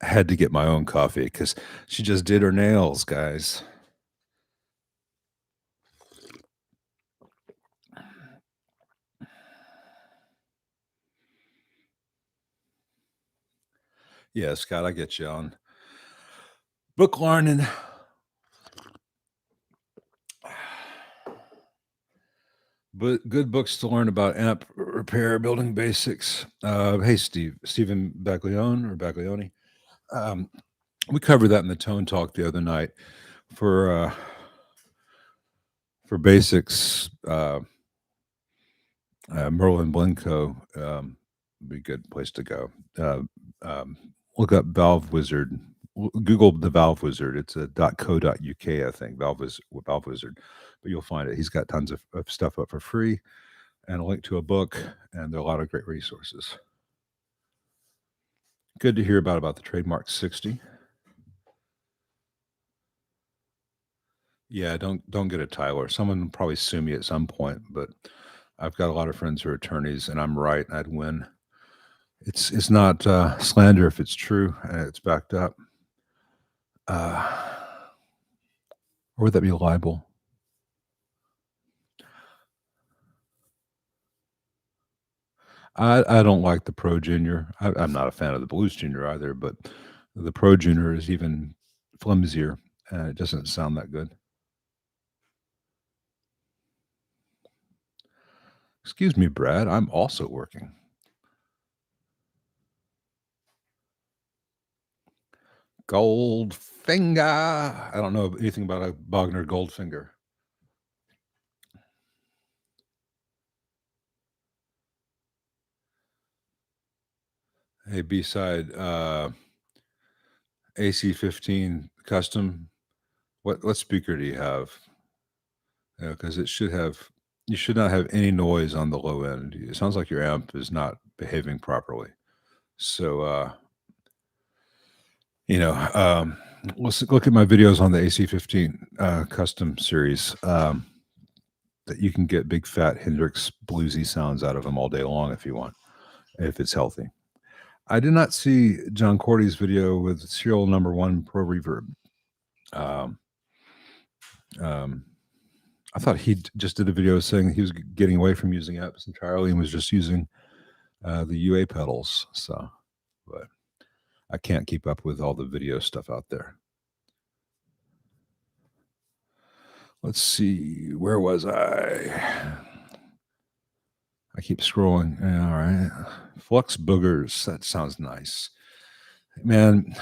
I had to get my own coffee because she just did her nails, guys. Yeah, Scott, I get you on book learning. But good books to learn about amp repair, building basics. Hey, Stephen Baglione. Um, we covered that in the Tone Talk the other night for basics. Merlin Blenko would be a good place to go. Look up Valve Wizard. Google the Valve Wizard. It's a .co.uk, I think. Valve Wizard, but you'll find it. He's got tons of stuff up for free, and a link to a book, and there are a lot of great resources. Good to hear about the Trademark 60. Yeah, don't get a Tyler. Someone will probably sue me at some point, but I've got a lot of friends who are attorneys, and I'm right. I'd win. It's not slander if it's true and it's backed up. Or would that be a libel? I don't like the Pro Junior. I'm not a fan of the Blues Junior either, but the Pro Junior is even flimsier, and it doesn't sound that good. Excuse me, Brad. I'm also working. Goldfinger. I don't know anything about a Bogner Goldfinger. Hey, B-side, AC15 custom. What speaker do you have? Because you should not have any noise on the low end. It sounds like your amp is not behaving properly. So, let's look at my videos on the AC15 custom series. That you can get big fat Hendrix bluesy sounds out of them all day long if you want, if it's healthy. I did not see John Cordy's video with serial number 1 Pro Reverb. I thought he just did a video saying he was getting away from using amps entirely and was just using the UA pedals. So, but I can't keep up with all the video stuff out there. Let's see, where was I? I keep scrolling. Yeah, all right. Flux boogers. That sounds nice. Man,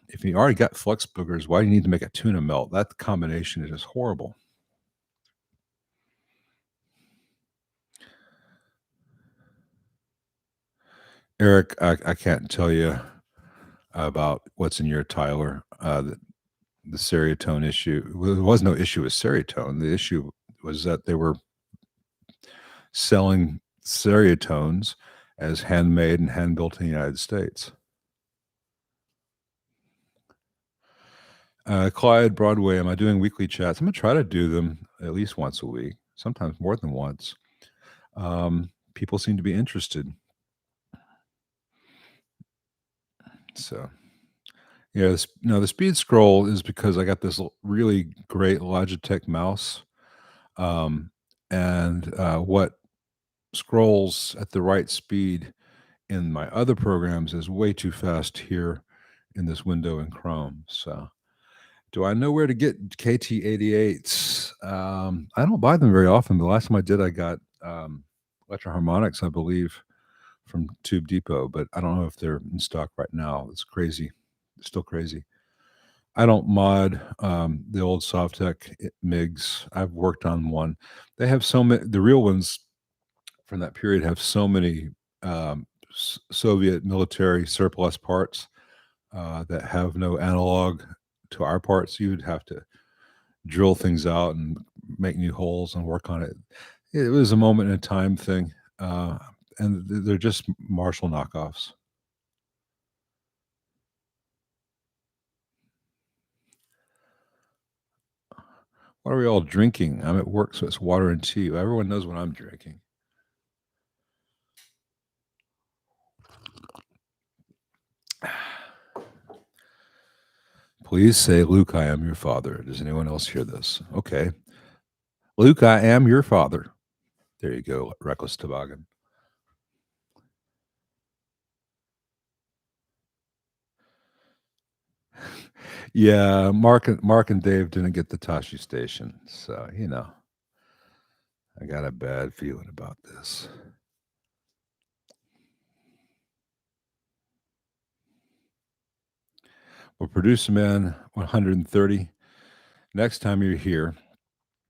if you already got flux boogers, why do you need to make a tuna melt? That combination is just horrible. Eric, I can't tell you about what's in your Tyler. The serotonin issue. Well, there was no issue with serotonin. The issue was that they were selling serotones as handmade and hand built in the United States. Clyde Broadway, am I doing weekly chats? I'm going to try to do them at least once a week, sometimes more than once. People seem to be interested. So, yeah, the speed scroll is because I got this really great Logitech mouse. And what scrolls at the right speed in my other programs is way too fast here in this window in Chrome. So, do I know where to get KT88s? I don't buy them very often. The last time I did, I got Electro-Harmonics, I believe, from Tube Depot, but I don't know if they're in stock right now. It's crazy. It's still crazy. I don't mod the old Sovtech MIGs. I've worked on one. They have so many, the real ones from that period have so many Soviet military surplus parts that have no analog to our parts. You would have to drill things out and make new holes and work on it. It was a moment in time thing, and they're just Marshall knockoffs. What are we all drinking? I'm at work, so it's water and tea. Everyone knows what I'm drinking. Please say, Luke, I am your father. Does anyone else hear this? Okay. Luke, I am your father. There you go, Reckless Toboggan. Yeah, Mark and Dave didn't get the Tashi station, so I got a bad feeling about this. Well, Producer Man 130. Next time you're here,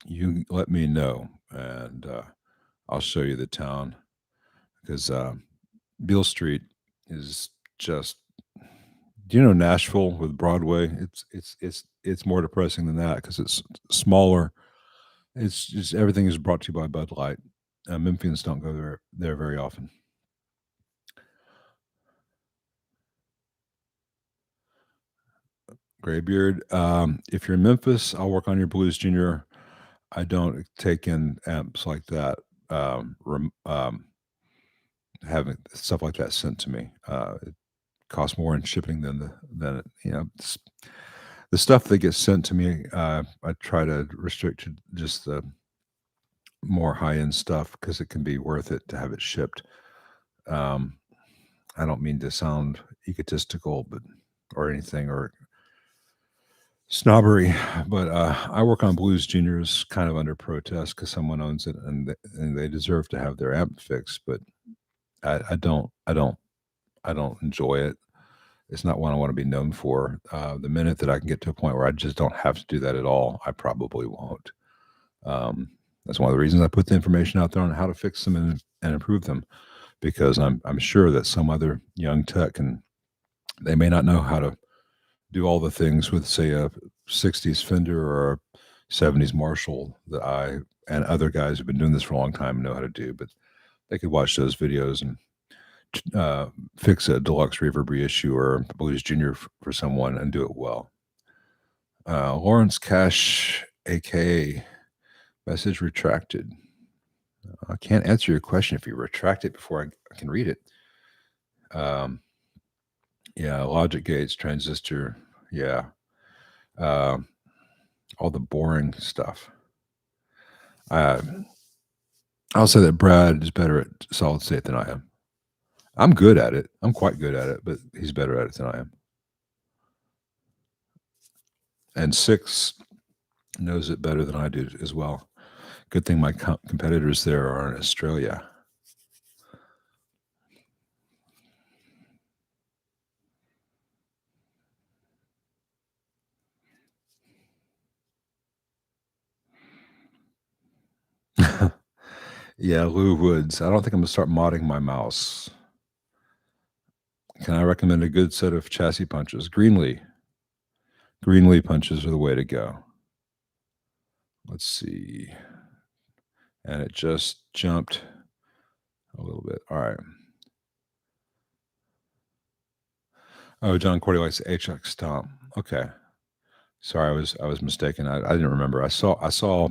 you let me know, and I'll show you the town, because Beale Street is just. Do you know Nashville with Broadway? It's more depressing than that because it's smaller. It's just everything is brought to you by Bud Light. Memphians don't go there very often. Graybeard, if you're in Memphis, I'll work on your Blues Junior. I don't take in amps like that. Having stuff like that sent to me, it costs more in shipping than the stuff that gets sent to me. I try to restrict to just the more high-end stuff because it can be worth it to have it shipped. I don't mean to sound egotistical, or anything, or snobbery, but I work on Blues Juniors kind of under protest because someone owns it and they deserve to have their amp fixed. But I don't enjoy it. It's not what I want to be known for. The minute that I can get to a point where I just don't have to do that at all, I probably won't. That's one of the reasons I put the information out there on how to fix them and improve them, because I'm sure that some other young tech, and they may not know how to do all the things with, say, a 60s Fender or a 70s Marshall that I and other guys who've been doing this for a long time know how to do, but they could watch those videos and fix a deluxe reverb reissue or a Blues Junior for someone and do it well. Lawrence Cash, aka message retracted. I can't answer your question if you retract it before I can read it. Yeah, logic gates, transistor, yeah. All the boring stuff. I'll say that Brad is better at solid state than I am. I'm good at it. I'm quite good at it, but he's better at it than I am. And 6 knows it better than I do as well. Good thing my competitors there are in Australia. Yeah, Lou Woods. I don't think I'm gonna start modding my mouse. Can I recommend a good set of chassis punches? Greenlee. Greenlee punches are the way to go. Let's see. And it just jumped a little bit. All right. Oh, John Cordy likes HX Stomp. Okay. Sorry, I was mistaken. I didn't remember. I saw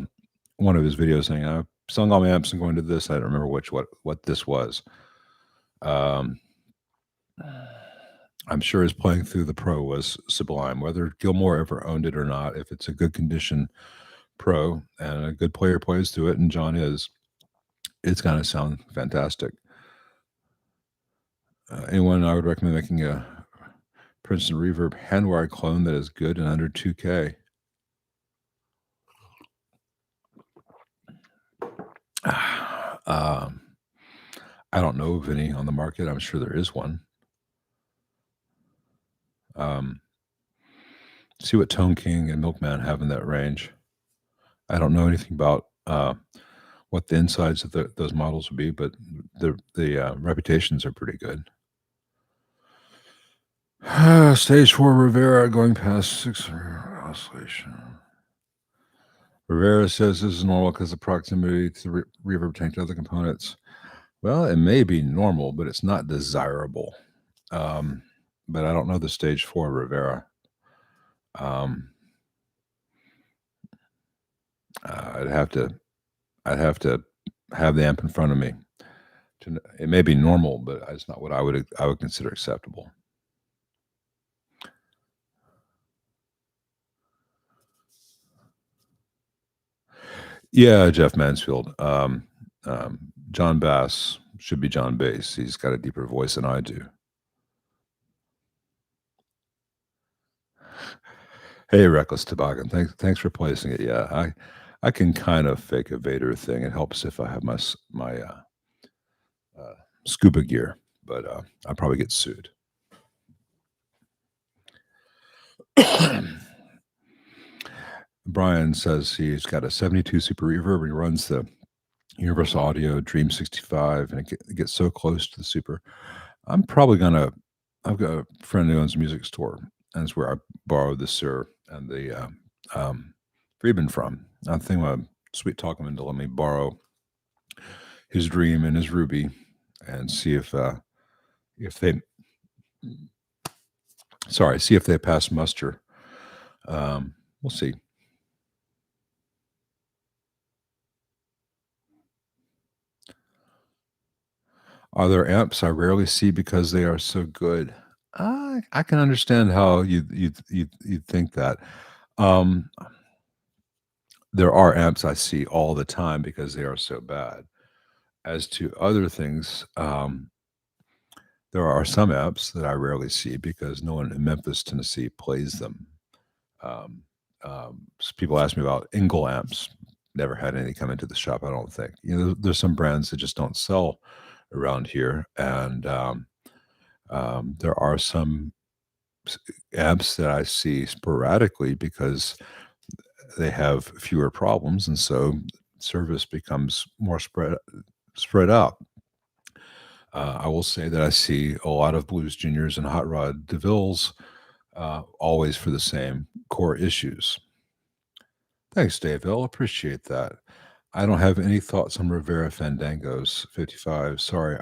one of his videos saying I'm selling all my amps and going to this. I don't remember what this was. I'm sure his playing through the Pro was sublime. Whether Gilmore ever owned it or not, if it's a good condition Pro and a good player plays through it, and John is, it's going to sound fantastic. Anyone I would recommend making a Princeton Reverb handwired clone that is good and under 2K. I don't know of any on the market. I'm sure there is one. See what Tone King and Milkman have in that range. I don't know anything about what the insides of those models would be, but the reputations are pretty good. Stage 4 Rivera going past 600 oscillation. Rivera says this is normal because of proximity to the reverb tank to other components. Well, it may be normal, but it's not desirable. But I don't know the stage 4 Rivera. I'd have to have the amp in front of me. It may be normal, but it's not what I would consider acceptable. Yeah, Jeff Mansfield. John Bass should be John Bass. He's got a deeper voice than I do. Hey, Reckless Toboggan. Thanks for placing it. Yeah, I can kind of fake a Vader thing. It helps if I have my scuba gear, but I'll probably get sued. Brian says he's got a 72 Super Reverb. He runs the Universal Audio Dream 65, and it gets so close to the Super. I'm probably gonna. I've got a friend who owns a music store, and it's where I borrowed the Sir and the Friedman from. I'm thinking about sweet talking him to let me borrow his Dream and his Ruby, and see if they pass muster. We'll see. Are there amps I rarely see because they are so good? I can understand how you think that. There are amps I see all the time because they are so bad. As to other things, there are some amps that I rarely see because no one in Memphis, Tennessee plays them. People ask me about Engel amps. Never had any come into the shop, I don't think. There's some brands that just don't sell around here, and there are some amps that I see sporadically because they have fewer problems, and so service becomes more spread out. I will say that I see a lot of Blues Juniors and Hot Rod DeVilles always for the same core issues. Thanks, Dave Hill. Appreciate that. I don't have any thoughts on Rivera Fandangos 55. Sorry.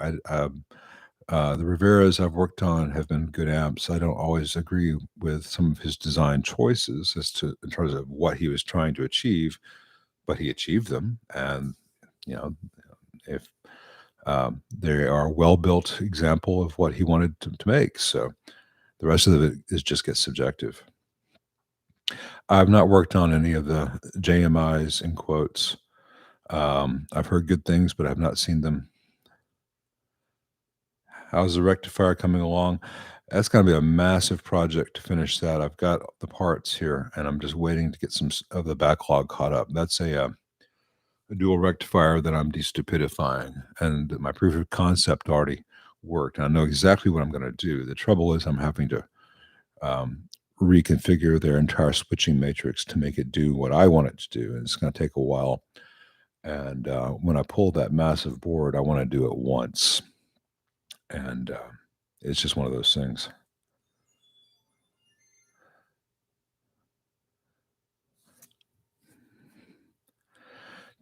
The Riveras I've worked on have been good amps. I don't always agree with some of his design choices in terms of what he was trying to achieve, but he achieved them. And, if they are a well-built example of what he wanted to make. So the rest of it just gets subjective. I've not worked on any of the JMIs in quotes. I've heard good things, but I've not seen them. How's the rectifier coming along? That's going to be a massive project to finish that. I've got the parts here, and I'm just waiting to get some of the backlog caught up. That's a dual rectifier that I'm destupidifying, and my proof of concept already worked. I know exactly what I'm going to do. The trouble is I'm having to reconfigure their entire switching matrix to make it do what I want it to do, and it's going to take a while. And when I pull that massive board, I want to do it once. And it's just one of those things.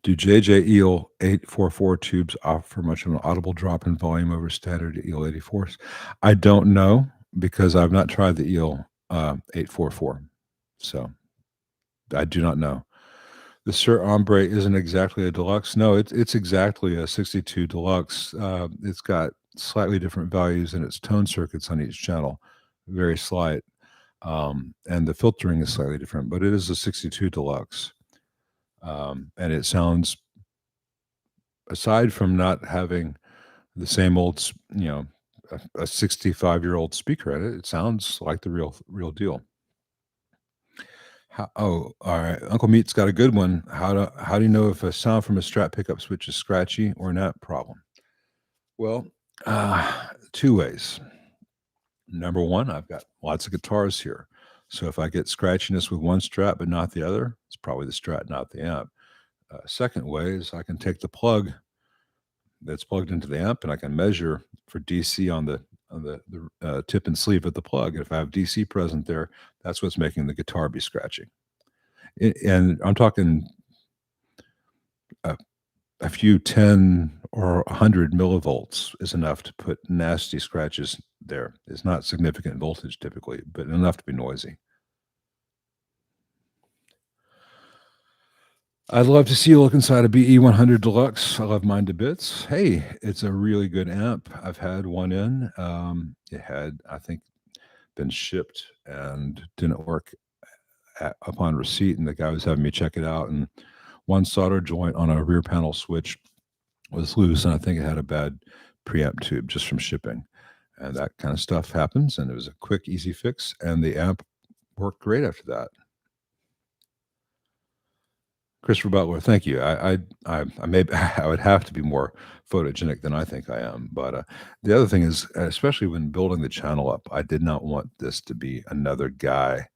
Do JJ EEL 844 tubes offer much of an audible drop in volume over standard EEL 84s? I don't know because I've not tried the EEL 844. So I do not know. The Sir Ombre isn't exactly a deluxe. No, it's exactly a 62 deluxe. It's got slightly different values in its tone circuits on each channel, very slight. And the filtering is slightly different, but it is a 62 deluxe. And it sounds, aside from not having the same old, a 65-year-old speaker at it, it sounds like the real deal. All right. Uncle Meat's got a good one. How do you know if a sound from a Strat pickup switch is scratchy or not? Problem. Well, two ways. Number one, I've got lots of guitars here. So if I get scratchiness with one Strat but not the other, it's probably the Strat, not the amp. Second way is I can take the plug that's plugged into the amp and I can measure for DC on the tip and sleeve of the plug. If I have DC present there, that's what's making the guitar be scratchy. And I'm talking a few 10 or 100 millivolts is enough to put nasty scratches there. It's not significant voltage typically, but enough to be noisy. I'd love to see you look inside a BE100 Deluxe. I love mine to bits. Hey, it's a really good amp. I've had one in. It had, I think, been shipped and didn't work upon receipt, and the guy was having me check it out, and one solder joint on a rear panel switch was loose, and I think it had a bad preamp tube just from shipping. And that kind of stuff happens, and it was a quick, easy fix, and the amp worked great after that. Christopher Butler, thank you. I maybe I would have to be more photogenic than I think I am. But the other thing is, especially when building the channel up, I did not want this to be another guy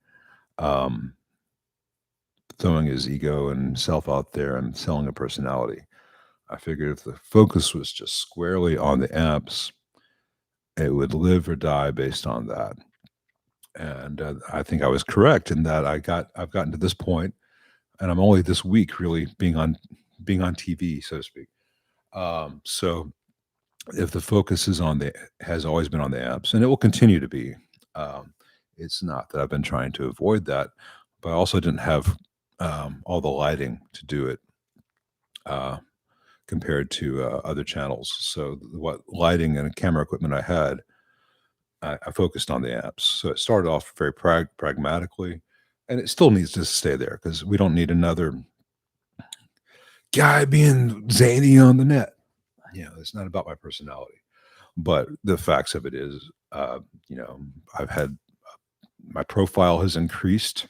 throwing his ego and self out there and selling a personality. I figured if the focus was just squarely on the amps, it would live or die based on that. And I think I was correct in that I've gotten to this point, and I'm only this week really being on TV, so to speak. So if the focus is has always been on the amps, and it will continue to be, it's not that I've been trying to avoid that, but I also didn't have all the lighting to do it compared to other channels. So what lighting and camera equipment I had, I focused on the amps. So it started off very pragmatically, and it still needs to stay there because we don't need another guy being zany on the net. It's not about my personality, but the facts of it is, I've had my profile has increased,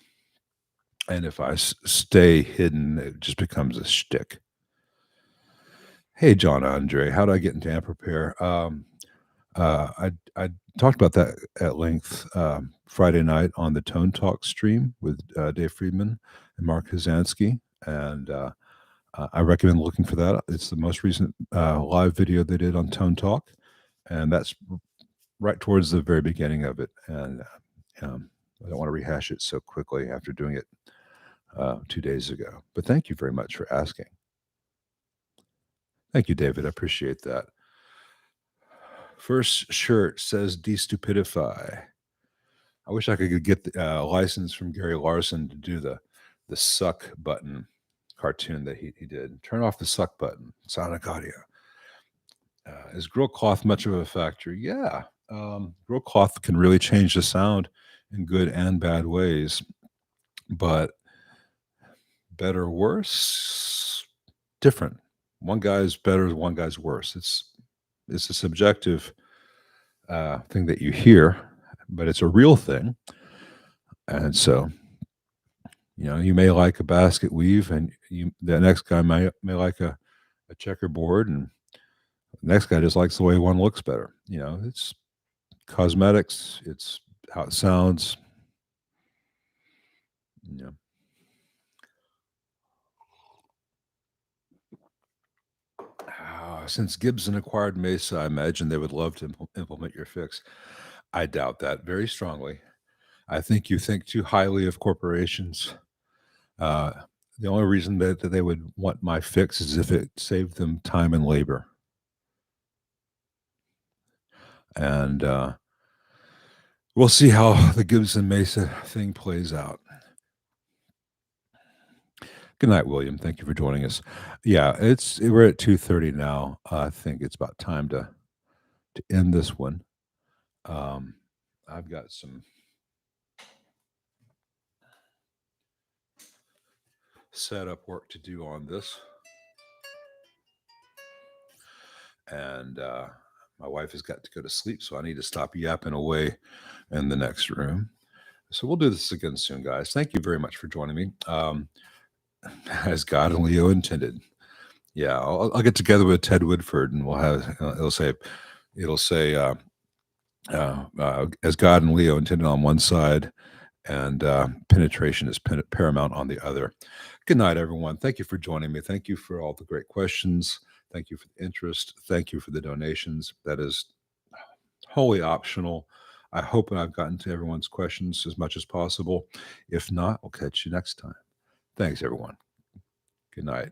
and if I stay hidden, it just becomes a shtick. Hey, John Andre, how do I get into amp repair? I talked about that at length Friday night on the Tone Talk stream with Dave Friedman and Mark Hazansky, and I recommend looking for that. It's the most recent live video they did on Tone Talk, and that's right towards the very beginning of it. And I don't want to rehash it so quickly after doing it 2 days ago. But thank you very much for asking. Thank you, David. I appreciate that. First shirt says destupidify. I wish I could get the license from Gary Larson to do the suck button cartoon that he did. Turn off the suck button, sonic audio. Is grill cloth much of a factor? Yeah. Grill cloth can really change the sound in good and bad ways, but better or worse, different. One guy's better, one guy's worse. It's a subjective thing that you hear, but it's a real thing. And so, you may like a basket weave, and the next guy may like a checkerboard, and the next guy just likes the way one looks better. It's cosmetics. It's how it sounds. Yeah. Since Gibson acquired Mesa, I imagine they would love to implement your fix. I doubt that very strongly. I think you think too highly of corporations. Uh, the only reason that they would want my fix is if it saved them time and labor. And we'll see how the Gibson Mesa thing plays out. Good night, William. Thank you for joining us. Yeah, we're at 2:30 now. I think it's about time to end this one. I've got some setup work to do on this, and my wife has got to go to sleep, so I need to stop yapping away in the next room. So we'll do this again soon, guys. Thank you very much for joining me. As God and Leo intended. Yeah, I'll get together with Ted Woodford, and we'll have it'll say as God and Leo intended on one side, and penetration is paramount on the other. Good night, everyone. Thank you for joining me. Thank you for all the great questions. Thank you for the interest. Thank you for the donations. That is wholly optional. I hope I've gotten to everyone's questions as much as possible. If not, we'll catch you next time. Thanks, everyone. Good night.